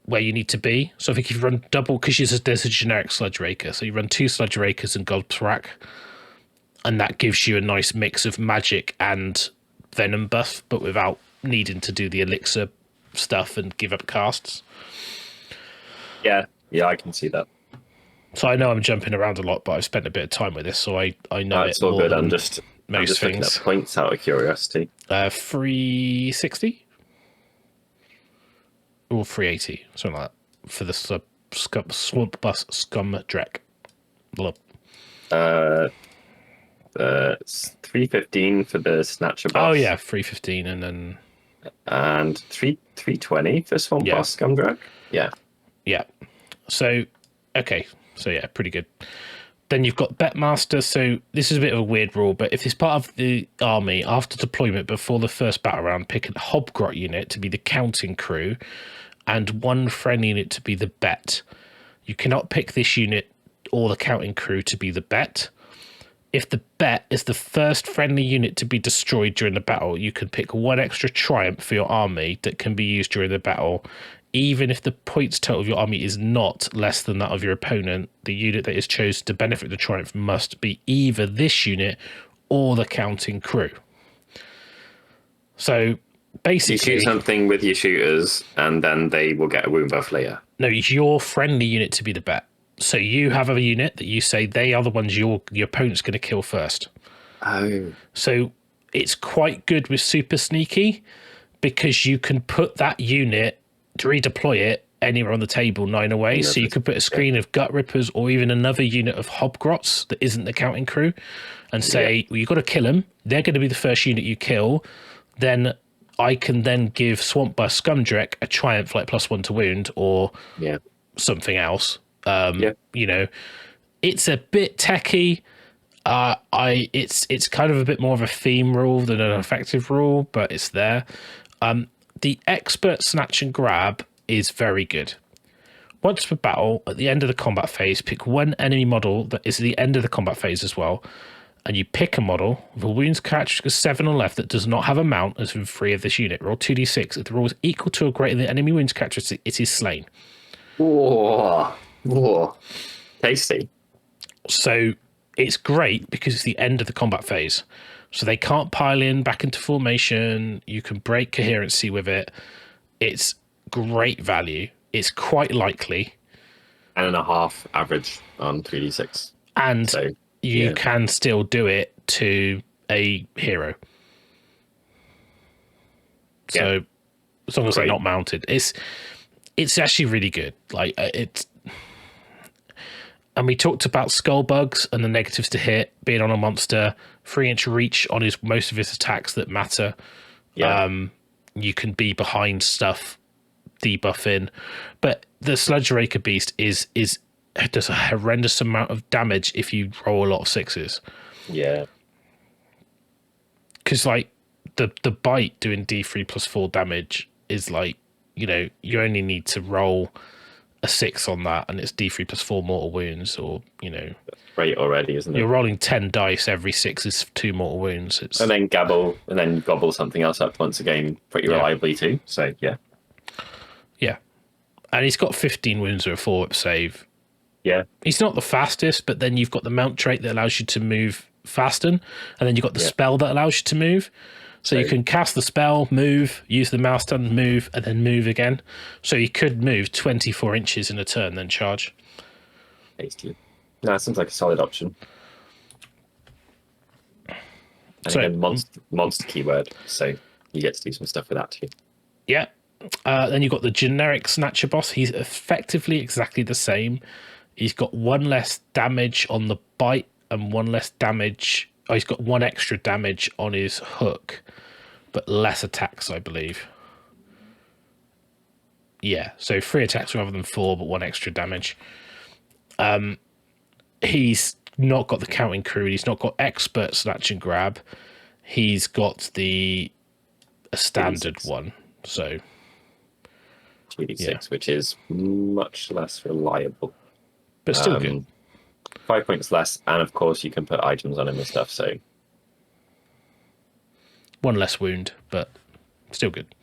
where you need to be. So I think if you run double, because there's a generic Sludge Raker, so you run 2 Sludge Rakers and Godthrak, and that gives you a nice mix of magic and venom buff, but without needing to do the elixir stuff and give up casts. Yeah, I can see that. So I know I'm jumping around a lot, but I've spent a bit of time with this, so I know it's all good. I'm just looking at points out of curiosity. 360 or 380, something like that, for the Swamp Bus Scum Drek. 315 for the Snatcher boss. Oh yeah, 315 and 320 for Swamp Boss Scumdrag. Yeah. So okay, so yeah, pretty good. Then you've got Betmaster. So this is a bit of a weird rule, but if it's part of the army after deployment before the first battle round, pick a Hobgrot unit to be the counting crew and 1 friendly unit to be the bet. You cannot pick this unit or the counting crew to be the bet. If the bet is the first friendly unit to be destroyed during the battle, you can pick 1 extra triumph for your army that can be used during the battle. Even if the points total of your army is not less than that of your opponent, the unit that is chosen to benefit the triumph must be either this unit or the counting crew. So basically, you shoot something with your shooters and then they will get a wound buff later. No, it's your friendly unit to be the bet. So you have a unit that you say they are the ones your opponent's going to kill first. Oh. So it's quite good with Super Sneaky because you can put that unit to redeploy it anywhere on the table 9 away. So you could put a screen of Gut Rippers or even another unit of Hobgrots that isn't the counting crew and say, well, you've got to kill them. They're going to be the first unit you kill. Then I can then give Swamp Bus Scumdrek a triumph like +1 to wound or something else. You know, it's a bit techie. It's kind of a bit more of a theme rule than an effective rule, but it's there. The expert snatch and grab is very good. Once per battle, at the end of the combat phase, pick 1 enemy model that is at the end of the combat phase as well, and you pick a model with a wounds characteristic of 7 or left that does not have a mount as with 3 of this unit. Roll 2d6. If the roll is equal to or greater than the enemy wounds characteristic, it is slain. Whoa. Tasty. So it's great because it's the end of the combat phase. So they can't pile in back into formation. You can break coherency with it. It's great value. It's quite likely. 10.5 average on 3d6. And so, you can still do it to a hero. So as long as they're not mounted. It's actually really good. Like it's... And we talked about skull bugs and the negatives to hit, being on a monster, 3-inch reach on most of his attacks that matter. You can be behind stuff, debuffing. But the Sludge Raker Beast does a horrendous amount of damage if you roll a lot of 6s. Yeah. Because like the bite doing D3 plus 4 damage is like, you know, you only need to roll a 6 on that and it's D3 plus 4 mortal wounds, or you know, that's great already, isn't it? You're rolling 10 dice, every 6 is 2 mortal wounds. And then gobble something else up once again pretty reliably too. So yeah, and he's got 15 wounds or a 4-up save. He's not the fastest, but then you've got the mount trait that allows you to move faster, and then you've got the spell that allows you to move. So you can cast the spell, move, use the mouse button, move, and then move again. So you could move 24 inches in a turn, then charge. Tasty. No, that seems like a solid option. And So, again, monster keyword, so you get to do some stuff with that too. Yeah. Then you've got the generic Snatcher boss. He's effectively exactly the same. He's got 1 less damage on the bite and 1 less damage. Oh, he's got 1 extra damage on his hook, but less attacks, I believe. Yeah, so 3 attacks rather than 4, but 1 extra damage. He's not got the counting crew. He's not got expert snatch and grab. He's got a standard one. So 2d6, which is much less reliable. But still good. 5 points less, and of course you can put items on him and stuff, so 1 less wound, but still good.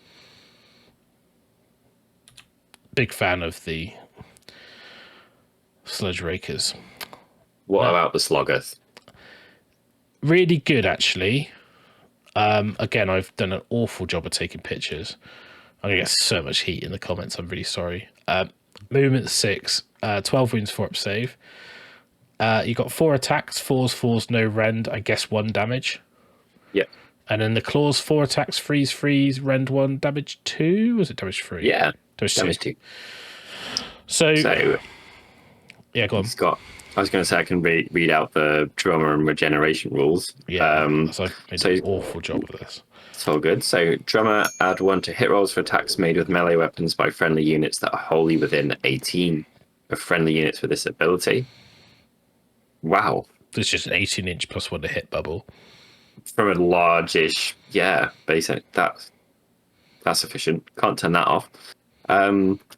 Big fan of the Sludge Rakers. What about the Sloggoth? Really good, actually. Again, I've done an awful job of taking pictures. I'm going to get so much heat in the comments. I'm really sorry. Movement 6, 12 wounds, 4 up save. You got 4 attacks, 4s, no rend, I guess 1 damage. Yeah. And then the claws, 4 attacks, freeze, rend 1, damage 2? Was it damage 3? Yeah. Damage 2. 2. So yeah, go on. He's got, I was going to say I can read out the drummer and regeneration rules. Yeah, so I've made an awful job of this. It's all good. So drummer, add 1 to hit rolls for attacks made with melee weapons by friendly units that are wholly within 18 of friendly units with this ability. Wow. It's just an 18-inch plus 1 to hit bubble. From a large-ish, yeah, basic. That's efficient. Can't turn that off.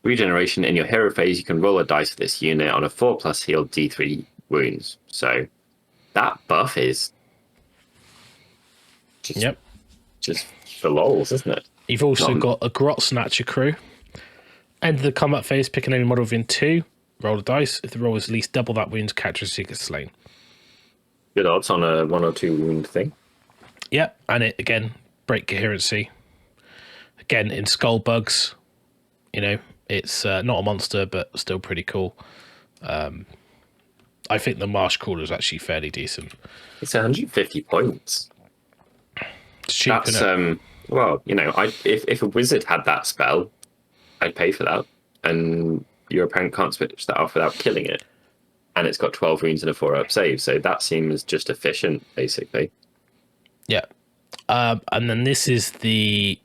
Regeneration. In your hero phase, you can roll a dice for this unit on a 4+ healed D3 wounds. So that buff is just for lols, isn't it? You've also got a Grot Snatcher crew. End of the combat phase, pick an enemy model within 2. Roll a dice. If the roll is at least double that wound's characteristic is slain. Good odds on a 1 or 2 wound thing. Yep, and it again, break coherency. Again, in Skull Bugs, you know, it's not a monster, but still pretty cool. I think the Marsh Crawler is actually fairly decent. It's 150 points. It's cheap, That's isn't it? well, you know, if a wizard had that spell, I'd pay for that, and your opponent can't switch that off without killing it. And it's got 12 wounds and a 4-up save, so that seems just efficient, basically. Yeah. And then this is the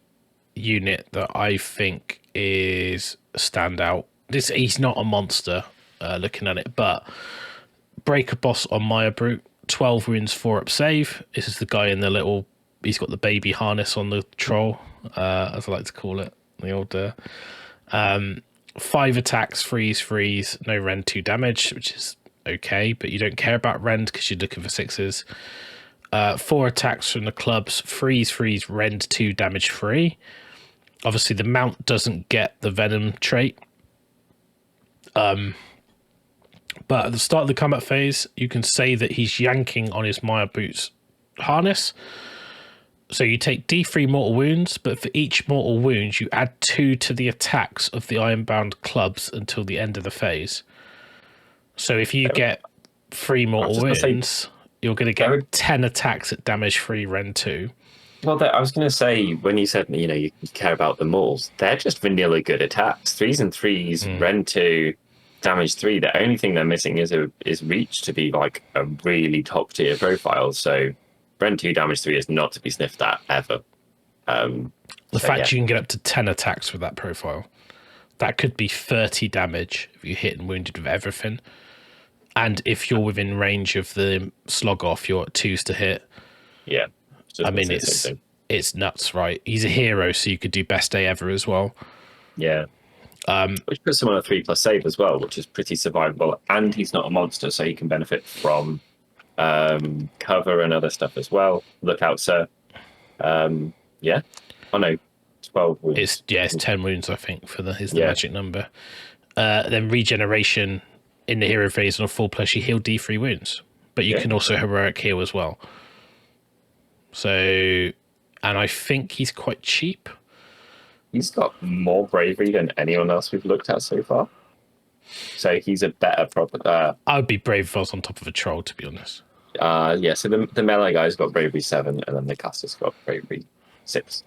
unit that I think is a standout. He's not a monster, looking at it, but Breaker Boss on Maya Brute, 12 wounds, 4-up save. This is the guy in the little... He's got the baby harness on the troll, as I like to call it. The old... 5 attacks, freeze, no rend, 2 damage, which is okay, but you don't care about rend because you're looking for 6s. 4 attacks from the clubs, freeze, rend, 2 damage free. Obviously, the mount doesn't get the venom trait. But at the start of the combat phase, you can say that he's yanking on his Maya Boots harness. So you take D3 mortal wounds, but for each mortal wound, you add 2 to the attacks of the Ironbound clubs until the end of the phase. So if you get 3 mortal wounds, you're going to get 10 attacks at damage free rend 2. Well, I was going to say, when you said, you know, you care about the mortals, they're just vanilla good attacks. 3s and 3s, rend 2, damage 3. The only thing they're missing is reach to be like a really top tier profile. So rend 2, damage 3 is not to be sniffed at ever. The fact you can get up to 10 attacks with that profile, that could be 30 damage if you hit and wounded with everything. And if you're within range of the slog off, you're at 2s to hit. Yeah. I mean, it's nuts, right? He's a hero, so you could do best day ever as well. Yeah. Which puts him on a 3+ save as well, which is pretty survivable. And he's not a monster, so he can benefit from cover and other stuff as well. Look out, sir. Yeah. Oh no, 12 wounds. It's 10 wounds, I think, for the magic number. Then regeneration in the hero phase on a 4+, you heal D3 wounds, but you can also heroic heal as well. So, and I think he's quite cheap. He's got more bravery than anyone else we've looked at so far. So he's a better proper. I would be brave if I was on top of a troll, to be honest. Yeah, so the melee guy's got bravery 7, and then the caster's got bravery 6.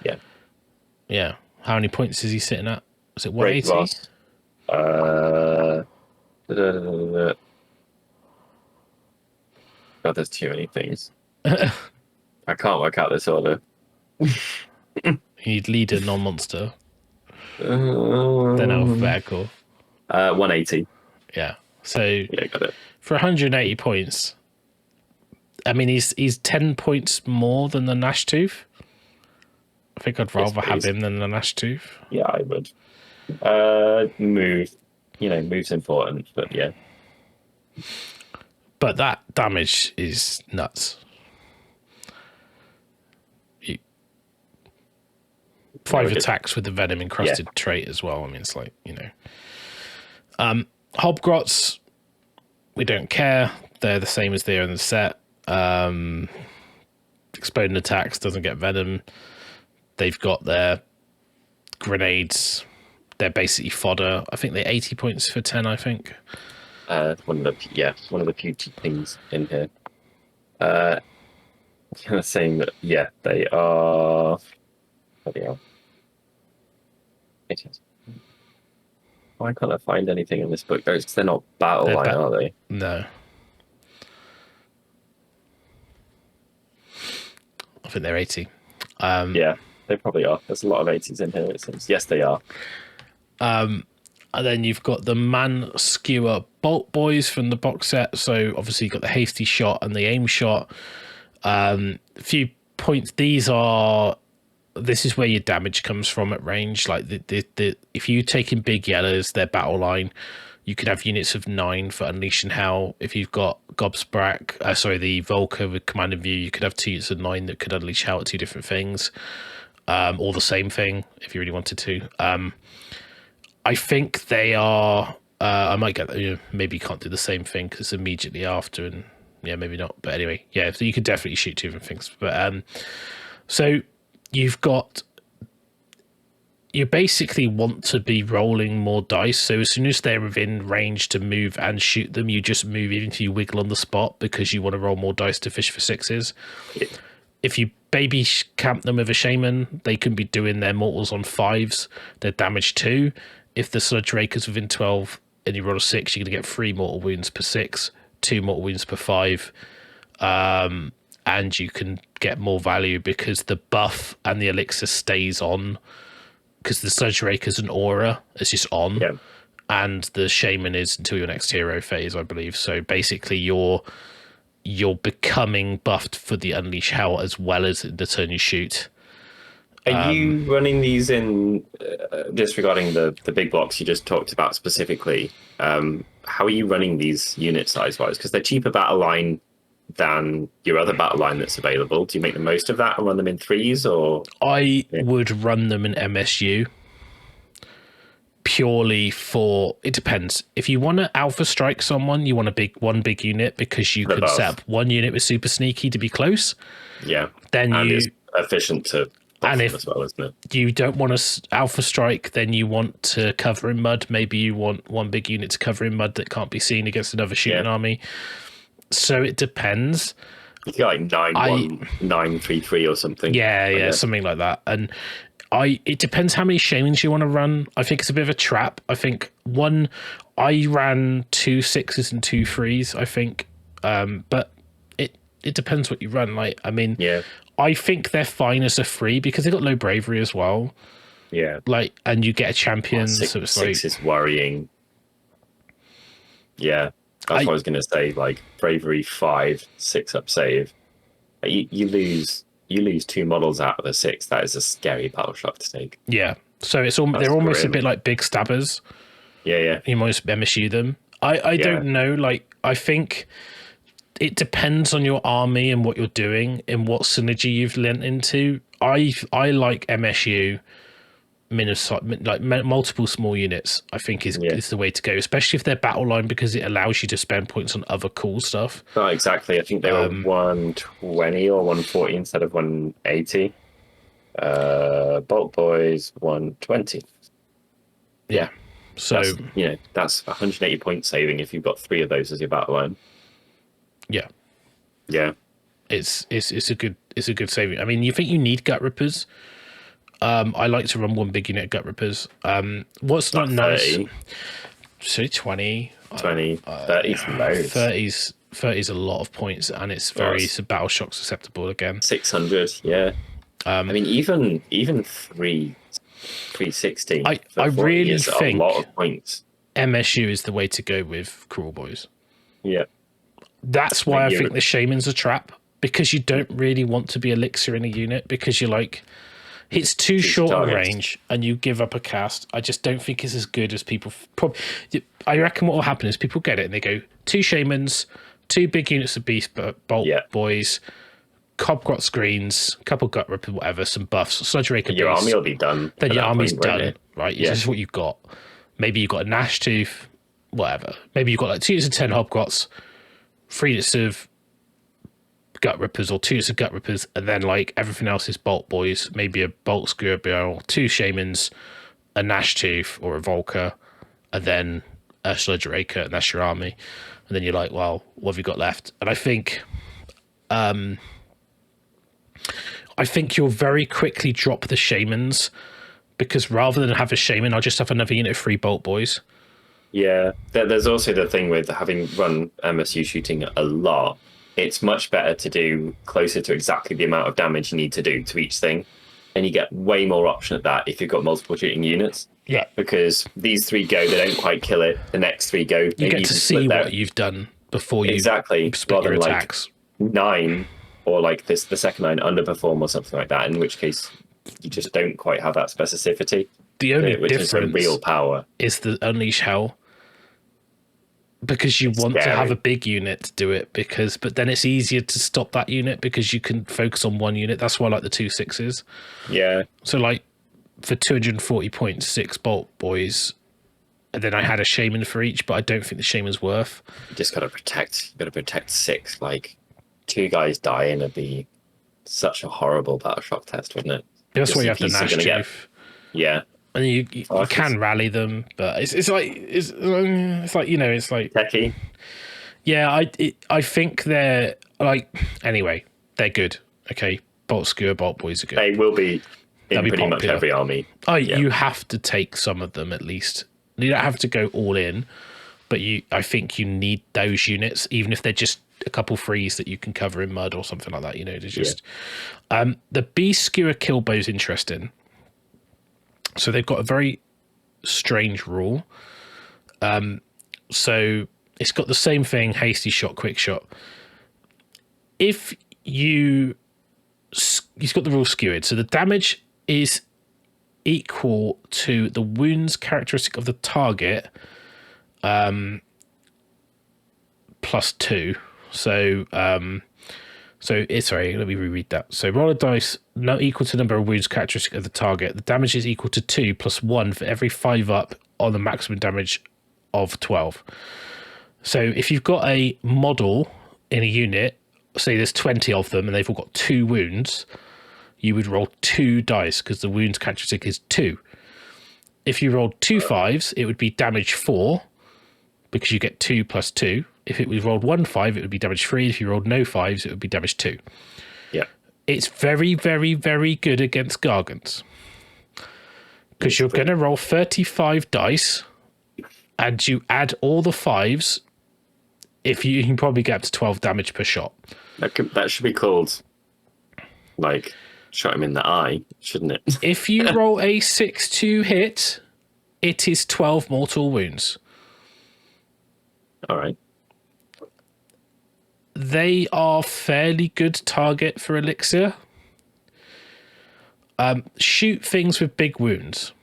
Yeah. Yeah. How many points is he sitting at? Is it 180? God, there's too many things. I can't work out this order. You'd lead a non-monster. Then alphabetical. 180. Yeah. So yeah, got it. For 180 points, I mean, he's 10 points more than the Gnashtooth. I think I'd rather have him than the Gnashtooth. Yeah, I would. Move. Move's important, but yeah. But that damage is nuts. 5 attacks with the venom encrusted trait as well. I mean, it's like, Hobgrots, we don't care. They're the same as they are in the set. Exploding attacks, doesn't get venom. They've got their grenades. They're basically fodder. I think they're 80 points for 10, I think. One of the few things in here. Kind of saying that, they are. Bloody hell. Why can't I find anything in this book? Because they're not battle line, are they? No. I think they're 80. Yeah, they probably are. There's a lot of 80s in here, it seems. Yes, they are. And then you've got the Man Skewer Bolt Boys from the box set. So obviously you've got the hasty shot and the aim shot. A few points. This is where your damage comes from at range. Like if you take in big yellows, their battle line, you could have units of 9 for Unleash and Howl. If you've got the Volker with Command and View, you could have 2 units of 9 that could Unleash Howl at 2 different things, or the same thing if you really wanted to. I think they are. I might get maybe you can't do the same thing because it's immediately after, and maybe not. But anyway, so you could definitely shoot 2 different things. But so you basically want to be rolling more dice. So as soon as they're within range to move and shoot them, you just move even if you wiggle on the spot because you want to roll more dice to fish for 6s. Yeah. If you baby camp them with a shaman, they can be doing their mortals on 5s. They're damage 2. If the Sludge Raker's within 12 and you roll a 6, you're going to get 3 mortal wounds per 6, 2 mortal wounds per 5. And you can get more value because the buff and the elixir stays on. Because the Sludge Raker's an aura, it's just on, and the Shaman is until your next hero phase, I believe. So basically, you're becoming buffed for the Unleash Hell as well as the turn you shoot. Are you running these in disregarding the big blocks you just talked about specifically? How are you running these unit size wise? Because they're cheaper battle line than your other battle line that's available. Do you make the most of that and run them in 3s, or? I would run them in MSU purely for, it depends. If you want to alpha strike someone, you want one big unit because you can set up 1 unit with super sneaky to be close. Yeah. Then it's efficient to buff them as well, isn't it? You don't want to alpha strike, then you want to cover in mud. Maybe you want 1 big unit to cover in mud that can't be seen against another shooting army. So it depends. You got like 9-1-9-3-3 or something. Yeah, something like that. And it depends how many shamans you want to run. I think it's a bit of a trap. I think I ran 2 6s and 2 3s, I think. But it depends what you run. Like, I mean, I think they're fine as a 3 because they got low bravery as well. Yeah. Like, and you get a champion. So it's 6 is worrying. Yeah. That's what I was going to say. Like bravery 5, 6 up save. You lose 2 models out of a 6. That is a scary battle shock to take. Yeah. So they're almost a bit like big stabbers. Yeah. You almost MSU them. I don't know. Like, I think it depends on your army and what you're doing and what synergy you've lent into. I like MSU. Like multiple small units, I think is the way to go, especially if they're battle line, because it allows you to spend points on other cool stuff. Oh, exactly. I think they were 120 or 140 instead of 180. Bolt Boys 120. Yeah. So that's 180 point saving if you've got 3 of those as your battle line. Yeah. Yeah. It's a good saving. I mean, you think you need gut rippers. I like to run one big unit gut rippers. What's not nice? 30, Say 20. 20, 30's loads. 30's a lot of points, and it's very battle shock susceptible again. 600, yeah. I mean, even 360. I really think a lot of points. MSU is the way to go with KRULEBOYZ. Yeah. That's why I think the Shaman's a trap, because you don't really want to be Elixir in a unit, because you're like, it's too short a range and you give up a cast. I just don't think it's as good as people. I reckon what will happen is people get it and they go 2 Shamans, 2 big units of Beast Bolt Boys, Cobgrot screens, couple Gut Ripper, whatever, some buffs, Sludge Raker. Your army will be done. Then your army's done, right? Yeah. This is what you've got. Maybe you've got a Gnash Tooth, whatever. Maybe you've got like 2 units of 10 Hobgrots, 3 units of Gut Rippers or 2 units of Gut Rippers, and then like everything else is Bolt Boys, maybe a Bolt Skewer Barrel, 2 Shamans, a Gnash Tooth or a Volker, and then a Sludge Raker, and that's your army. And then you're like, well, what have you got left? And I think you'll very quickly drop the Shamans, because rather than have a Shaman, I'll just have another unit of 3 Bolt Boys. Yeah, there's also the thing with having run MSU shooting a lot. It's much better to do closer to exactly the amount of damage you need to do to each thing. And you get way more option at that if you've got multiple shooting units. Yeah. Because these 3 go, they don't quite kill it. The next 3 go. You get to see what you've done before you split your attacks. Like 9 or like the second 9 underperform or something like that, in which case you just don't quite have that specificity. The only difference is real power is the Unleash Hell. Because you want to have a big unit to do it, but then it's easier to stop that unit because you can focus on one unit. That's why I like the 2 6s. Yeah. So like for 240 points, 6 Bolt Boys, and then I had a Shaman for each, but I don't think the Shaman's worth. You just gotta protect 6. Like 2 guys dying would be such a horrible battle shock test, wouldn't it? That's why you have the Gnash Tooth. Yeah. And you can rally them, but it's like you know, it's like techie. Yeah, I think they're like, anyway, they're good. Okay, Bolt Skewer, Bolt Boys are good. They will be in pretty much every army. You have to take some of them at least. You don't have to go all in, but I think you need those units, even if they're just a couple frees that you can cover in mud or something like that. You know, to just the Beast Skewer Killbow is interesting. So they've got a very strange rule. So it's got the same thing, hasty shot, quick shot. If he's got the rule skewered, so the damage is equal to the wounds characteristic of the target plus 2. So sorry, let me reread that. So roll a dice not equal to the number of wounds characteristic of the target. The damage is equal to 2 plus 1 for every 5 up on the maximum damage of 12. So if you've got a model in a unit, say there's 20 of them and they've all got 2 wounds, you would roll 2 dice because the wounds characteristic is 2. If you rolled 2 5s, it would be damage 4 because you get 2 plus 2. If it was rolled 1 5, it would be damage 3. If you rolled no 5s, it would be damage 2. Yeah. It's very, very, very good against Gargants. Because you're going to roll 35 dice and you add all the 5s. If you can probably get up to 12 damage per shot. That should be called, like, shot him in the eye, shouldn't it? If you roll a 6-2 hit, it is 12 mortal wounds. All right. They are fairly good target for Elixir. Shoot things with big wounds.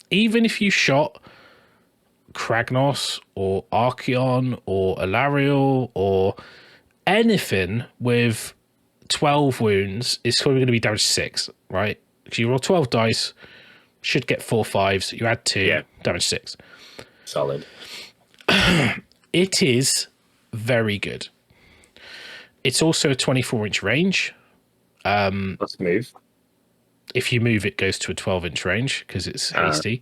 Even if you shot Kragnos or Archeon or Alariel or anything with 12 wounds, it's probably going to be damage 6, right? Because you roll 12 dice, should get 4 5s, you add 2, damage 6. Solid. It is very good. It's also a 24-inch range. Let's move. If you move, it goes to a 12-inch range because it's hasty.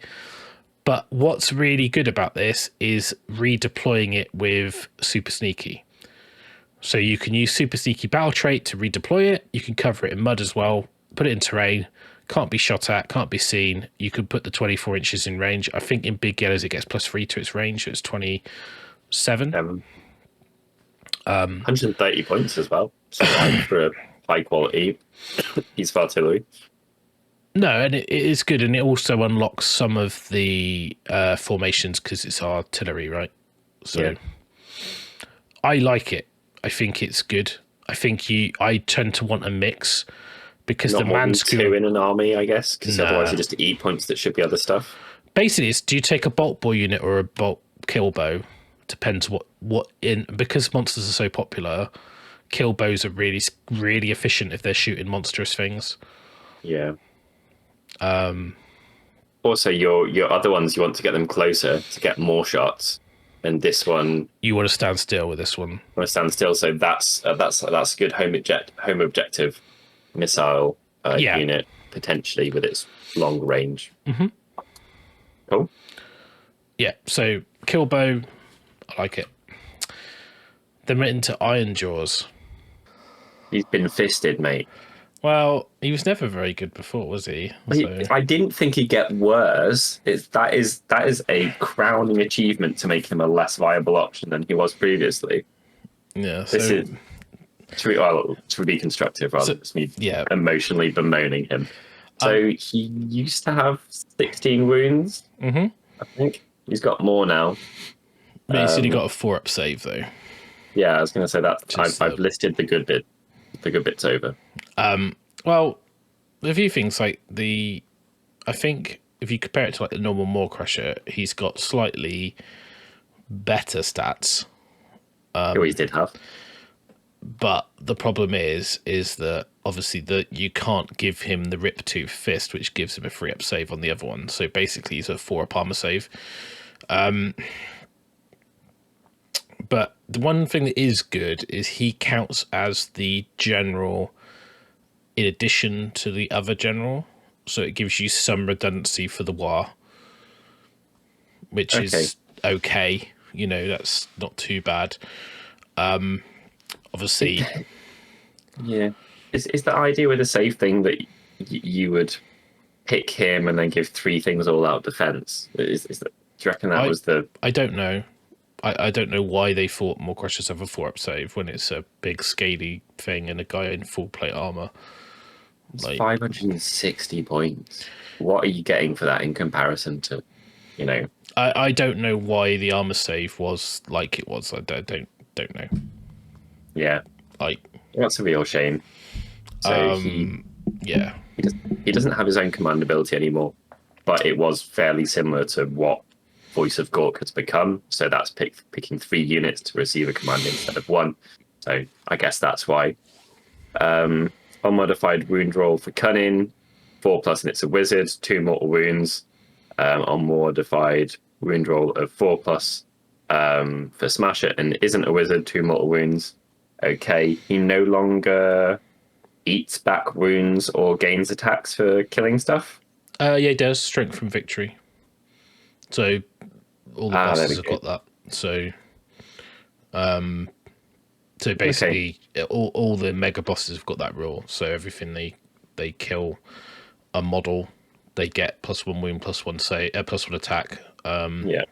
But what's really good about this is redeploying it with super sneaky. So you can use Super Sneaky Battle Trait to redeploy it. You can cover it in mud as well. Put it in terrain. Can't be shot at. Can't be seen. You could put the 24 inches in range. I think in big yellows it gets +3 to its range. So it's 27. 130 points as well. So for a high quality piece of artillery. No, and it is good, and it also unlocks some of the formations because it's artillery, right? So yeah. I like it. I think it's good. I think I tend to want a mix because Not the more than Manskell 2 in an army, I guess, because otherwise you just eat points that should be other stuff. Basically, it's do you take a bolt boy unit or a bolt kill bow? Depends what in, because monsters are so popular. Kill bows are really efficient if they're shooting monstrous things. Yeah. Also, your other ones, you want to get them closer to get more shots, and this one you want to stand still with this one. Want to stand still, so that's a good home objective missile unit potentially with its long range. Cool. Yeah. So kill bow, I like it. Then we're into IRONJAWZ. He's been fisted, mate. Well, he was never very good before, was he? So... I didn't think he'd get worse. That is a crowning achievement to make him a less viable option than he was previously. Yeah. So this is to be constructive rather than me emotionally bemoaning him. So he used to have 16 wounds. I think he's got more now. But he's only got a 4-up save though. Yeah, I was going to say that. I've listed the good bits over. Well, a few things like I think if you compare it to like the normal Maw Crusher, he's got slightly better stats. He always did have. But the problem is that obviously that you can't give him the Rip Tooth Fist, which gives him a 3-up save on the other one. So basically he's a 4-up armor save. But the one thing that is good is he counts as the general in addition to the other general. So it gives you some redundancy for the war, which is okay. You know, that's not too bad. Obviously. Yeah. Is the idea with a save thing that you would pick him and then give 3 things all out defense? Do you reckon that was the... I don't know. I don't know why they thought Maw Crushers have a 4-up save when it's a big scaly thing and a guy in full plate armor. It's 560 points. What are you getting for that in comparison to, you know? I don't know why the armor save was like it was. I don't know. Yeah, like that's a real shame. So he doesn't have his own command ability anymore, but it was fairly similar to what Voice of Gork has become. So that's picking 3 units to receive a command instead of 1. So I guess that's why. Unmodified wound roll for Cunnin, 4+ and it's a wizard, 2 mortal wounds. Unmodified wound roll of 4+ for Smasher and isn't a wizard, 2 mortal wounds. Okay, he no longer eats back wounds or gains attacks for killing stuff. Yeah, he does. Strength from victory. So all the bosses have got that. So, so basically, all the mega bosses have got that rule. So everything they kill a model, they get +1 wound, +1 +1 attack. Yeah,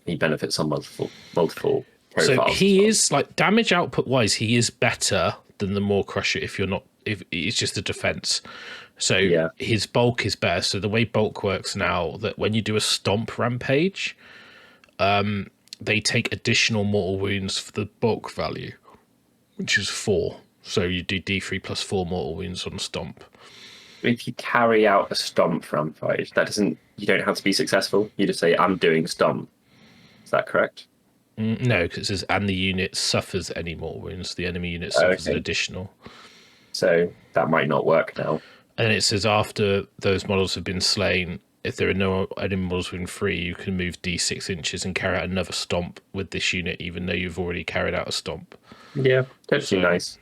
he benefits on multiple profiles. So he is like damage output wise, he is better than the Maw Crusher if it's just a defense. So his bulk is better. So the way bulk works now, that when you do a stomp rampage, they take additional mortal wounds for the bulk value, which is 4. So you do D3 +4 mortal wounds on stomp. If you carry out a stomp rampage, you don't have to be successful. You just say, I'm doing stomp. Is that correct? No, because it says, and the unit suffers any mortal wounds. The enemy unit suffers an additional. So that might not work now. And it says after those models have been slain, if there are no enemy models within 3, you can move D6 inches and carry out another stomp with this unit, even though you've already carried out a stomp. Yeah, totally nice.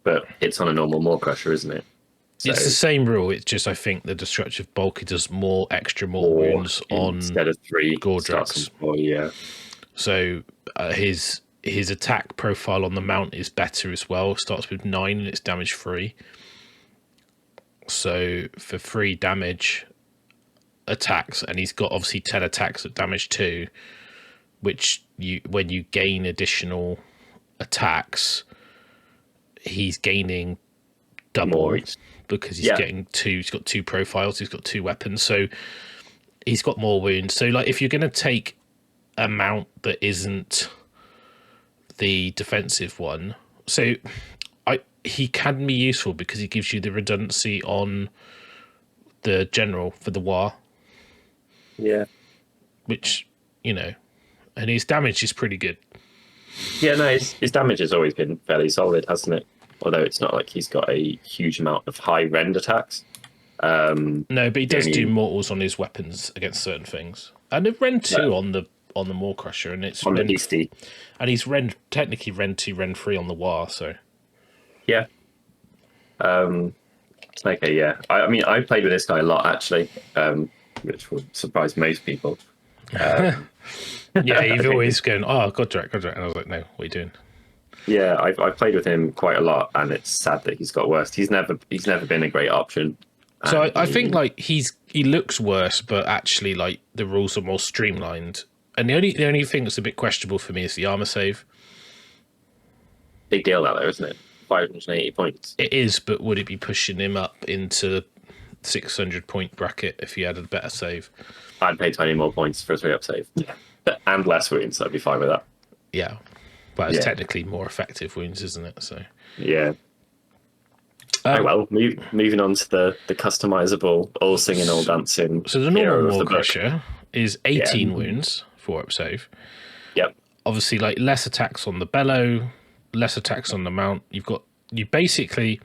But it's on a normal Maw Crusher, isn't it? So it's the same rule. It's just I think the destructive bulk does more extra mortal wounds on instead of 3 Gordrax. Yeah. So his his attack profile on the mount is better as well. It starts with 9 and it's damage 3. So for 3 damage attacks, and he's got obviously 10 attacks at damage 2, which when you gain additional attacks, he's gaining double more because he's getting 2. He's got 2 profiles. He's got 2 weapons, so he's got more wounds. So like, if you're going to take a mount that isn't the defensive one, so he can be useful because he gives you the redundancy on the general for the WAAGH. Yeah. Which, you know, and his damage is pretty good. Yeah, no, his damage has always been fairly solid, hasn't it? Although it's not like he's got a huge amount of high rend attacks. No, but he does do mortals on his weapons against certain things. And the rend 2 on the Maw Crusher, and it's on the beastie. And he's technically rend 2, rend 3 on the WAAGH, so. Yeah. Okay, yeah. I mean, I played with this guy a lot, actually, which will surprise most people. Yeah, you've always gone, oh, Godrak. And I was like, no, what are you doing? Yeah, I've played with him quite a lot, and it's sad that he's got worse. He's never been a great option. So I think like he looks worse, but actually like the rules are more streamlined. And the only thing that's a bit questionable for me is the armor save. Big deal that though, isn't it? 580 points. It is, but would it be pushing him up into 600 point bracket if he had a better save? I'd pay 20 more points for a 3-up save. Yeah. And less wounds, I'd be fine with that. Yeah. But it's technically more effective wounds, isn't it? So yeah. Well, moving on to the customizable, all singing, all dancing. So the normal Maw Crusher is 18 wounds, 4-up save. Yep. Obviously, like less attacks on the bellow, less attacks on the mount. You basically,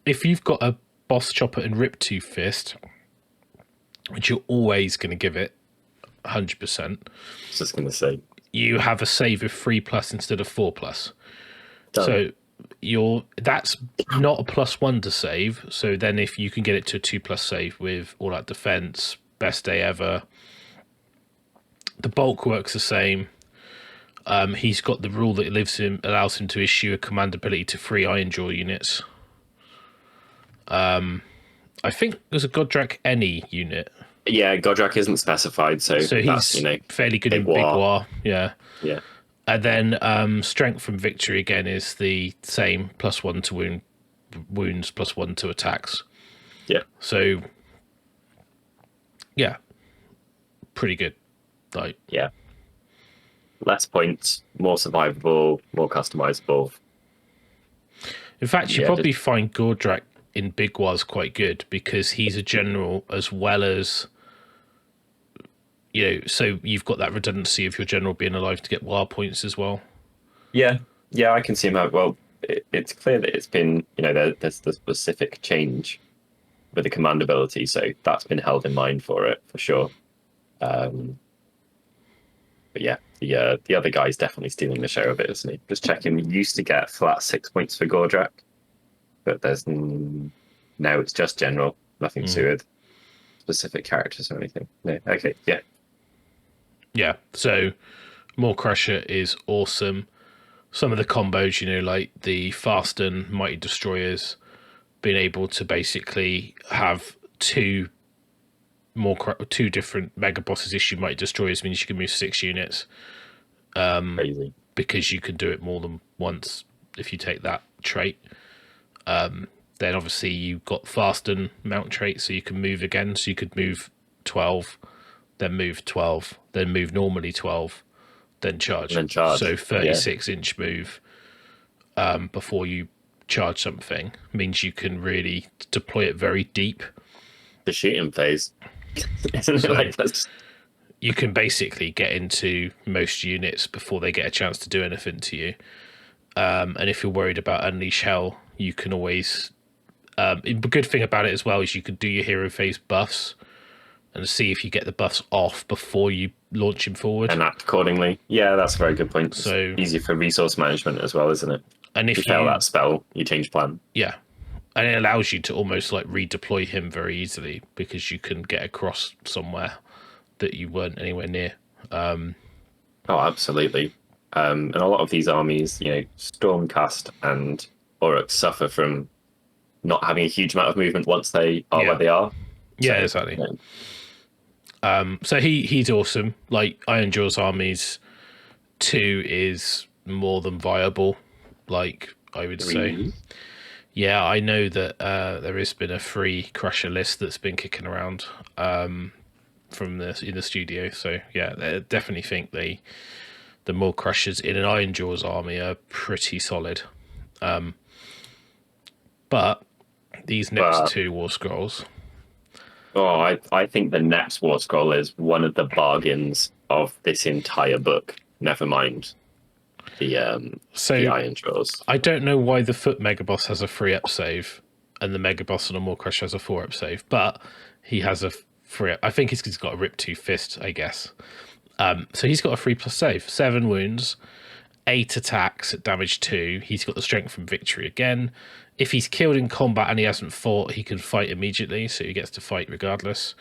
if you've got a boss chopper and rip-tooth fist, which you're always going to give it 100%. I was just going to say. You have a save of 3+ instead of 4+. Done. So that's not a +1 to save. So then if you can get it to a 2+ save with all that defense, best day ever. The bulk works the same. He's got the rule that allows him to issue a command ability to 3 IRONJAWZ units. I think there's a Godrak any unit. Yeah, Godrak isn't specified, so he's fairly good in Big WAAGH. Yeah. Yeah. And then strength from victory again is the same, +1 to wounds, +1 to attacks. Yeah. So yeah, pretty good. Like yeah. Less points, more survivable, more customizable. In fact, you probably find Godrak in Big WAAGH quite good because he's a general as well as, you know, so you've got that redundancy of your general being alive to get WAAGH points as well. Yeah, I can see him out. Well, it's clear that it's been, you know, there's the specific change with the command ability, so that's been held in mind for it, for sure. But yeah, the other guy's definitely stealing the show a bit, isn't he? Just checking, we used to get flat 6 points for Godrak, but there's now it's just general, nothing to do with specific characters or anything. No, okay, yeah. Yeah, so Maw Crusher is awesome. Some of the combos, you know, like the Fast and Mighty Destroyers, being able to basically have two different mega bosses issue Mighty Destroyers means you can move 6 units. Crazy. Because you can do it more than once if you take that trait. Then obviously you've got Fast and Mount trait, so you can move again. So you could move 12, then move 12, then move normally 12, then charge. So 36-inch move before you charge something means you can really deploy it very deep. The shooting phase. Isn't it like that? You can basically get into most units before they get a chance to do anything to you. And if you're worried about Unleash Hell, you can always... the good thing about it as well is you can do your hero phase buffs and see if you get the buffs off before you launch him forward. And act accordingly. Yeah, that's a very good point. So it's easy for resource management as well, isn't it? And if you fail that spell, you change plan. Yeah. And it allows you to almost like redeploy him very easily because you can get across somewhere that you weren't anywhere near. Oh, absolutely. And a lot of these armies, you know, Stormcast and Orruk suffer from not having a huge amount of movement once they are where they are. Yeah, exactly. You know. So he's awesome. Like IRONJAWZ armies 2 is more than viable. Like I would say. Yeah, I know that there has been a free Crusher list that's been kicking around from in the studio. So yeah, I definitely think the more Crushers in an IRONJAWZ army are pretty solid. But these next 2 War Scrolls. Oh, I think the next War Scroll is one of the bargains of this entire book. Never mind the IRONJAWZ. I don't know why the Foot Megaboss has a 3-up save and the Megaboss on a More Crusher has a 4-up save, but he has a 3. I think he's got a Rip 2 Fist, I guess. So he's got a 3+ save, 7 wounds, 8 attacks at damage 2. He's got the strength from victory again. If he's killed in combat and he hasn't fought, he can fight immediately, so he gets to fight regardless.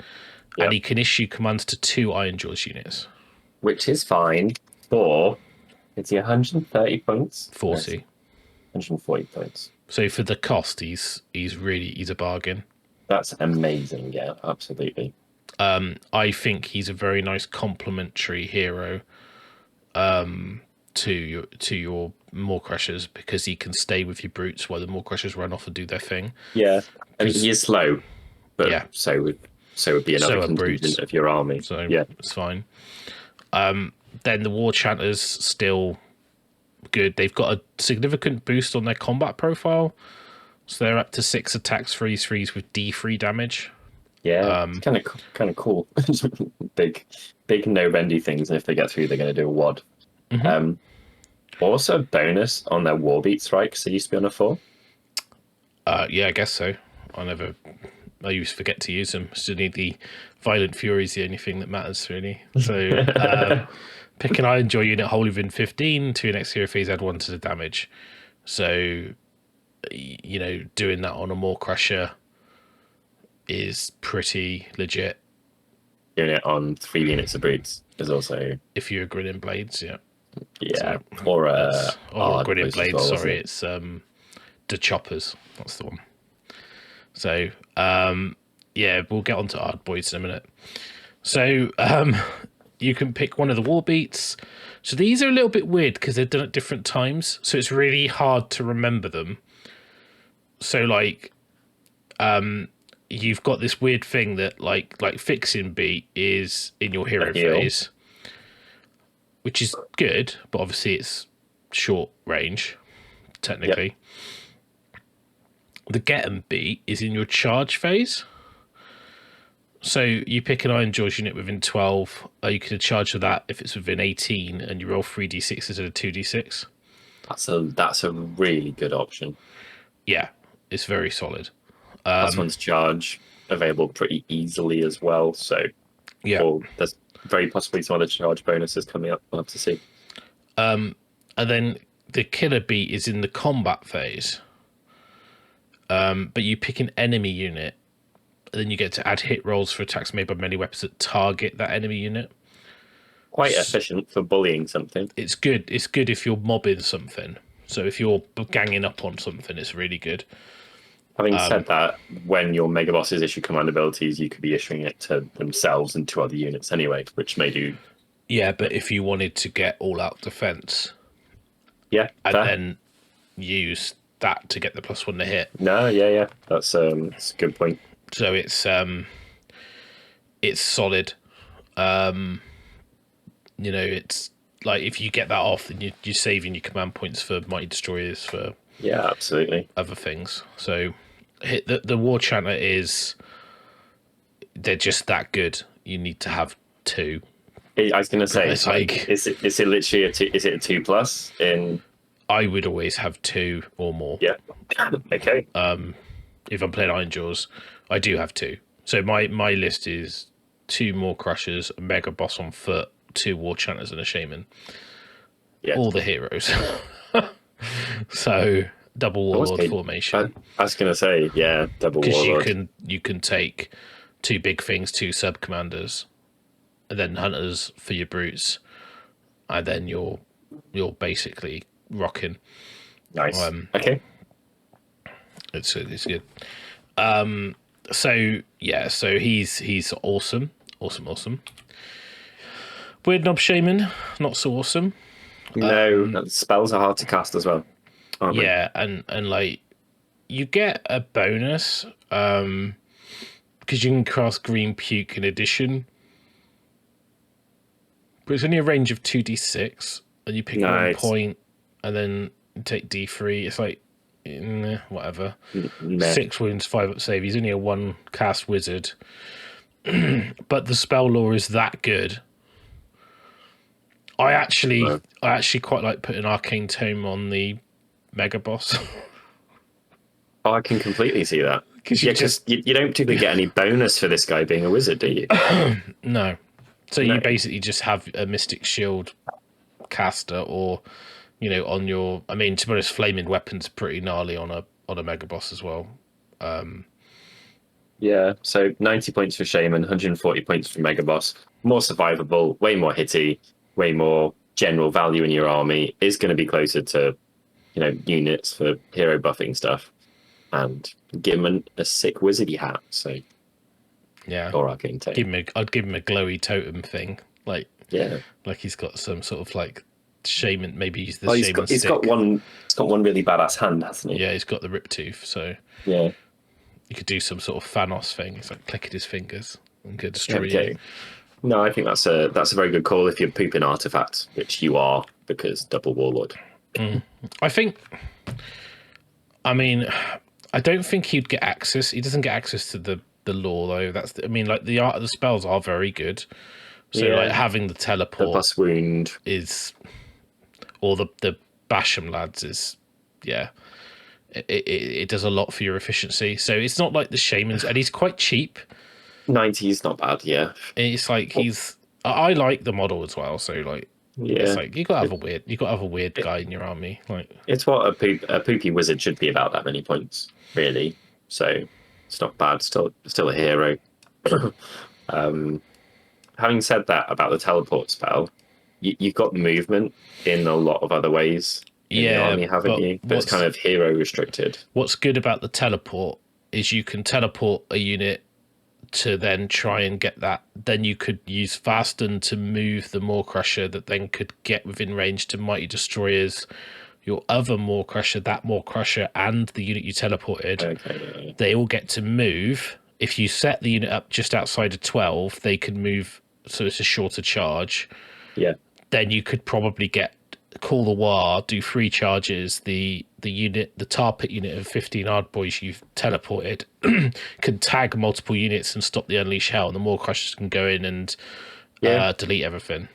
Yep. And he can issue commands to 2 IRONJAWZ units. Which is fine for, is he 130 points? 40. 140 points. So for the cost, he's a bargain. That's amazing, yeah, absolutely. I think he's a very nice complementary hero to your More Crushers, because he can stay with your brutes while the More Crushers run off and do their thing. Yeah, I mean, he is slow, but yeah, so would be another contingent of your army. So yeah, it's fine. Then the War Chanters still good. They've got a significant boost on their combat profile, so they're up to 6 attacks, 3s with D3 damage. Yeah, it's kind of cool. big no bendy things, and if they get through, they're going to do a wad. Mm-hmm. Also, bonus on their war beats, right? Because they used to be on a 4. Yeah, I guess so. I used to forget to use them. Still need the Violent Fury is the only thing that matters, really. So pick an IRONJAWZ unit wholly within 15 to your next hero phase, add 1 to the damage. So, you know, doing that on a More Crusher is pretty legit. Doing it on 3 units of brutes is also... If you're Grinning Blades, yeah. Yeah, so, or Grinning Blades, well, sorry, it's the Choppers. That's the one. So, yeah, we'll get on to AUDIBLES in a minute. So, you can pick one of the war beats. So these are a little bit weird because they're done at different times, so it's really hard to remember them. So, like, you've got this weird thing that, like Fixing Beat is in your hero phase, which is good, but obviously it's short range, technically. Yep. The Get 'em Beat is in your charge phase. So you pick an IRONJAWZ unit within 12, you can charge for that if it's within 18, and you roll 3d6 instead of 2d6. That's a really good option. Yeah, it's very solid. +1's charge available pretty easily as well. So yeah, there's very possibly some other charge bonuses coming up. We'll have to see. And then the Killer Beat is in the combat phase. But you pick an enemy unit, and then you get to add hit rolls for attacks made by many weapons that target that enemy unit. Quite efficient for bullying something. It's good. It's good if you're mobbing something. So if you're ganging up on something, it's really good. Having said that, when your mega bosses issue command abilities, you could be issuing it to themselves and to other units anyway, which may do. Yeah, but if you wanted to get all-out defense, yeah, and then use that to get the +1 to hit. No, yeah, that's a good point. So it's solid. You know, it's like if you get that off, then you're saving your command points for Mighty Destroyers for absolutely other things. So the War Chanter they're just that good. You need to have 2. I was going to say, is it literally a 2? Is it a 2+ in? I would always have 2 or more. Yeah. Okay. If I'm playing IRONJAWZ, I do have 2. So my list is 2 More Crushers, a Mega Boss on foot, 2 War Chanters, and a Shaman. Yeah. All the heroes. So double Warlord formation. I was going to say, yeah, double Warlord. Because you can take 2 big things, 2 sub commanders, and then hunters for your brutes, and then your you're basically rocking. Nice. Okay. It's good. So yeah, so he's awesome. Weird Knob Shaman, not so awesome. No, spells are hard to cast as well. Yeah, and like you get a bonus because you can cast Green Puke in addition, but it's only a range of 2d6, and you pick 1 point, and then take d3. It's like whatever. 6 wounds, 5 up save. He's only a 1 cast wizard, but the spell lore is that good. I actually quite like putting Arcane Tome on the Mega Boss. Oh, I can completely see that. Because you don't particularly get any bonus for this guy being a wizard, do you? No. So you basically just have a Mystic Shield caster, or on your. I mean, to be honest, Flaming Weapon's pretty gnarly on a Mega Boss as well. Yeah. So 90 points for Shaman, 140 points for Mega Boss. More survivable, way more hitty, way more general value in your army. Is going to be closer to, units for hero buffing stuff, and give him a sick wizardy hat. So yeah, or Arcane Tome. I'd give him a glowy totem thing, like he's got some sort of like shaman. Maybe he's the shaman. He's got one really badass hand, hasn't he? Yeah, he's got the rip tooth. So yeah, you could do some sort of Thanos thing. It's like clicking his fingers and could destroy you. No, I think that's a very good call if you're pooping artifacts, which you are, because double warlord. I mean, I don't think he'd get access. He doesn't get access to the lore though. The spells are very good. So like having the teleport, the plus wound is, or the Basham lads is, it does a lot for your efficiency. So it's not like the shamans, and he's quite cheap. 90 is not bad, yeah. It's like I like the model as well, so like it's like you gotta have a weird guy in your army. Like it's what a poopy wizard should be, about that many points, really. So it's not bad, still a hero. Having said that about the teleport spell, you've got movement in a lot of other ways in the army, haven't you? But it's kind of hero restricted. What's good about the teleport is you can teleport a unit to then try and get that. Then you could use Fasten to move the Maw Crusher that then could get within range to Mighty Destroyers, your other Maw Crusher, that Maw Crusher, and the unit you teleported. Okay. They all get to move. If you set the unit up just outside of 12, they can move, so it's a shorter charge. Yeah. Then you could probably call the War, do 3 charges. The tar pit unit of 15 Ardboys you've teleported can tag multiple units and stop the Unleash Hell, and the Maw Crushers can go in and delete everything.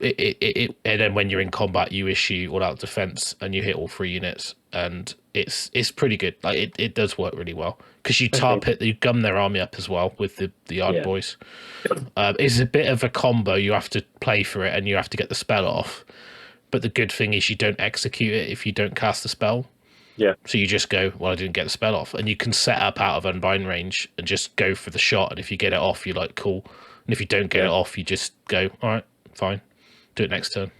And then when you're in combat, you issue all out defense and you hit all 3 units, and it's pretty good. Like it does work really well because you tar pit, you gum their army up as well with the Ardboys. It's a bit of a combo. You have to play for it and you have to get the spell off. But the good thing is you don't execute it if you don't cast the spell. Yeah. So you just go, well, I didn't get the spell off. And you can set up out of Unbind range and just go for the shot. And if you get it off, you're like, cool. And if you don't get it off, you just go, all right, fine. Do it next turn.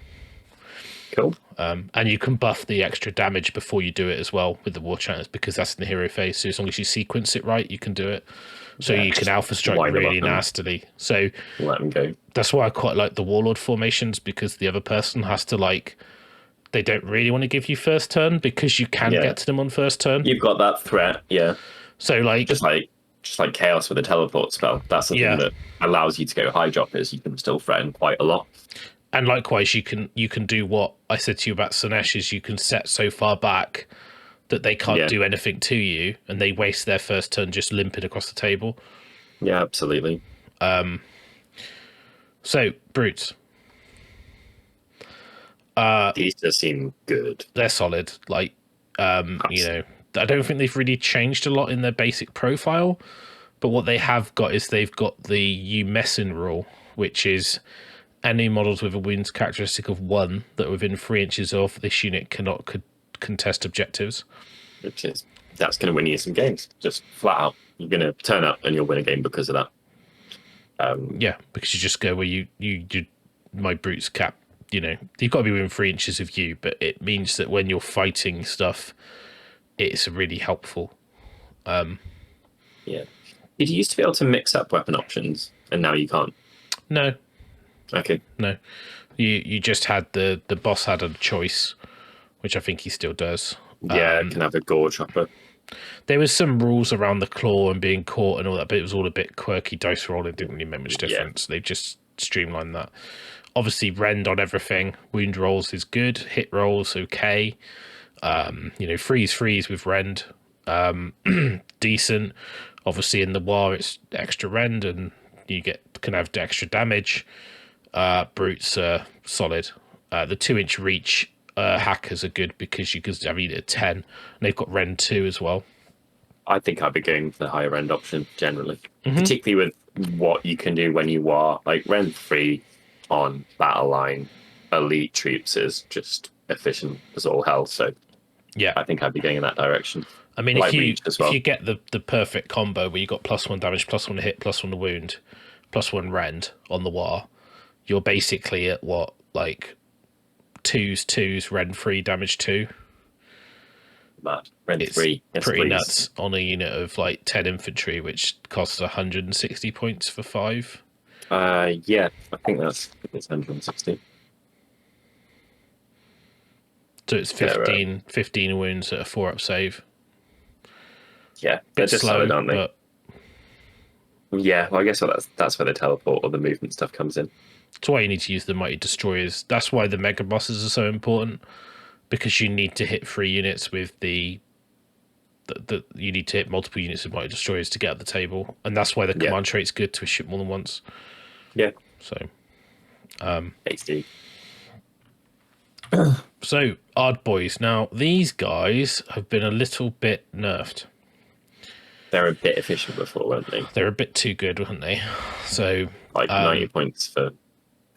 Cool. And you can buff the extra damage before you do it as well with the War Chanters, because that's in the hero phase. So as long as you sequence it right, you can do it. So you can alpha strike really nastily. So let them go. That's why I quite like the Warlord formations, because the other person has to they don't really want to give you first turn because you can get to them on first turn. You've got that threat, So just like Chaos with a teleport spell. That's the thing that allows you to go high droppers. You can still threaten quite a lot. And likewise, you can do what I said to you about Slaanesh, is you can set so far back that they can't do anything to you, and they waste their first turn just limping across the table. Yeah, absolutely. So, Brutes. These just seem good. They're solid. I don't think they've really changed a lot in their basic profile, but what they have got is they've got the You Messin rule, which is any models with a wounds characteristic of 1 that are within 3 inches of this unit cannot contest objectives. That's going to win you some games, just flat out. You're going to turn up and you'll win a game because of that. Because you just go where you my Brutes cap you know, you've got to be within 3 inches of you, but it means that when you're fighting stuff, it's really helpful. Yeah. Did you used to be able to mix up weapon options, and now you can't? No. Okay. No. You just had the boss had a choice, which I think he still does. Yeah, can have a gore chopper. There was some rules around the claw and being caught and all that, but it was all a bit quirky dice rolling. Didn't really make much difference. They've just streamlined that. Obviously, rend on everything. Wound rolls is good. Hit rolls okay. You know, freeze with rend. Decent. Obviously, in the war, it's extra rend, and you can have extra damage. Brutes are solid. The 2-inch reach hackers are good because you can have either 10, and they've got rend 2 as well. I think I'd be going for the higher end option generally, particularly with what you can do when you are like rend 3 on battle line elite troops is just efficient as all hell. So yeah, I think I'd be going in that direction. I mean, if you get the perfect combo where you got +1 damage, +1 hit, +1 to wound, +1 rend on the war, you're basically at what, like 2s, rend 3, damage 2. Mad. Rend 3. Yes, pretty please. nuts on a unit of like 10 infantry, which costs 160 points for 5. Yeah, I think it's 160. So it's 15 wounds at a 4-up save. Yeah, they're just slow, solid, aren't they? But yeah, well, I guess that's where the teleport or the movement stuff comes in. That's why you need to use the Mighty Destroyers. That's why the Mega Bosses are so important, because you need to hit 3 units with you need to hit multiple units of Mighty Destroyers to get up the table, and that's why the command trait's good to ship more than once. Yeah. So, HD. So, AUDIBLES. Now, these guys have been a little bit nerfed. They're a bit efficient before, weren't they? They're a bit too good, weren't they? So, like 90 points for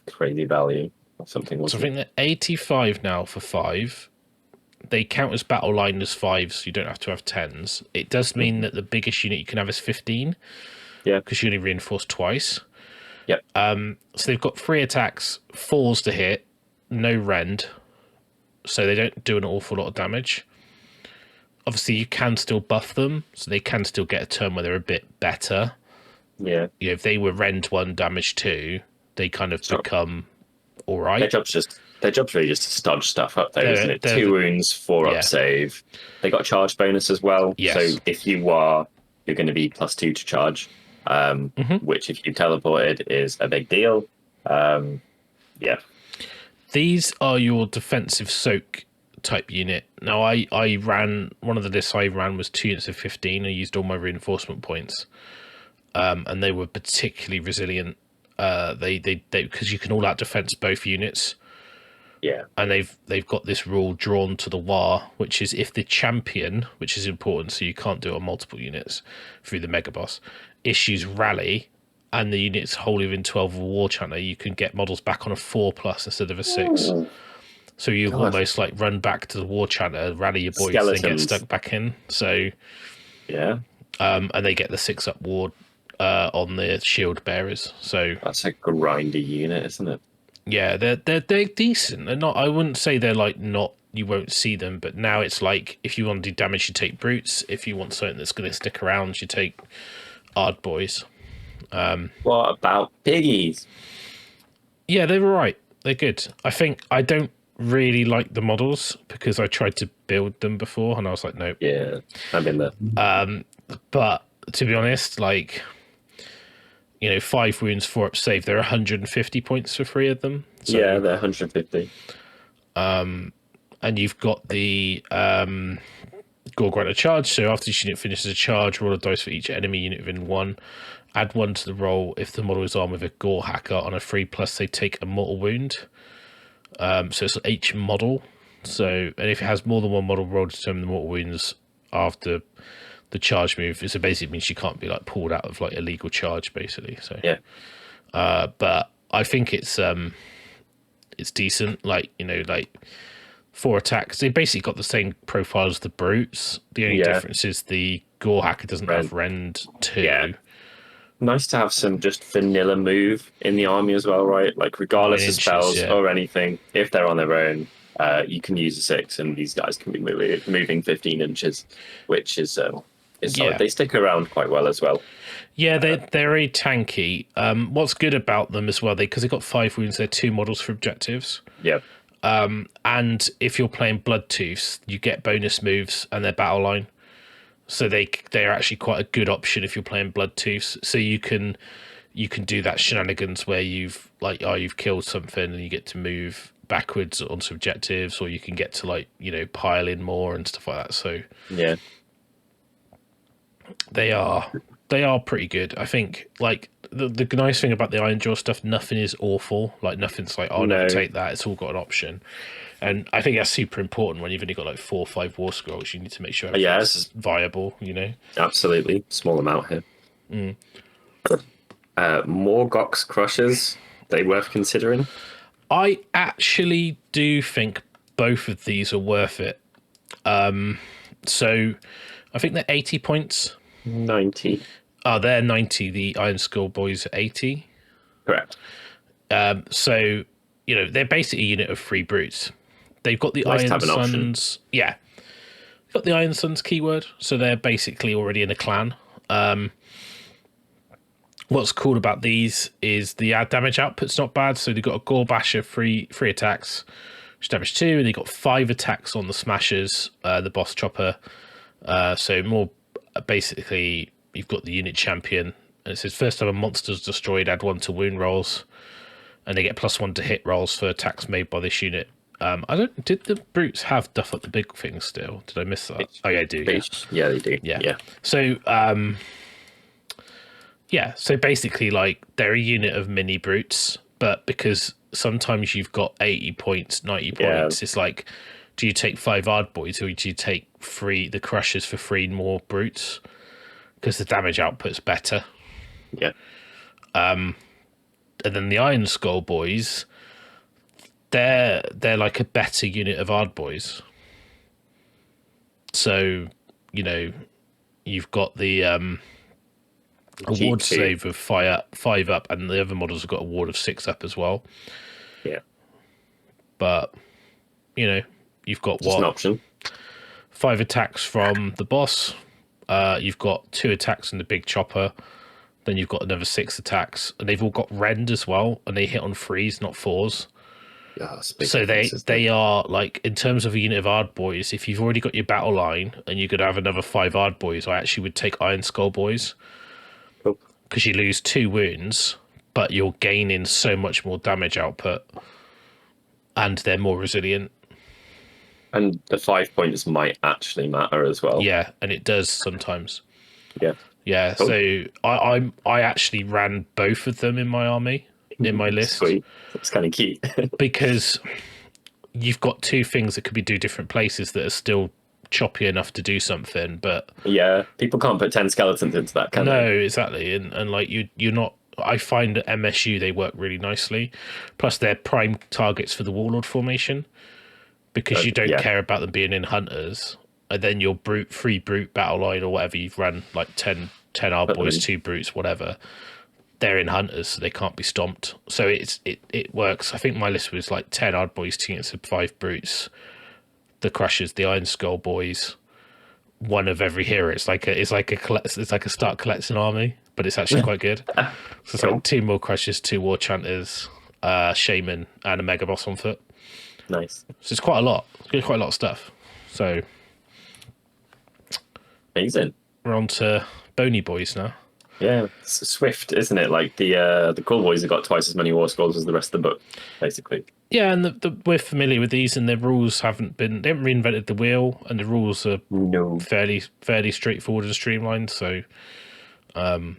crazy value or something. So I think they're 85 now for 5. They count as battle line as 5s, so you don't have to have 10s. It does mean that the biggest unit you can have is 15. Yeah. Because you only reinforce twice. Yep. So they've got 3 attacks, 4s to hit, no rend. So they don't do an awful lot of damage. Obviously, you can still buff them, so they can still get a turn where they're a bit better. Yeah. You know, if they were rend 1, damage 2, they kind of become all right. Their job's really just to stodge stuff up, though, isn't it? 2 wounds, 4-up save. They got a charge bonus as well. Yes. So if you're going to be +2 to charge, which if you teleported is a big deal. Yeah. These are your defensive soak type unit. Now, I ran one of the lists I ran was 2 units of 15. I used all my reinforcement points, and they were particularly resilient. They because you can all out defense both units. Yeah, and they've got this rule drawn to the war, which is if the champion, which is important, so you can't do it on multiple units through the mega boss, issues rally, and the unit's wholly within 12 of a war channel, you can get models back on a 4+ instead of a 6. So you almost like run back to the war channel, rally your boys, and then get stuck back in. So yeah, and they get the 6-up ward on the shield bearers. So that's a grindy unit, isn't it? Yeah, they're decent. They're not. I wouldn't say they're like not. You won't see them, but now it's like if you want to do damage, you take brutes. If you want something that's going to stick around, you take AUDIBLES. What about piggies? Yeah, they were right. They're good. I think I don't really like the models because I tried to build them before and I was like, nope. Yeah, I've been there. But to be honest, like, you know, 5 wounds, 4-up save. They're 150 points for 3 of them. So, yeah, they're 150. And you've got the Gore Grunter charge. So after each unit finishes a charge, roll a dice for each enemy unit within 1. Add 1 to the roll if the model is armed with a Gore Hacker on a 3+. They take a mortal wound. So it's each model. So, and if it has more than 1 model, roll to determine the mortal wounds after the charge move. So basically means you can't be like pulled out of like illegal charge, basically. So yeah. But I think it's decent. Like, you know, like 4 attacks. They basically got the same profile as the brutes. The only difference is the Gore Hacker doesn't have rend 2. Yeah. nice to have some just vanilla move in the army as well, right? Like regardless of spells or anything, if they're on their own, you can use a 6, and these guys can be moving 15 inches, which is solid. They stick around quite well as well. Yeah, they're very tanky. What's good about them as well, because they've got 5 wounds, they're 2 models for objectives. Yeah. And if you're playing Bloodtooths, you get bonus moves and their battle line. So they're actually quite a good option if you're playing Bloodtooths. So you can do that shenanigans where you've killed something and you get to move backwards onto objectives, or you can get to pile in more and stuff like that. So yeah, they are pretty good. I think the nice thing about the IRONJAWZ stuff, nothing is awful. Nothing's no, take that. It's all got an option. And I think that's super important when you've only got 4 or 5 war scrolls. You need to make sure it's viable, Absolutely. Small amount here. More Gox Crushers, they worth considering? I actually do think both of these are worth it. So I think they're 80 points. 90. Oh, they're 90. The IRONJAWZ are 80. Correct. So, they're basically a unit of 3 brutes. They've got the Iron Suns. Yeah. Got the Iron Suns keyword, so they're basically already in a clan. What's cool about these is the damage output's not bad. So they've got a Gore Basher, 3 attacks, which damage 2, and they've got 5 attacks on the Smashers, the Boss Chopper. So more basically, you've got the unit champion, and it says first time a monster's destroyed, add 1 to wound rolls, and they get +1 to hit rolls for attacks made by this unit. Did the brutes have duff up the big thing still? Did I miss that? Oh yeah, I do. Yeah, they do. Yeah. So so basically they're a unit of mini brutes, but because sometimes you've got 80 points, 90 points, it's do you take 5 hard boys or do you take the crushers for 3 more brutes? Because the damage output's better. Yeah. And then the Iron Skull boys, they're a better unit of hard boys. So, you've got the award save of 5 up, and the other models have got a ward of 6 up as well. Yeah. But, you've got an option. 5 attacks from the boss. You've got 2 attacks in the big chopper. Then you've got another 6 attacks, and they've all got rend as well, and they hit on 3s, not 4s. Yeah, so they are in terms of a unit of hard boys, if you've already got your battle line and you could have another 5 hard boys, I actually would take Iron Skull boys, because you lose 2 wounds, but you're gaining so much more damage output, and they're more resilient. And the 5 points might actually matter as well. Yeah, and it does sometimes. Yeah. Cool. So I actually ran both of them in my army, in my list. Sweet. That's kind of cute. Because you've got 2 things that could be do different places that are still choppy enough to do something, but people can't put 10 skeletons into that, can they? No, exactly. And you're not. I find at MSU they work really nicely. Plus they're prime targets for the Warlord formation, because you don't care about them being in hunters, and then your free brute battle line or whatever you've run, 10 hard boys, 2 brutes, whatever, they're in hunters, so they can't be stomped. So it works. I think my list was 10 hard boys, 2 units of 5 brutes, the crushers, the Iron Skull boys, 1 of every hero. It's like a start collecting army, but it's actually quite good. So it's 2 more crushers, 2 war chanters, shaman, and a mega boss on foot. Nice. So it's quite a lot. It's quite a lot of stuff. So amazing. We're on to Bony Boys now. Yeah, it's swift, isn't it? The KRULEBOYZ have got twice as many war scrolls as the rest of the book, basically. Yeah, and we're familiar with these, and their rules they haven't reinvented the wheel, and the rules are fairly straightforward and streamlined. So, the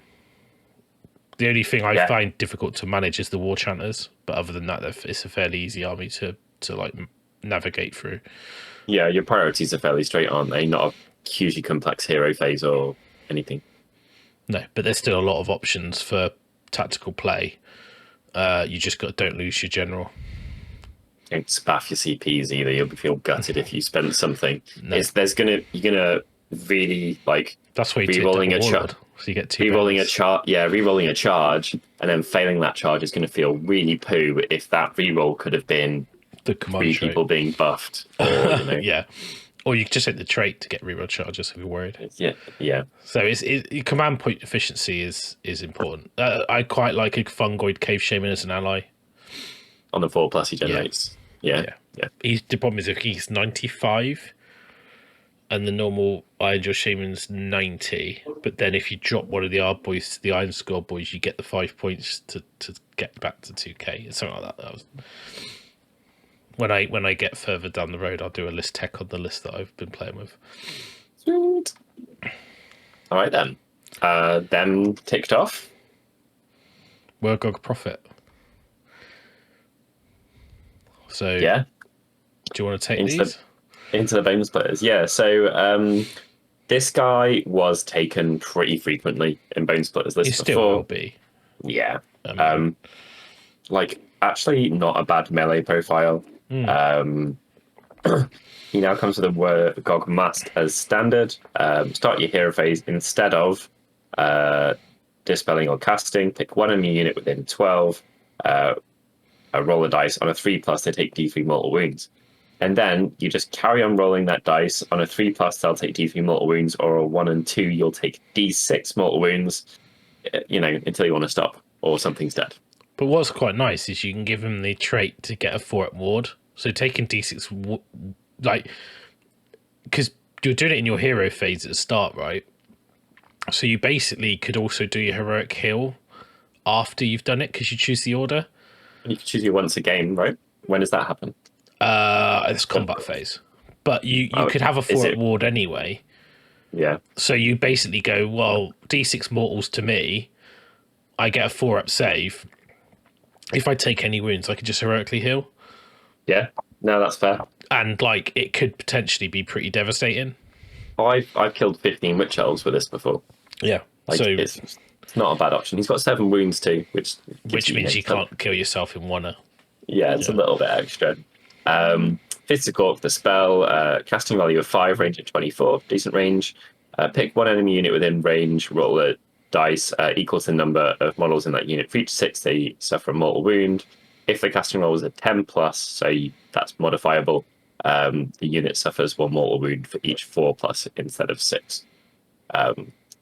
only thing I find difficult to manage is the war chanters, but other than that, it's a fairly easy army to navigate through. Yeah, your priorities are fairly straight, aren't they? Not a hugely complex hero phase or anything. No, but there's still a lot of options for tactical play. You just don't lose your general. Don't spaff your CPs either. You'll feel gutted if you spend something. No. You're gonna really That's why re-rolling a chart. So you get 2 Rerolling bonus. a charge, rerolling a charge, and then failing that charge is going to feel really poo if that reroll could have been The command 3 trait. people being buffed, or you know, Yeah. Or you just hit the trait to get reroll charges if you're worried. yeah. So command point efficiency is important. I quite like a fungoid cave shaman as an ally. On the 4+ he generates. Yeah. The problem is if he's 95 and the normal IRONJAWZ shaman's 90, but then if you drop one of the Ard boys to the Iron Skull boys, you get the 5 points to get back to 2k. Something like that. When I get further down the road, I'll do a list tech on the list that I've been playing with. Sweet. All right then. Them ticked off. WAAAGH Prophet. So Yeah. Do you want to take these? Into the BONESPLITTERZ, yeah. So this guy was taken pretty frequently in BONESPLITTERZ lists He still will be. Yeah. I mean, Like actually not a bad melee profile. He now comes with a WAAAGH mask as standard. Start your hero phase instead of dispelling or casting. Pick one enemy unit within 12. Roll a dice on a 3+. They take D3 mortal wounds, and then you just carry on rolling that dice. On a 3+, they'll take D3 mortal wounds, or a 1 and 2, you'll take D6 mortal wounds. You know, until you want to stop or something's dead. but what's quite nice is you can give him the trait to get a 4-up ward. So taking D6, like, because you're doing it in your hero phase at the start, right? So you basically could also do your heroic heal after you've done it because you choose the order. You can choose your once a game, right? When does that happen? It's combat phase, but you could have a 4-up ward anyway. Yeah. So you basically go, well, D6 mortals to me, I get a 4-up save. If I take any wounds, I could just heroically heal. Yeah. No, that's fair. And like it could potentially be pretty devastating. I've killed 15 witch elves with this before. Yeah. Like, so it's not a bad option. He's got 7 wounds too, which means you can't kill yourself in one. Yeah, it's a little bit extra. Physical Cork, the spell, casting value of 5, range of 24, decent range. Pick one enemy unit within range, roll a dice equals the number of models in that unit. For each 6, they suffer a mortal wound. If the casting roll is a 10+, so that's modifiable, the unit suffers 1 mortal wound for each 4+ instead of 6.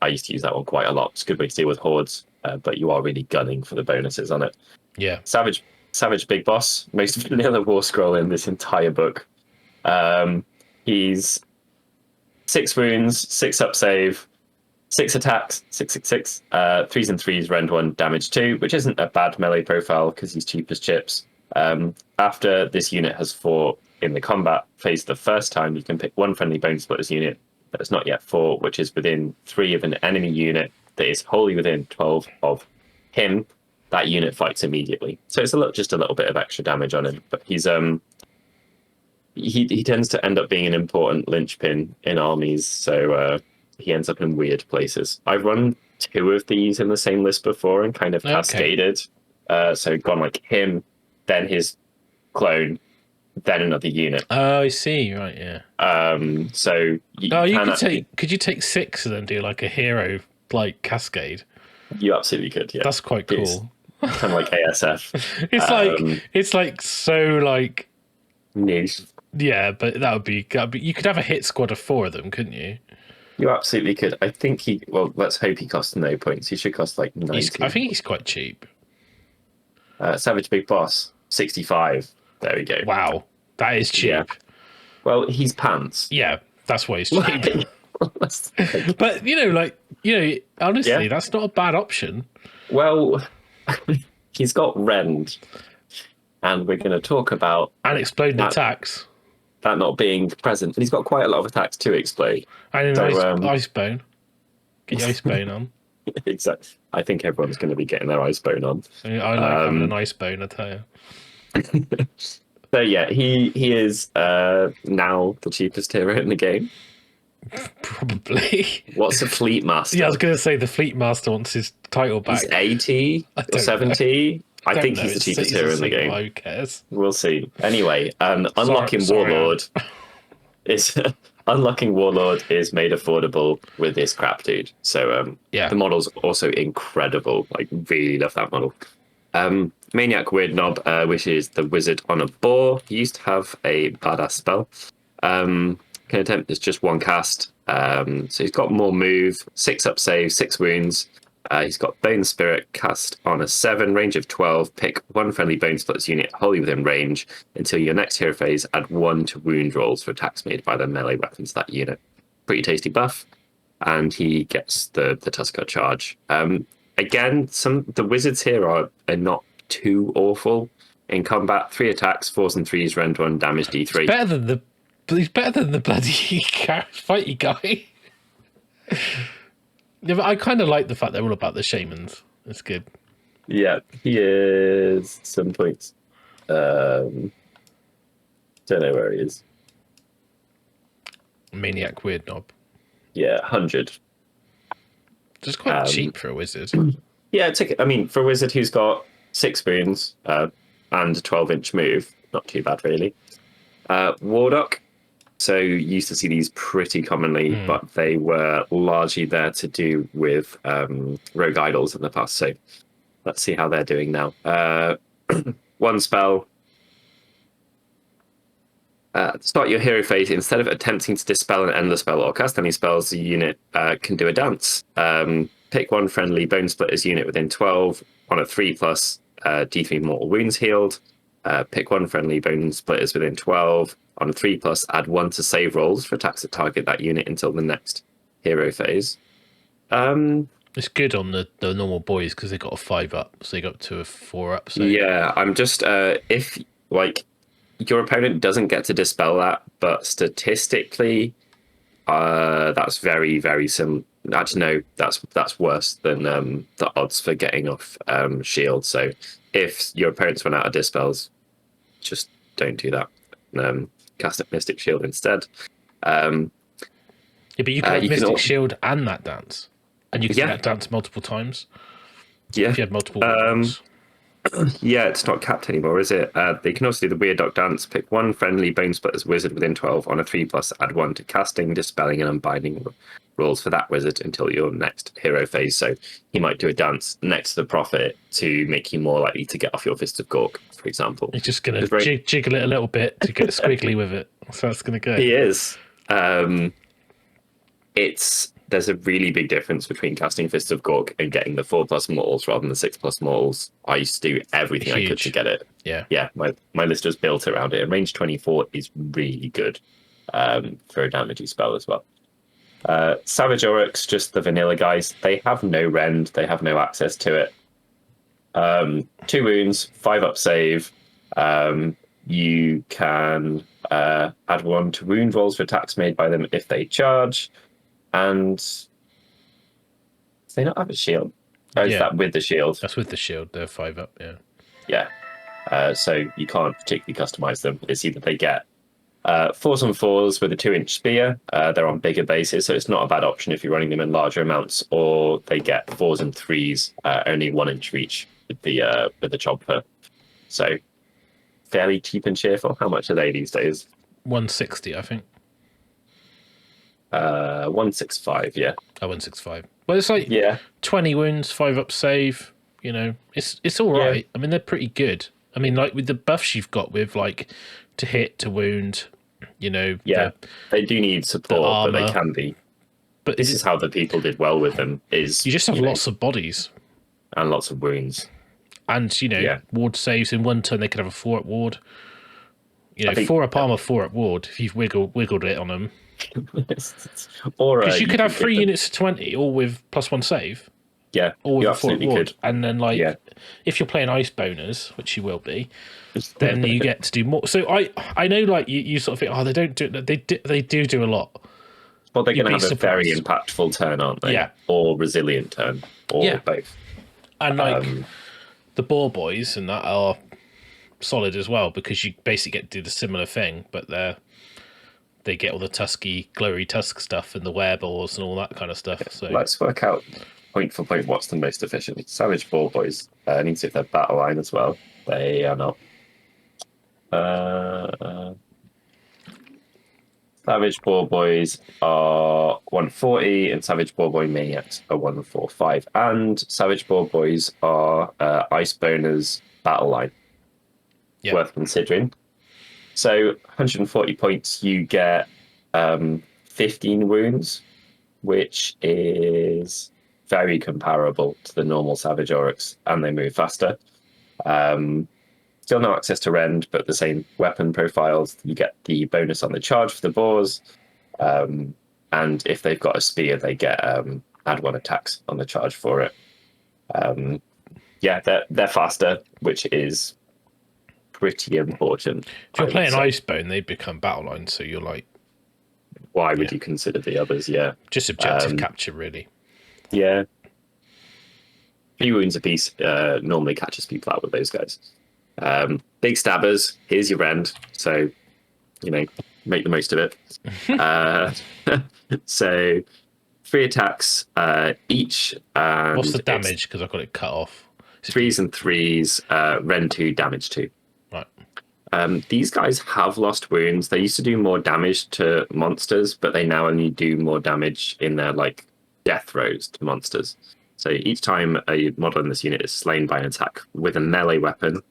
I used to use that one quite a lot. It's a good way to deal with hordes, but you are really gunning for the bonuses on it. Yeah. Savage Big Boss, most vanilla war scroll in this entire book. He's 6 wounds, 6 up save, 6 attacks, 666, 3s and 3s, rend 1, damage 2, which isn't a bad melee profile because he's cheap as chips. After this unit has fought in the combat phase the first time, you can pick one friendly BONESPLITTERZ unit that is not yet fought, which is within 3 of an enemy unit that is wholly within 12 of him. That unit fights immediately. So it's just a little bit of extra damage on him. But he's he tends to end up being an important linchpin in armies, so he ends up in weird places. I've run 2 of these in the same list before and kind of cascaded. So gone like him, then his clone, then another unit. Oh, I see. Right, yeah. So could you take 6 and then do like a hero like cascade? You absolutely could. Yeah, that's quite cool. Kind of like ASF. It's like so like niche. Yeah, but that would be. You could have a hit squad of 4 of them, couldn't you? You absolutely could. I think let's hope he costs no points. He should cost like 90. I think he's quite cheap. Savage Big Boss, 65. There we go. Wow, that is cheap. Yeah. Well, he's pants. Yeah, that's why he's cheap. But honestly, that's not a bad option. Well, he's got rend, and we're going to talk about exploding attacks. That not being present, and he's got quite a lot of attacks to explode. And an ice bone. Get your ice bone on. Exactly. I think everyone's going to be getting their ice bone on. I like having an ice bone, I tell you. So yeah, he is now the cheapest hero in the game. Probably. What's a Fleet Master? Yeah, I was going to say the Fleet Master wants his title back. He's 80 or 70. I think he's the cheapest hero in the game. Who cares? We'll see. Anyway, unlocking Warlord is Unlocking Warlord is made affordable with this crap, dude. So Yeah. the model's also incredible. Like, really love that model. Maniac Weird Knob, which is the wizard on a boar. He used to have a badass spell. Can attempt is just one cast. So he's got more move, 6 up save, 6 wounds. He's got Bone Spirit cast on a 7, range of 12. Pick one friendly Bone Splitters unit wholly within range until your next hero phase. Add 1 to wound rolls for attacks made by the melee weapons of that unit. Pretty tasty buff. And he gets the Tusker charge. Again, the wizards here are not too awful in combat. 3 attacks, 4s and 3s, rend 1, damage D3. He's better than the bloody fighty guy. Yeah, but I kind of like the fact they're all about the shamans. That's good. Yeah, he is some points. Don't know where he is. Maniac Weird Knob. Yeah, 100. Just quite cheap for a wizard. Yeah, I mean, for a wizard who's got 6 wounds and a 12-inch move, not too bad, really. Warlock. So you used to see these pretty commonly, but they were largely there to do with rogue idols in the past. So let's see how they're doing now. 1 spell. Start your hero phase. Instead of attempting to dispel and end the spell or cast any spells, the unit can do a dance. Pick 1 friendly Bone Splitters unit within 12 on a 3+, D3 mortal wounds healed. Pick 1 friendly Bone Splitters within 12 on a 3+, add 1 to save rolls for attacks that target that unit until the next hero phase. It's good on the normal boys because they got a 5 up, so they got to a 4 up. So. Yeah, I'm just if like your opponent doesn't get to dispel that, but statistically, that's very, very similar. Actually, no, that's worse than the odds for getting off shield. So if your opponents run out of dispels, just don't do that. Cast a Mystic Shield instead. Yeah, but you can have Mystic Shield and that dance, and you can do that dance multiple times. Yeah, if you have multiple ones. Yeah, it's not capped anymore, is it? They can also do the Weird Dog Dance. Pick 1 friendly Bone Splitters wizard within 12 on a 3+, add 1 to casting, dispelling, and unbinding rolls for that wizard until your next hero phase. So he might do a dance next to the Prophet to make you more likely to get off your Fist of Gork, for example. He's just going to jiggle it a little bit to get squiggly with it. So that's going to go. He is. There's a really big difference between casting Fist of Gork and getting the 4+ mortals rather than the 6+ mortals. I used to do everything I could to get it. Yeah, my list was built around it. And range 24 is really good for a damagey spell as well. Savage Orruks, just the vanilla guys. They have no rend. They have no access to it. 2 wounds, 5 up save. You can add 1 to wound rolls for attacks made by them if they charge. And do they not have a shield? Oh, is that with the shield? That's with the shield. They're 5 up, yeah. Yeah. So you can't particularly customize them. It's either they get 4s and 4s with a 2-inch spear. They're on bigger bases, so it's not a bad option if you're running them in larger amounts. Or they get 4s and 3s, only 1-inch reach with the chopper. So fairly cheap and cheerful. How much are they these days? 160, I think. 165, yeah. Oh, 165. Well, it's like 20 wounds, 5 up save. You know, it's all right. Yeah. I mean, they're pretty good. I mean, like with the buffs you've got with like to hit, to wound, you know. Yeah, they do need support, but they can be. But this is how the people did well with them. Is you just have lots of bodies and lots of wounds, and ward saves in one turn. They could have a 4-up ward. You know, 4-up armor, 4-up ward. If you've wiggled it on them. Or because you could have 3 units of 20, all with +1 save. Yeah, or with a 4-up ward, and then if you're playing ice boners, which you will be, then you get to do more. So I know, like you sort of think, they don't do it. They do a lot. Well, they're going to have a very impactful turn, aren't they? Yeah, or resilient turn, or both. And like the Boar Boys and that are solid as well because you basically get to do the similar thing, but they get all the tusky, glowy tusk stuff and the wereballs and all that kind of stuff. So let's work out point for point what's the most efficient. Savage Boar Boys. I need to see if they're battle line as well. They are not. Savage Boar Boys are 140, and Savage Boar Boy Maniacs are 145. And Savage Boar Boys are Iceboners Battle Line. Yep. Worth considering. So 140 points, you get 15 wounds, which is very comparable to the normal Savage Orruks, and they move faster. Still no access to rend, but the same weapon profiles. You get the bonus on the charge for the boars, and if they've got a spear, they get add 1 attacks on the charge for it. Yeah, they're faster, which is pretty important. If you're playing Icebone, they become battle lines, so you're like, why would you consider the others? Yeah, just objective capture, really. Yeah, 3 wounds apiece normally catches people out with those guys. Big stabbers, here's your rend, so make the most of it. So 3 attacks each. What's the damage? Because I've got it cut off. 3s and 3s, rend 2, damage 2. Right. These guys have lost wounds. They used to do more damage to monsters, but they now only do more damage in their like death throws to monsters. So each time a model in this unit is slain by an attack with a melee weapon,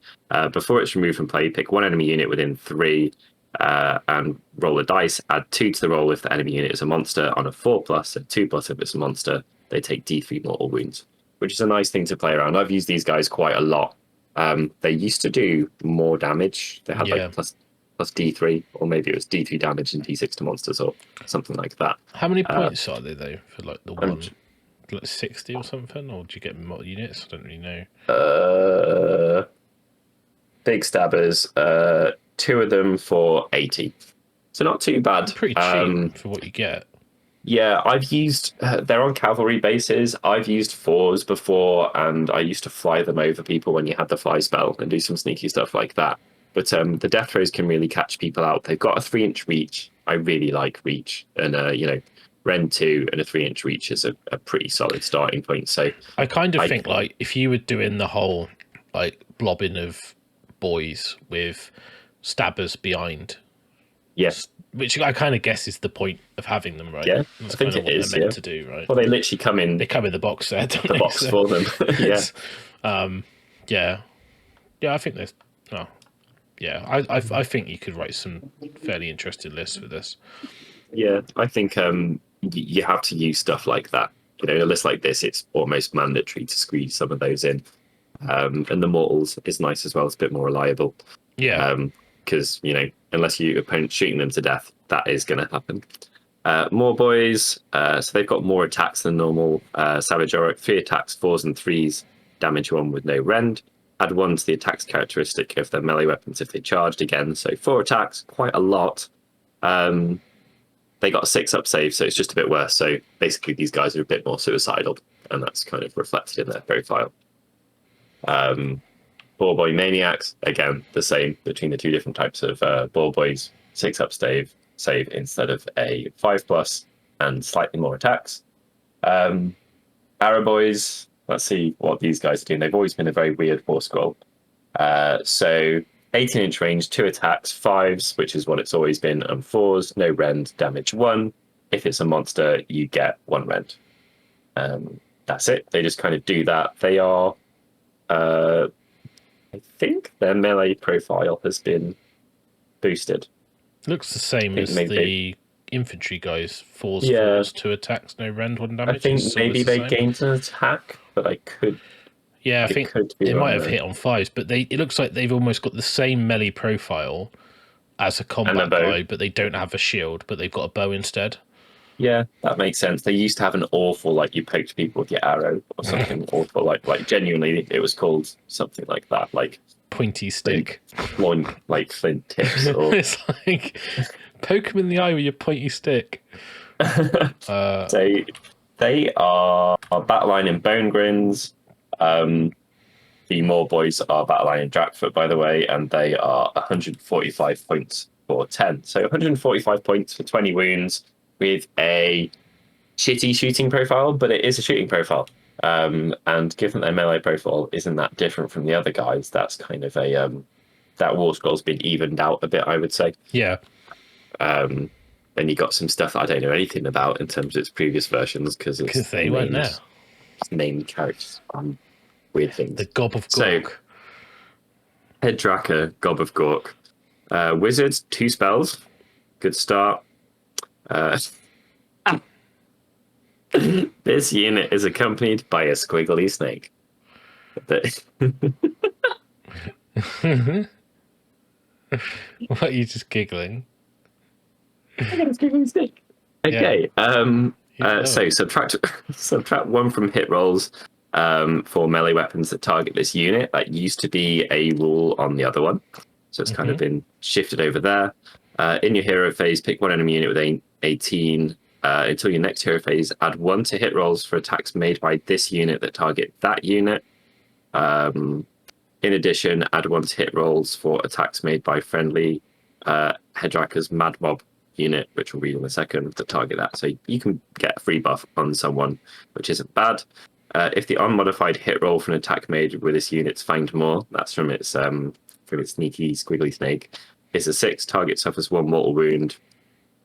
before it's removed from play, pick 1 enemy unit within 3 and roll a dice. Add 2 to the roll if the enemy unit is a monster on a 4+, so 2+ if it's a monster. They take D3 mortal wounds, which is a nice thing to play around. I've used these guys quite a lot. They used to do more damage. They had like plus D3, or maybe it was D3 damage and D6 to monsters or something like that. How many points are they though for like the one? Like 60 or something, or do you get more units? I don't really know. Big stabbers, 2 of them for 80, so not too bad. Pretty cheap for what you get. Yeah, I've used they're on cavalry bases. I've used 4s before, and I used to fly them over people when you had the fly spell and do some sneaky stuff like that. But the death throws can really catch people out. They've got a 3-inch reach. I really like reach, and Rend 2 and a 3-inch reach is a pretty solid starting point. So I kind of think like if you were doing the whole like blobbing of boys with stabbers behind, yes, which I kind of guess is the point of having them, right? Yeah, that's I think kind of it what is, they're meant to do, right? Well, they literally come in. They come in the box set, don't the they? box for them. Yeah, I think there's. Oh, yeah, I think you could write some fairly interesting lists for this. Yeah, I think you have to use stuff like that. In a list like this, it's almost mandatory to squeeze some of those in. And the mortals is nice as well. It's a bit more reliable. Yeah. Because, unless your opponent's shooting them to death, that is going to happen. More boys. So they've got more attacks than normal. Savage Orruk, 3 attacks, 4s and 3s, damage 1 with no rend. Add 1 to the attacks characteristic of their melee weapons if they charged again. So 4 attacks, quite a lot. They got a 6-up save, so it's just a bit worse. So basically, these guys are a bit more suicidal, and that's kind of reflected in their profile. Ball Boy Maniacs, again, the same between the 2 different types of Ball Boys. 6-up save instead of a 5+, and slightly more attacks. Arrow Boys, let's see what these guys are doing. They've always been a very weird war scroll. So 18-inch range, 2 attacks, 5s, which is what it's always been, and 4s, no rend, damage 1. If it's a monster, you get 1 rend. That's it. They just kind of do that. They are, I think their melee profile has been boosted. Looks the same as the infantry guys. 4s, 2 attacks, no rend, 1 damage. I think maybe they gained an attack, but I could. Yeah, I think it might have hit on 5s, but it looks like they've almost got the same melee profile as a combat guy, but they don't have a shield, but they've got a bow instead. Yeah, that makes sense. They used to have an awful, you poked people with your arrow or something awful, like genuinely, it was called something like that, like pointy stick, like flint tips. Or... it's like poke them in the eye with your pointy stick. So they are battle line in Bone Grins. The More Boys are battle line in Drakfoot, by the way, and they are 145 points for 10. So 145 points for 20 wounds with a shitty shooting profile, but it is a shooting profile. And given their melee profile isn't that different from the other guys, that's kind of that war scroll's been evened out a bit, I would say. Yeah. Then you got some stuff that I don't know anything about in terms of its previous versions because they weren't there. It's named characters on weird things. The Gob of Gork. So, Headdracker, Gob of Gork. Wizards, 2 spells. Good start. This unit is accompanied by a squiggly snake. What are you just giggling? Okay. So subtract 1 from hit rolls for melee weapons that target this unit. That used to be a rule on the other one, so it's kind of been shifted over there. In your hero phase, pick 1 enemy unit with 18. Until your next hero phase, add 1 to hit rolls for attacks made by this unit that target that unit. In addition, add 1 to hit rolls for attacks made by friendly Headdracker's Mad Mob unit, which we'll read in a second, that target that. So you can get a free buff on someone, which isn't bad. If the unmodified hit roll for an attack made with this unit's Find More, that's from its sneaky squiggly snake, is a 6, target suffers 1 mortal wound,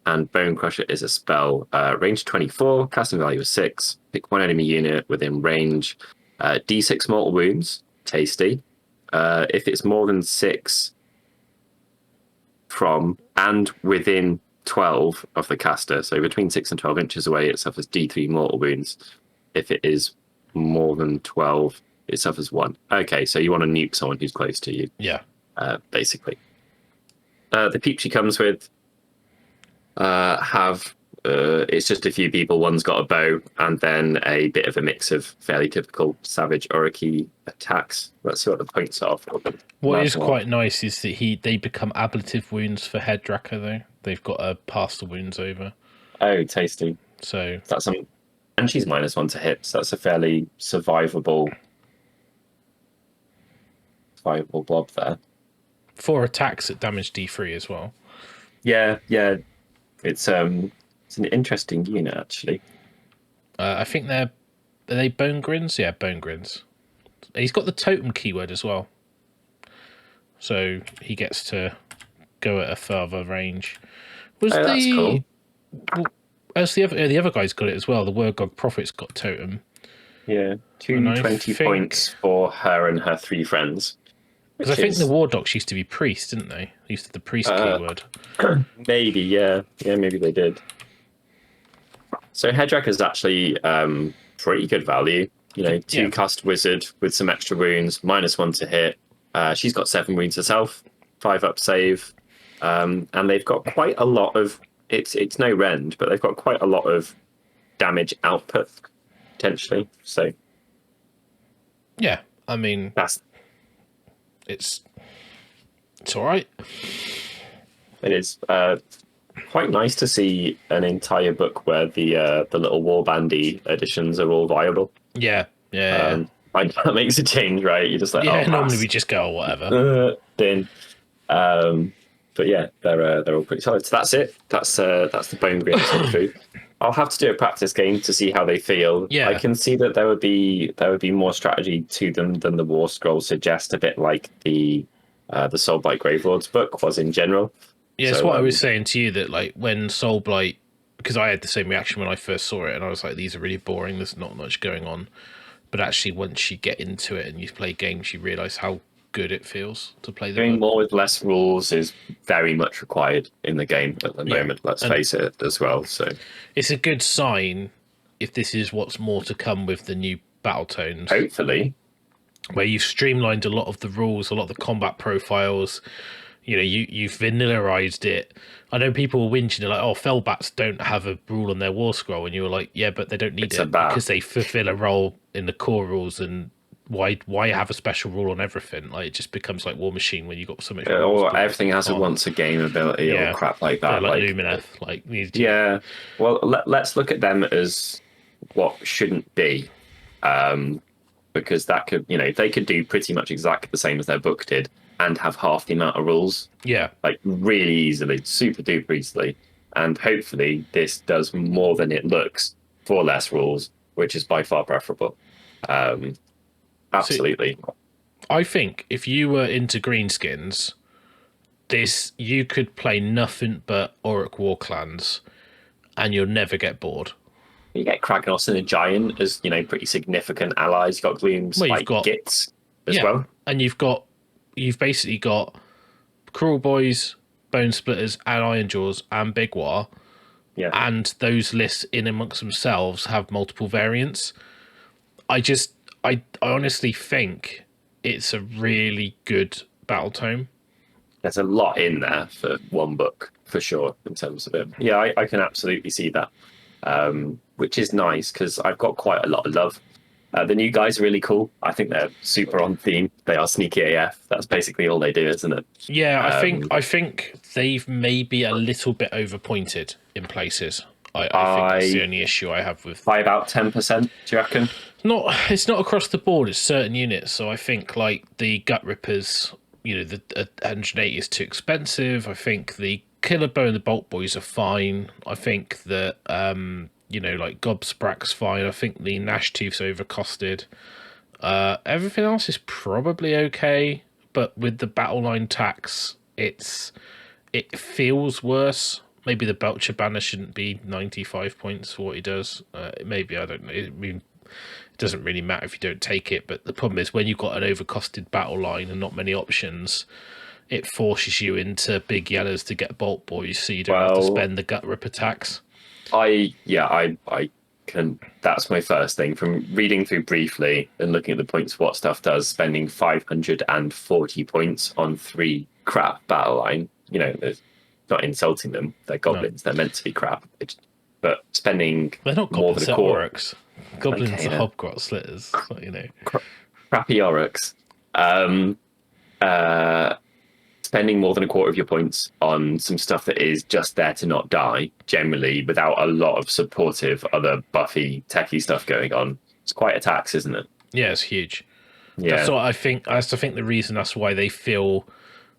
and Bone Crusher is a spell. Range 24, casting value is 6. Pick 1 enemy unit within range. D6 mortal wounds, tasty. If it's more than 6 from and within 12 of the caster, so between 6 and 12 inches away, it suffers D3 mortal wounds. If it is more than 12, it suffers 1. Okay, so you want to nuke someone who's close to you. Yeah. Basically. The peeps she comes with have it's just a few people. One's got a bow and then a bit of a mix of fairly typical savage Orruk attacks. Let's see what the points are for them. What is quite nice is that they become ablative wounds for Headdracker though. They've got to pass the wounds over. Oh, tasty. So that's some, and she's -1 to hit, so that's a fairly survivable blob there. 4 attacks at damage D3 as well. Yeah. It's an interesting unit actually. I think are they Bone Grins? Yeah, Bone Grins. He's got the totem keyword as well, so he gets to go at a further range. That's cool. As the other guy's got it as well. The Wargog Prophet's got totem. Yeah, 220 points for her and her 3 friends. Because I think the War Docs used to be priest, didn't they? Used to the priest keyword. Maybe, yeah, maybe they did. So Headdracker is actually pretty good value. You know, 2 cast wizard with some extra wounds, -1 to hit. She's got 7 wounds herself, 5 up save, and they've got quite a lot of. It's no rend, but they've got quite a lot of damage output potentially. So yeah, I mean it's all right. It is quite nice to see an entire book where the little war bandy editions are all viable. Yeah. That makes a change, right? You're just like, normally we just go whatever. Then, but yeah, they're all pretty solid. So that's it. That's the Bone Grin through. I'll have to do a practice game to see how they feel. Yeah. I can see that there would be more strategy to them than the War Scroll suggest, a bit like the Soulblight Gravelords book was in general. Yeah, it's what I was saying to you, that like when Soulblight, because I had the same reaction when I first saw it, and I was like, these are really boring, there's not much going on. But actually, once you get into it and you play games, you realise how good it feels to play the Doing book. more with less rules is very much required in the game at the moment, let's face it, as well. So it's a good sign if this is what's more to come with the new battle tones. Hopefully. Where you've streamlined a lot of the rules, a lot of the combat profiles. You know, you've vanillaized it. I know people were whinging, like, oh, Fellbats don't have a rule on their War Scroll, and you were like, yeah, but they don't need it because they fulfill a role in the core rules, and why have a special rule on everything? Like, it just becomes like War Machine when you got so much. Or everything has a once a game ability or crap like that. Yeah, like Lumineth. Like, yeah. Well, let's look at them as what shouldn't be, because that could, they could do pretty much exactly the same as their book did and have half the amount of rules. Yeah, like really easily, super duper easily. And hopefully, this does more than it looks for less rules, which is by far preferable. Absolutely. So, I think if you were into greenskins, this, you could play nothing but Orruk Warclans, and you'll never get bored. You get Kragnos and a Giant as, you know, pretty significant allies. You've got Glooms, Well, like Gits as well. And you've basically got KRULEBOYZ, BONESPLITTERZ, and IRONJAWZ, and BIG WAAAGH. Yeah. And those lists in amongst themselves have multiple variants. I honestly think it's a really good battle tome. There's a lot in there for one book, for sure, in terms of it. Yeah, I can absolutely see that, which is nice because I've got quite a lot of love. The new guys are really cool. I think they're super on theme. They are sneaky AF. That's basically all they do, isn't it? Yeah, I think they've maybe a little bit overpointed in places. I think that's the only issue I have with. By about 10%, do you reckon? It's not across the board. It's certain units. So I think like the Gut Rippers, you know, the 180 is too expensive. I think the Killer Bow and the Bolt Boys are fine. I think that you know, like Gobsprak's fine. I think the Gnash Tooth's overcosted. Everything else is probably okay, but with the battle line tax, it feels worse. Maybe the Belcher banner shouldn't be 95 points for what he does. Maybe, I don't know. I mean, it doesn't really matter if you don't take it, but the problem is when you've got an overcosted battle line and not many options, it forces you into big yellows to get Bolt Boys, so you don't have to spend the Gut Ripper tax. I can. That's my first thing from reading through briefly and looking at the points what stuff does. Spending 540 points on 3 crap battle line. You know, there's not insulting them. They're goblins. No. They're meant to be crap. But spending they're not more goblins, than a they're quarter. Orruks. Goblins are Hobgrot Slitters. So, you know, crappy Orruks. Spending more than a quarter of your points on some stuff that is just there to not die, generally, without a lot of supportive other buffy, techie stuff going on. It's quite a tax, isn't it? Yeah, it's huge. Yeah. That's what I think. I think the reason that's why they feel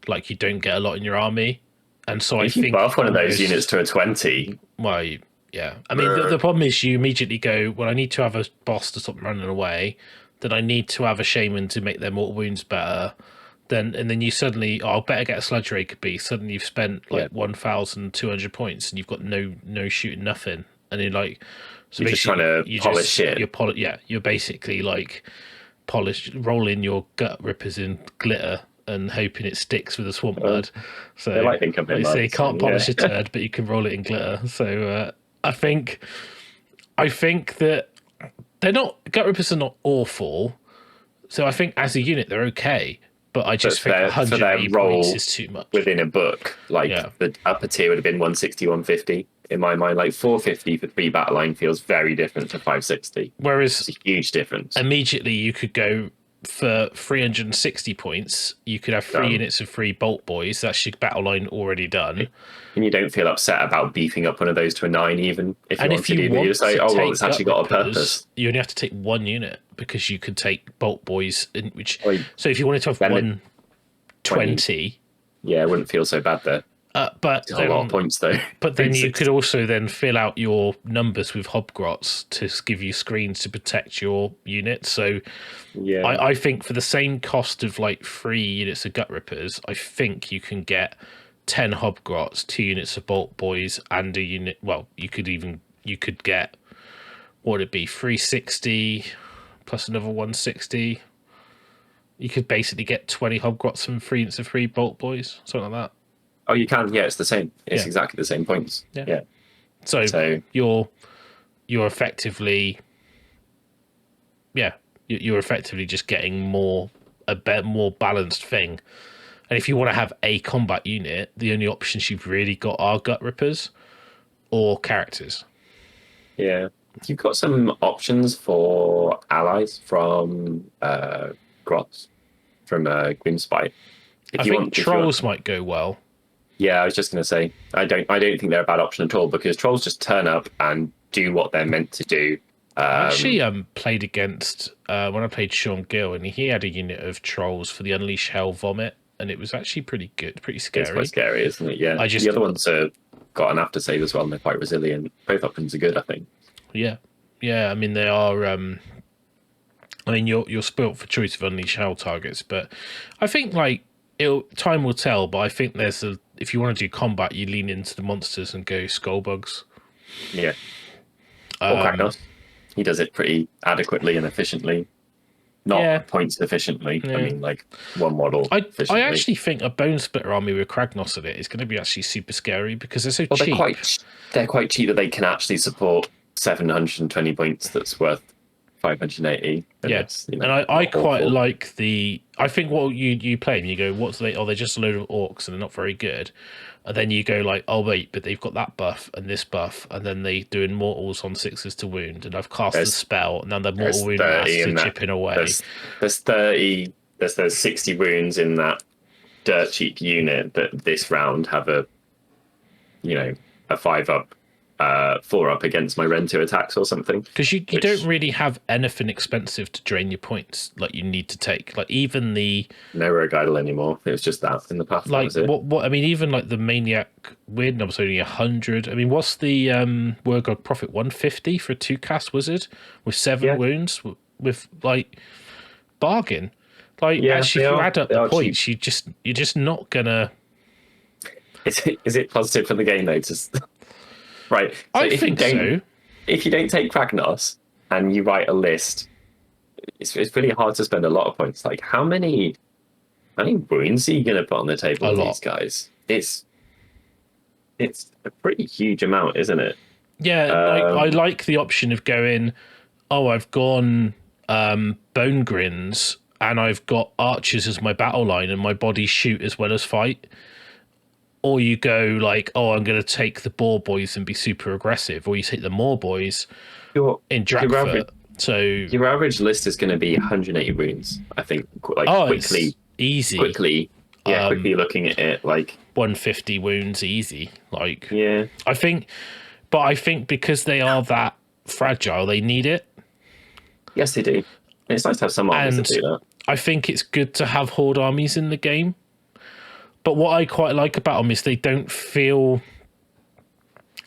like you don't get a lot in your army. And so if I you think buff one of those units to a 20. Well, yeah. I mean, the problem is you immediately go, well, I need to have a boss to stop running away. Then I need to have a shaman to make their mortal wounds better. And then you suddenly, I'll better get a sludge raker beast. Suddenly you've spent like 1,200 points and you've got no shooting nothing. And you're like, so you're just trying to polish shit. You're basically like rolling your Gut Rippers in glitter and hoping it sticks with a swamp bird. So they like incoming you can't polish a turd, but you can roll it in glitter. So I think that they're not, Gut Rippers are not awful. So I think as a unit they're okay. But I just think 180 points is too much. Within a book, like the upper tier would have been 160, 150 in my mind. Like 450 for 3 battle line feels very different to 560. Whereas it's a huge difference. Immediately you could go for 360 points. You could have 3 units of 3 Bolt Boys. That's your battle line already done. And you don't feel upset about beefing up one of those to a 9 even. If you want to just say, oh, well, it's actually got a purpose. You only have to take 1 unit because you could take Bolt Boys. So if you wanted to have 120... Yeah, it wouldn't feel so bad there. But a lot of points though. But then you could also then fill out your numbers with Hobgrots to give you screens to protect your units. So yeah, I think for the same cost of like 3 units of Gut Rippers, I think you can get 10 Hobgrots, 2 units of Bolt Boys, and a unit. Well, you could get, what would it be, 360 plus another 160. You could basically get 20 Hobgrots from 3 units of 3 Bolt Boys, something like that. Oh, you can. Yeah, it's the same. It's exactly the same points. Yeah. So you're effectively, you're effectively just getting more balanced thing. And if you want to have a combat unit, the only options you've really got are Gut Rippers or characters. Yeah, you've got some options for allies from Grots, from Grimspite. I think Trolls might go well. Yeah, I was just going to say, I don't think they're a bad option at all because Trolls just turn up and do what they're meant to do. I actually played against, when I played Sean Gill, and he had a unit of Trolls for the Unleash Hell Vomit, and it was actually pretty good, pretty scary. It's quite scary, isn't it? Yeah. The other ones got an aftersave as well, and they're quite resilient. Both options are good, I think. Yeah. I mean, they are... I mean, you're spoilt for choice of Unleash Hell targets, but I think, like, time will tell, but I think if you want to do combat, you lean into the monsters and go Skullbugs. Yeah. Or Kragnos. He does it pretty adequately and efficiently. Not points efficiently. I mean, like one model. I actually think a Bone Splitter army with Kragnos in it is going to be actually super scary because they're so cheap. They're quite cheap that they can actually support 720 points. That's worth 580. And and I quite like I think what you play and you go, what's they? Oh, they're just a load of orcs and they're not very good. And then you go like, oh wait, but they've got that buff and this buff, and then they do immortals on 6s to wound, and I've cast the spell, and then the mortal wound mass to chipping away. There's those 60 wounds in that dirt cheap unit that this round have a 5-up, 4-up against my Rend 2 attacks or something. Because you don't really have anything expensive to drain your points like you need to take. Like even the no Rogue Idol anymore. It was just that in the past. Like what I mean, even like the Maniac Weird Nub's only 100. I mean, what's the Wargog Prophet 150 for a 2-cast wizard with 7 wounds with like bargain. Like actually, if you add up the points, cheap. you're just not gonna. Is it positive for the game though? Right. So I think so. If you don't take Kragnos and you write a list, it's really hard to spend a lot of points. Like how many wounds are you going to put on the table with these guys? It's a pretty huge amount, isn't it? Yeah, I like the option of going, oh, I've gone Bone Grins and I've got archers as my battle line and my body shoot as well as fight. Or you go like, oh, I'm going to take the Boar Boys and be super aggressive. Or you take the Moor Boys in Drakfoot. So your average list is going to be 180 wounds, I think. Like quickly, easy. Quickly looking at it, like 150 wounds, easy. Like yeah, I think because they are that fragile, they need it. Yes, they do. And it's nice to have some armies that do that. I think it's good to have horde armies in the game. But what I quite like about them is they don't feel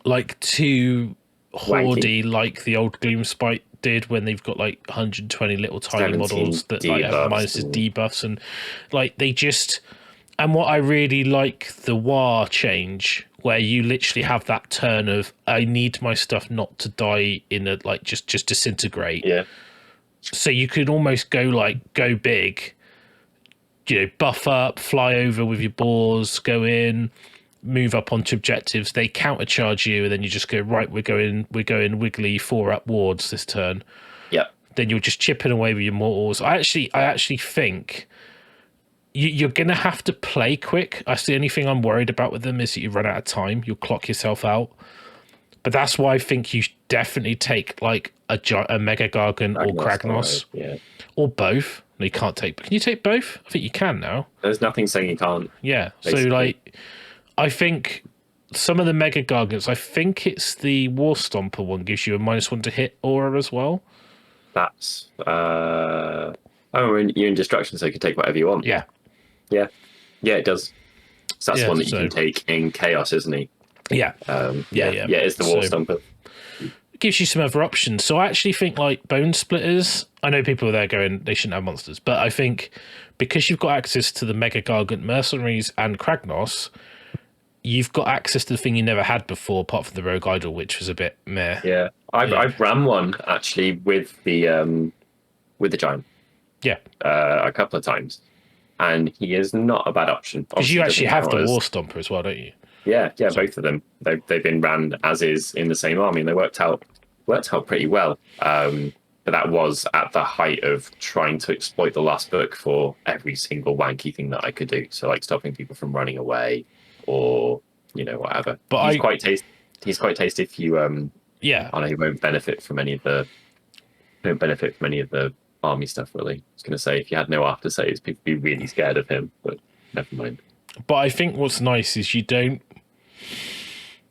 like too hoardy like the old Gloomspite did when they've got like 120 little tiny models that like have minuses debuffs and like they just. And what I really like the WAAAGH change where you literally have that turn of I need my stuff not to die in a like just disintegrate. Yeah. So you could almost go big. Buff up, fly over with your boars, go in, move up onto objectives. They countercharge you, and then you just go right. We're going wiggly 4-up wards this turn. Yeah. Then you're just chipping away with your mortals. I actually think you're gonna have to play quick. That's the only thing I'm worried about with them is that you run out of time. You'll clock yourself out. But that's why I think you definitely take like a Mega Gargant or Kragnos, or both. No, you can't take. But can you take both? I think you can now. There's nothing saying you can't. Yeah. Basically. So like, I think some of the Mega Gargants. I think it's the War Stomper one gives you a -1 to hit aura as well. That's you're in destruction, so you can take whatever you want. Yeah. Yeah. Yeah, it does. So that's one that you can take in chaos, isn't he? Yeah. Yeah. It's the War Stomper. It gives you some other options. So I actually think like Bone Splitters. I know people are there going they shouldn't have monsters, but I think because you've got access to the Mega Gargant Mercenaries and Kragnos, you've got access to the thing you never had before, apart from the Rogue Idol, which was a bit meh. Yeah, I've ran one actually with the giant. Yeah, a couple of times, and he is not a bad option. Because you actually have the War Stomper as well, don't you? Yeah, both of them. They've been ran as is in the same army, and they worked out pretty well. But that was at the height of trying to exploit the last book for every single wanky thing that I could do. So like stopping people from running away or whatever. But he's quite tasty. He's quite tasty if you I know he won't benefit from any of the army stuff really. I was going to say if you had no after saves, people would be really scared of him. But never mind. But I think what's nice is you don't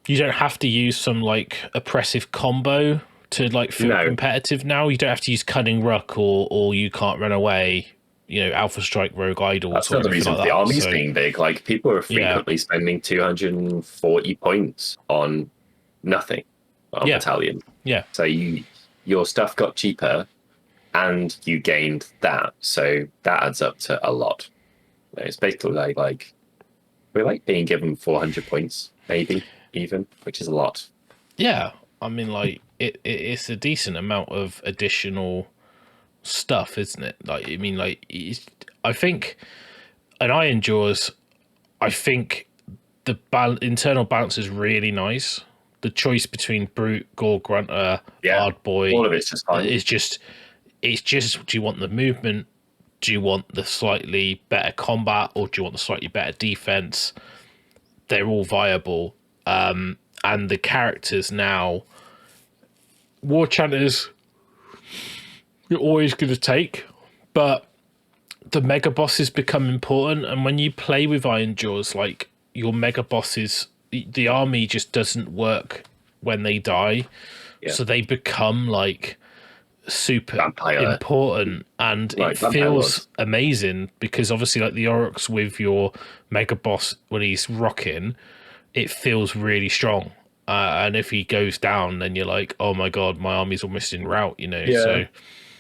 have to use some like oppressive combo to like feel competitive now. You don't have to use Cunning Ruck or you can't run away, Alpha Strike Rogue Idol. That's not the reason for the army's being big. Like people are frequently spending 240 points on nothing on Battalion. Yeah. So your stuff got cheaper and you gained that. So that adds up to a lot. It's basically like we're like being given 400 points, maybe even, which is a lot. Yeah, I mean, like it's a decent amount of additional stuff, isn't it? Like, I mean, like I think an IRONJAWZ, I think the internal balance is really nice. The choice between Brute, Gore Grunter, Hard Boy, all of it's just fine. It's just, do you want the movement? Do you want the slightly better combat, or do you want the slightly better defense? They're all viable. And the characters now, War Chanters, you're always going to take, but the mega bosses become important. And when you play with IRONJAWZ, like, your mega bosses, the army just doesn't work when they die. So they become like super important, and it feels amazing because obviously, like, the Orruks with your mega boss, when he's rocking, it feels really strong. And if he goes down, then you're like, oh my god, my army's almost in rout, you know. So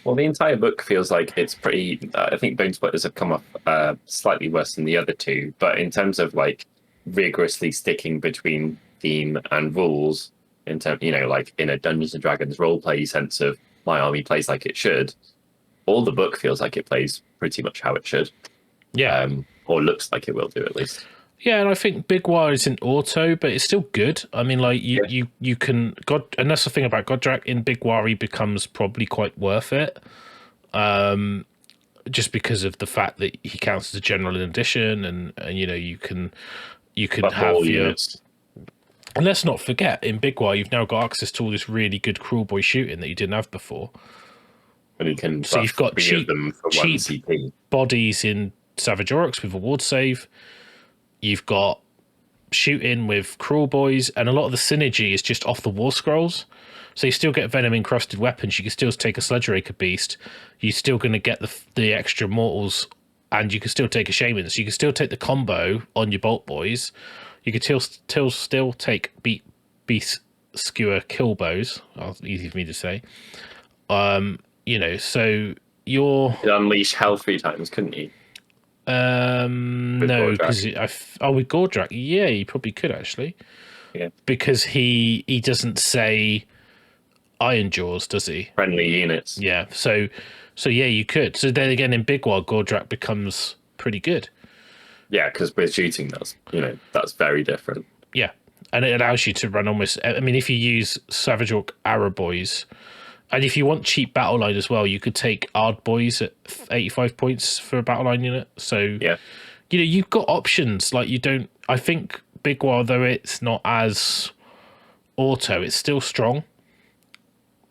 well, the entire book feels like it's pretty I think BONESPLITTERZ have come off slightly worse than the other two, but in terms of like rigorously sticking between theme and rules, in terms, you know, like in a Dungeons and Dragons roleplay sense of my army plays like it should, all the book feels like it plays pretty much how it should. Or looks like it will do, at least. Yeah, and I think Big WAAAGH isn't auto, but it's still good. I mean, like, you can and that's the thing about Godrak. In Big WAAAGH, he becomes probably quite worth it, just because of the fact that he counts as a general in addition, and you know, you can have your units. And let's not forget, in Big WAAAGH, you've now got access to all this really good KRULEBOYZ shooting that you didn't have before. And you can so you've got cheap bodies in Savage Orruks with a ward save. You've got shooting with KRULEBOYZ, and a lot of the synergy is just off the war scrolls. So you still get venom encrusted weapons. You can still take a Sledge Raker Beast. You're still going to get the extra mortals, and you can still take a Shaman. So you can still take the combo on your Bolt Boys. You can still take Beast Skewer Kill Bows. Easy for me to say. You know, so you'd unleash hell 3 times, couldn't you? No, because with Gordrak, yeah, you probably could actually. Yeah, because he doesn't say IRONJAWZ, does he? Friendly units. Yeah, so yeah, you could. So then again, in Big WAAAGH, Gordrak becomes pretty good. Yeah, because with shooting, that's very different. Yeah, and it allows you to run almost. I mean, if you use Savage Orc Arrow Boys. And if you want cheap battle line as well, you could take Ard Boys at 85 points for a battle line unit. So, yeah, you know, you've got options. Like, you don't. I think Big WAAAGH, though it's not as auto, it's still strong.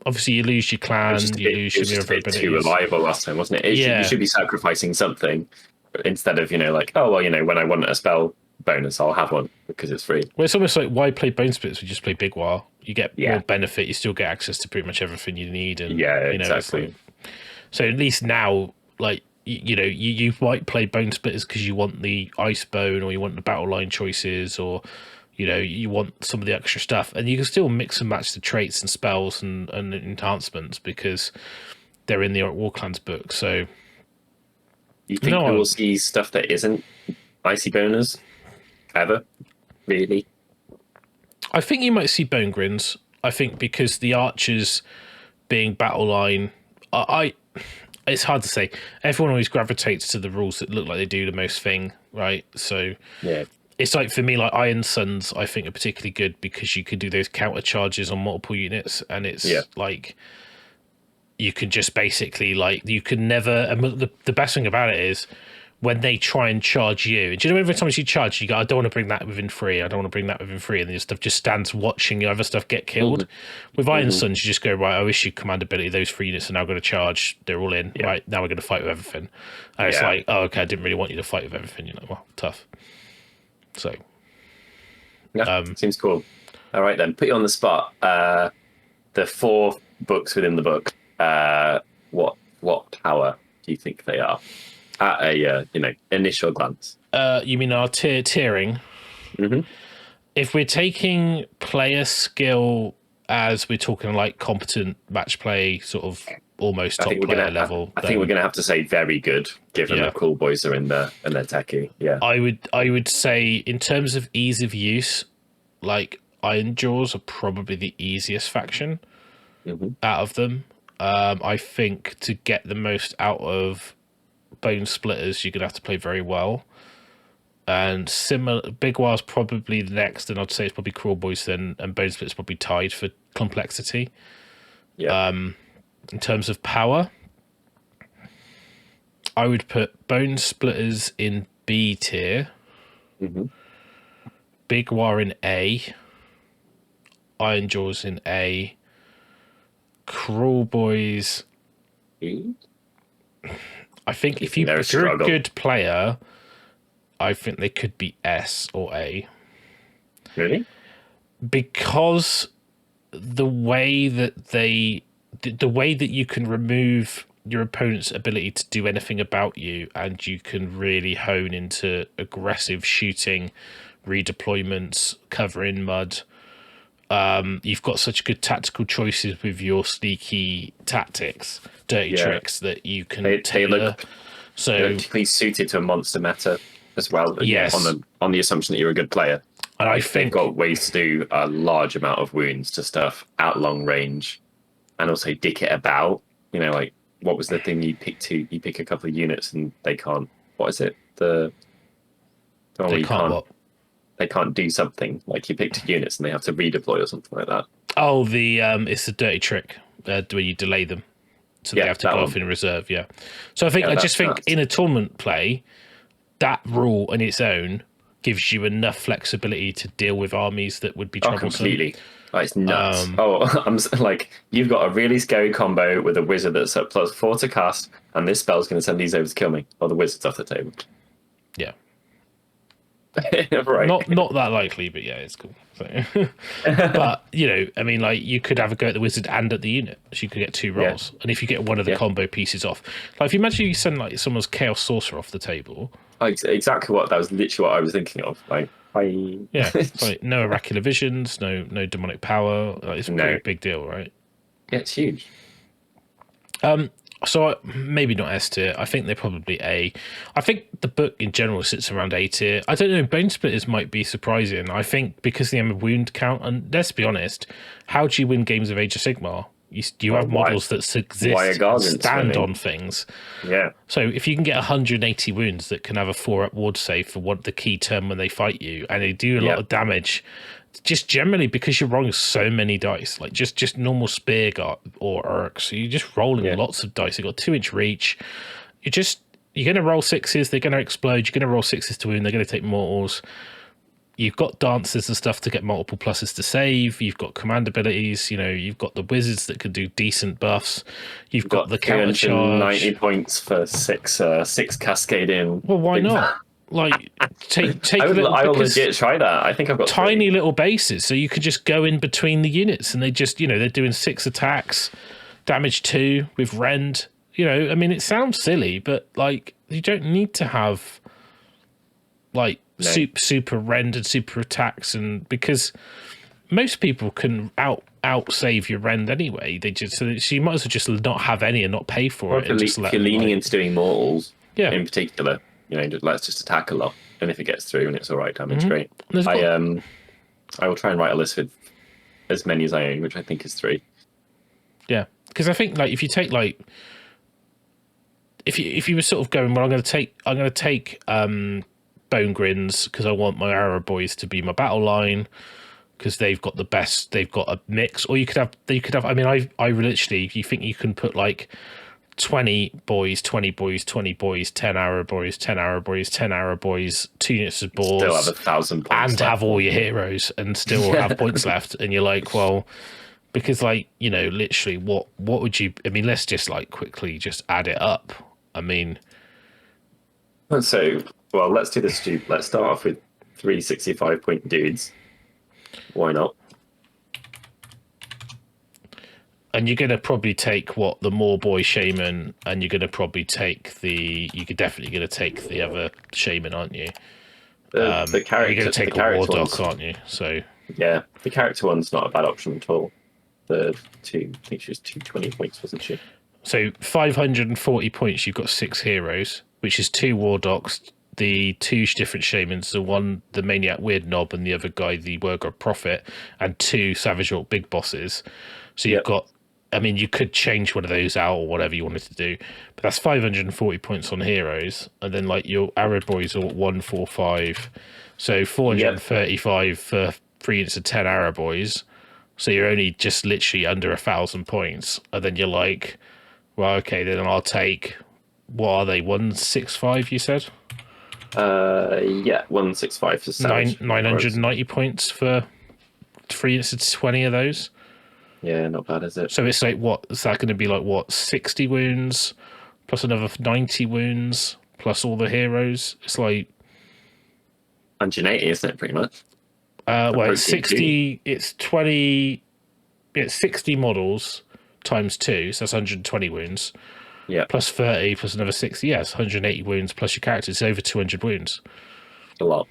Obviously, you lose your clan, you lose your abilities. Too reliable last time, wasn't it? You should be sacrificing something instead of, you know, like, oh, well, you know, when I want a spell bonus, I'll have one because it's free. Well, it's almost like, why play BONESPLITTERZ? We just play Big WAAAGH. You get more benefit. You still get access to pretty much everything you need. And, you know, exactly. So at least now, like, you know, you might play BONESPLITTERZ because you want the Ice Bone, or you want the battle line choices, or, you know, you want some of the extra stuff. And you can still mix and match the traits and spells and enhancements because they're in the Warclans book. So you think we will see stuff that isn't Icy Boners ever, really? I think you might see Bone Grins. I think because the archers being battle line, it's hard to say. Everyone always gravitates to the rules that look like they do the most thing, right? So yeah, it's like, for me, like Iron Suns, I think are particularly good because you can do those counter charges on multiple units, and it's like you can just basically, like, you can never. And the best thing about it is, when they try and charge you, do you know every time you charge, you go, I don't want to bring that within 3, I don't want to bring that within 3, and your stuff just stands watching your other stuff get killed. With Iron Suns, you just go, right, I issue command ability, those 3 units are now going to charge, they're all in, right, now we're going to fight with everything. And it's like, oh, okay, I didn't really want you to fight with everything, you know, well, tough. So. Yeah, seems cool. All right, then, put you on the spot. The 4 books within the book, what power do you think they are? At a you know, initial glance. You mean our tiering? If we're taking player skill as we're talking like competent match play, sort of almost top player level. I think we're gonna have to say very good, given the KRULEBOYZ are in their techie. Yeah, I would say in terms of ease of use, like IRONJAWZ are probably the easiest faction out of them. I think to get the most out of BONESPLITTERZ, you're gonna have to play very well. And similar, BIG WAAAGH is probably the next, and I'd say it's probably KRULEBOYZ then, and BONESPLITTERZ probably tied for complexity. Yeah. In terms of power, I would put BONESPLITTERZ in B tier, BIG WAAAGH in A, IRONJAWZ in A, KRULEBOYZ. I think if you're a good player, I think they could be S or A. Really? Because the way that you can remove your opponent's ability to do anything about you, and you can really hone into aggressive shooting, redeployments, cover in mud. You've got such good tactical choices with your sneaky tactics, dirty tricks that you can tailor. They're particularly suited to a monster meta as well. Yes. On the assumption that you're a good player. And I think they've got ways to do a large amount of wounds to stuff out long range, and also dick it about. You know, like what was the thing you pick to? You pick a couple of units and they can't. What is it? They can't do something. Like you pick 2 units and they have to redeploy or something like that. Oh, it's a dirty trick where you delay them, so they have to go off in reserve. Yeah. So I think I just think in a tournament play, that rule on its own gives you enough flexibility to deal with armies that would be troublesome. Completely. Like, it's nuts. I'm like, you've got a really scary combo with a wizard that's at +4 to cast, and this spell's going to send these over to kill me. Or the wizard's off the table. Yeah. Right. Not that likely, but yeah, it's cool. So. But you know, I mean, like you could have a go at the wizard and at the unit, so you could get 2 rolls. And if you get one of the combo pieces off, like if you imagine you send like someone's Chaos Sorcerer off the table. Exactly that was literally what I was thinking of. Like, it's like no oracular visions, no demonic power. Like, it's a pretty big deal, right? Yeah, it's huge. So maybe not S tier. I think they're probably A. I think the book in general sits around A tier. I don't know. BONESPLITTERZ might be surprising. I think because the wound count, and let's be honest, how do you win games of Age of Sigmar? You have models that stand on things. Yeah. So if you can get 180 wounds that can have a 4-up ward save for the key turn when they fight you, and they do a lot of damage, just generally because you're rolling so many dice, like just normal spear or Orruk, so you're just rolling lots of dice. You've got 2-inch reach. You're going to roll 6s. They're going to explode. You're going to roll 6s to wound. They're going to take mortals. You've got dancers and stuff to get multiple pluses to save. You've got command abilities. You know, you've got the wizards that can do decent buffs. You've got the counter charge. 90 points for 6 cascading. Well, why not? Like, take I will legit try that. I think I've got tiny little bases, so you could just go in between the units, and they just, you know, they're doing 6 attacks, damage 2 with rend. You know, I mean, it sounds silly, but like, you don't need to have like super rend and super attacks, and because most people can out save your rend anyway. So you might as well just not have any and not pay for it. If you're leaning into doing mortals, in particular. You know, let's just attack a lot, and if it gets through and it's all right damage, great. I will try and write a list with as many as I own, which I think is 3. Yeah, because I think like if you take like if you were sort of going, well, I'm going to take Bone Grins because I want my AUDIBLE to be my battle line because they've got the best. They've got a mix, or you could have. I mean, I literally, you think you can put like 20 boys, 20 boys, 20 boys, 10 AUDIBLEs, 10 AUDIBLEs, 10 AUDIBLEs, 2 units of boars, still have 1,000 points and have all your heroes and still have points left. And you're like, well, because like, you know, literally what would you, I mean, let's just like quickly just add it up. I mean, so, well, let's do this, Stu. Let's start off with 3 65-point dudes. Why not? And you're going to probably take the Moor Boy Shaman, and you're going to probably take you're definitely going to take the other Shaman, aren't you? The character, you're going to take a War Doc, aren't you? So yeah, the character one's not a bad option at all. The 2, I think she was 220 points, wasn't she? So 540 points, you've got 6 heroes, which is 2 war docs, the 2 different shamans, the one, the maniac weird knob, and the other guy, the Warclans prophet, and 2 savage orc big bosses. So you've got, I mean, you could change one of those out or whatever you wanted to do, but that's 540 points on heroes, and then like your arrow boys are 145, so 435 for 3 units of 10 arrow boys. So you're only just literally under 1,000 points, and then you're like, well, okay, then I'll take, what are they, 165? You said. 165 for 990 points for 3 units of 20 of those. Yeah, not bad, is it? So it's like, what is that going to be like? What, 60 wounds plus another 90 wounds plus all the heroes? It's like 180, isn't it? Pretty much. Well, it's 60. It's 20. It's 60 models times 2, so that's 120 wounds. Yeah. Plus 30 plus another 60. Yes, 180 wounds plus your character. It's over 200 wounds. A lot.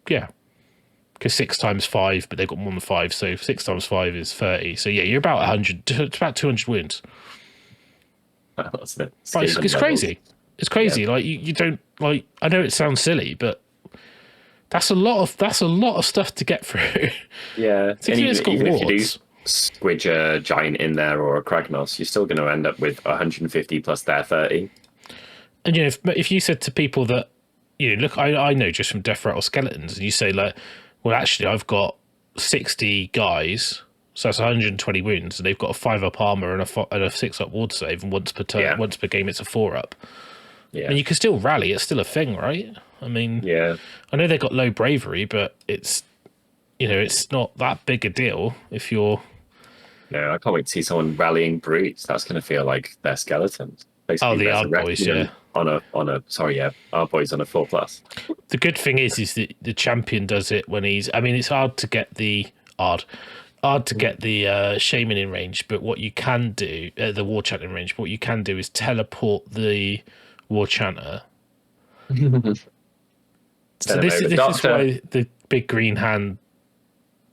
Yeah. Because 6 times 5, but they've got more than 5, so 6 times 5 is 30. So yeah, you're about 100. It's about 200 wounds. That's it. It's crazy. It's crazy. Yeah. Like you don't like. I know it sounds silly, but that's a lot of stuff to get through. Yeah, and even if you do squidge a giant in there or a Kragnos, you're still going to end up with 150 plus their 30. And you know, if you said to people that, you know, look, I know just from Death Rattle Skeletons, and you say like, well, actually, I've got 60 guys, so that's 120 wounds, and they've got a 5-up armor and a 6-up ward save, and once per turn, once per game, it's a 4-up. Yeah, and you can still rally. It's still a thing, right? I mean, yeah, I know they got low bravery, but it's, you know, it's not that big a deal if you're. No, I can't wait to see someone rallying brutes. That's going to feel like their skeletons. Basically, the AUDIBLES, yeah. On a AUDIBLES on a 4+. The good thing is that the champion does it when he's. I mean, it's hard to get the shaman in range, but what you can do, the war chanter in range, what you can do is teleport the war chanter. So this is why the big green hand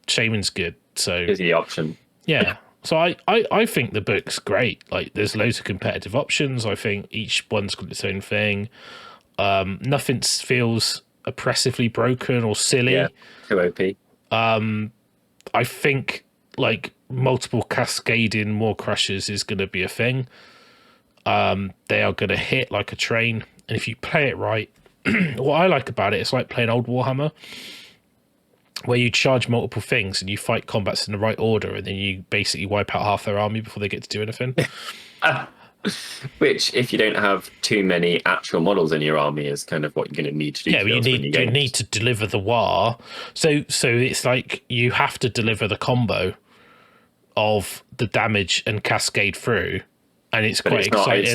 shaman's good. So is the option. Yeah. So I think the book's great. Like, there's loads of competitive options. I think each one's got its own thing. Nothing feels oppressively broken or silly. Yeah, too OP. I think like multiple cascading more crushes is going to be a thing. They are going to hit like a train, and if you play it right, what I like about it, it's like playing old Warhammer, where you charge multiple things and you fight combats in the right order, and then you basically wipe out half their army before they get to do anything. Which, if you don't have too many actual models in your army, is kind of what you're going to need to do. Yeah, you need to deliver the war. So it's like you have to deliver the combo of the damage and cascade through, and it's quite exciting.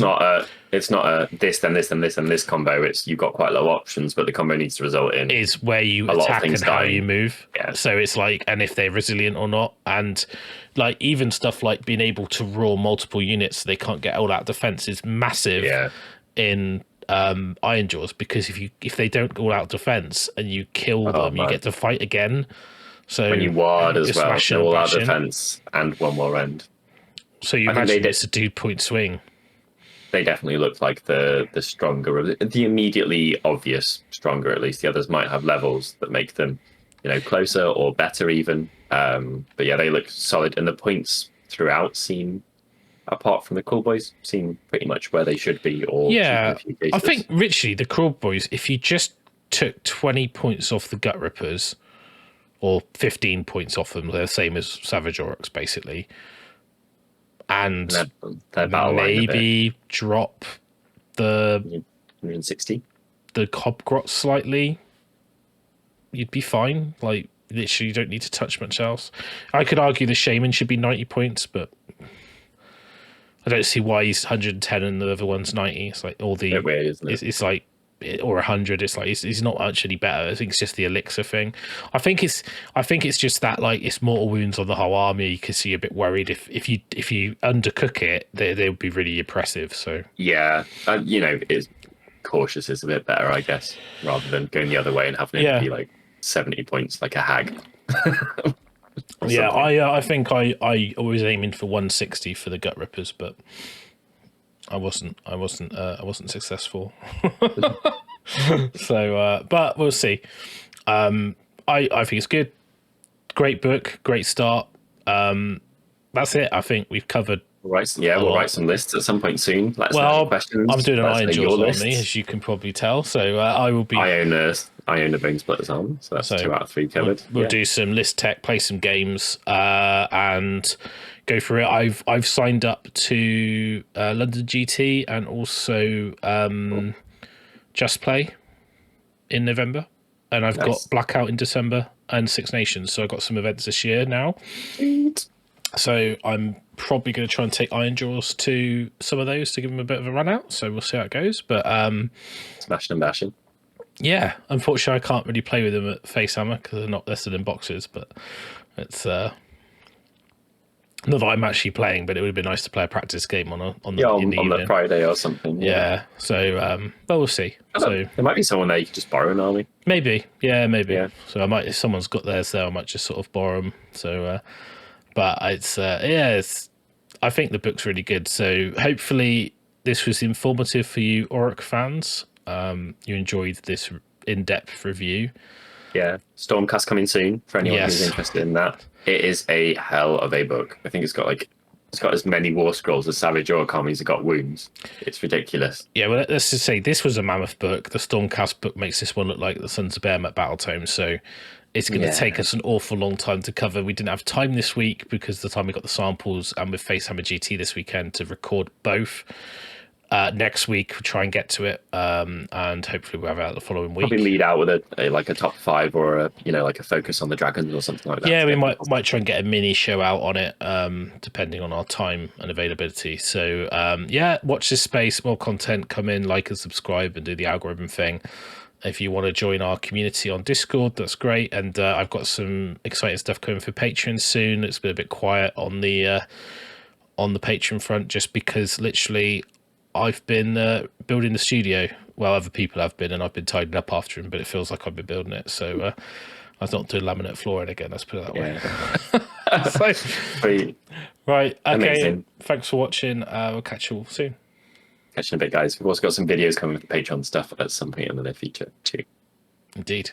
It's not a this, then this, and this, and this combo. It's, you've got quite low options, but the combo needs to result in is where you attack and how you move. Yeah. So it's like, and if they're resilient or not, and like even stuff like being able to roar multiple units so they can't get all out defense is massive in IRONJAWZ, because if they don't go all out defense and you kill them, you get to fight again. So when you ward as well, all out defense and one more end. So you imagine it's a 2-point swing. They definitely look like the stronger, the immediately obvious stronger. At least the others might have levels that make them, you know, closer or better even. But yeah, they look solid, and the points throughout seem, apart from the KRULEBOYZ, seem pretty much where they should be. Or yeah, I think richly the KRULEBOYZ, if you just took 20 points off the Gut Rippers, or 15 points off them, they're the same as Savage Orruks basically. And maybe drop the 160, the Cobgrot slightly, you'd be fine. Like, literally, you don't need to touch much else. I could argue the Shaman should be 90 points, but I don't see why he's 110 and the other one's 90. It's like all the weird, isn't it? It's like, or 100. It's like he's not actually better. I think it's just the elixir thing. I think it's just that, like, it's mortal wounds on the whole army. You can see a bit worried if you undercook it, they would be really oppressive. So yeah, you know, it's cautious is a bit better, I guess, rather than going the other way and having it be like 70 points like a hag. Yeah, something. I think I was aiming for 160 for the Gut Rippers, but I wasn't successful. So, but we'll see. I think it's good. Great book, great start. That's it. I think we've covered. We'll write some lists at some point soon. Let us know any questions. I'm doing an IRONJAWZ list. army, as you can probably tell. So I will be. I own a BONESPLITTERZ army, so that's 2 out of 3 covered. We'll do some list tech, play some games, and go for it. I've signed up to London GT and also Just Play in November, and I've got Blackout in December and Six Nations. So I've got some events this year now. So I'm probably going to try and take IRONJAWZ to some of those to give them a bit of a run out. So we'll see how it goes. But smashing and bashing. Yeah, unfortunately, I can't really play with them at FACEHAMMER because they're not listed in boxes. But it's not that I'm actually playing, but it would have been nice to play a practice game on the Friday or something. Yeah. So, but we'll see. So there might be someone there you could just borrow an army. Maybe, maybe. Yeah. So I might, if someone's got theirs there, I might just sort of borrow them. So. But it's I think the book's really good. So hopefully this was informative for you Orruk fans. You enjoyed this in-depth review. Yeah, Stormcast coming soon for anyone who's interested in that. It is a hell of a book. I think it's got as many war scrolls as Savage Orc armies have got wounds. It's ridiculous. Yeah, well, let's just say this was a mammoth book. The Stormcast book makes this one look like the Sons of Behemoth Battle Tome. So it's going to take us an awful long time to cover. We didn't have time this week because of the time we got the samples, and with FACEHAMMER GT this weekend to record both. Next week we'll try and get to it, and hopefully we'll have it out the following week. Probably lead out with a top 5 or a focus on the dragons or something like that. Yeah, we might try and get a mini show out on it, depending on our time and availability. So watch this space, more content, come in, like and subscribe, and do the algorithm thing. If you want to join our community on Discord, that's great. And I've got some exciting stuff coming for Patreon soon. It's been a bit quiet on the Patreon front, just because literally I've been building the studio. Well, other people have been, and I've been tidying up after them, but it feels like I've been building it. So I was not doing laminate flooring again, let's put it that way. So, right, okay. Amazing. Thanks for watching. We'll catch you all soon. Catch you in a bit, guys. We've also got some videos coming with Patreon stuff at some point in the near future too. Indeed.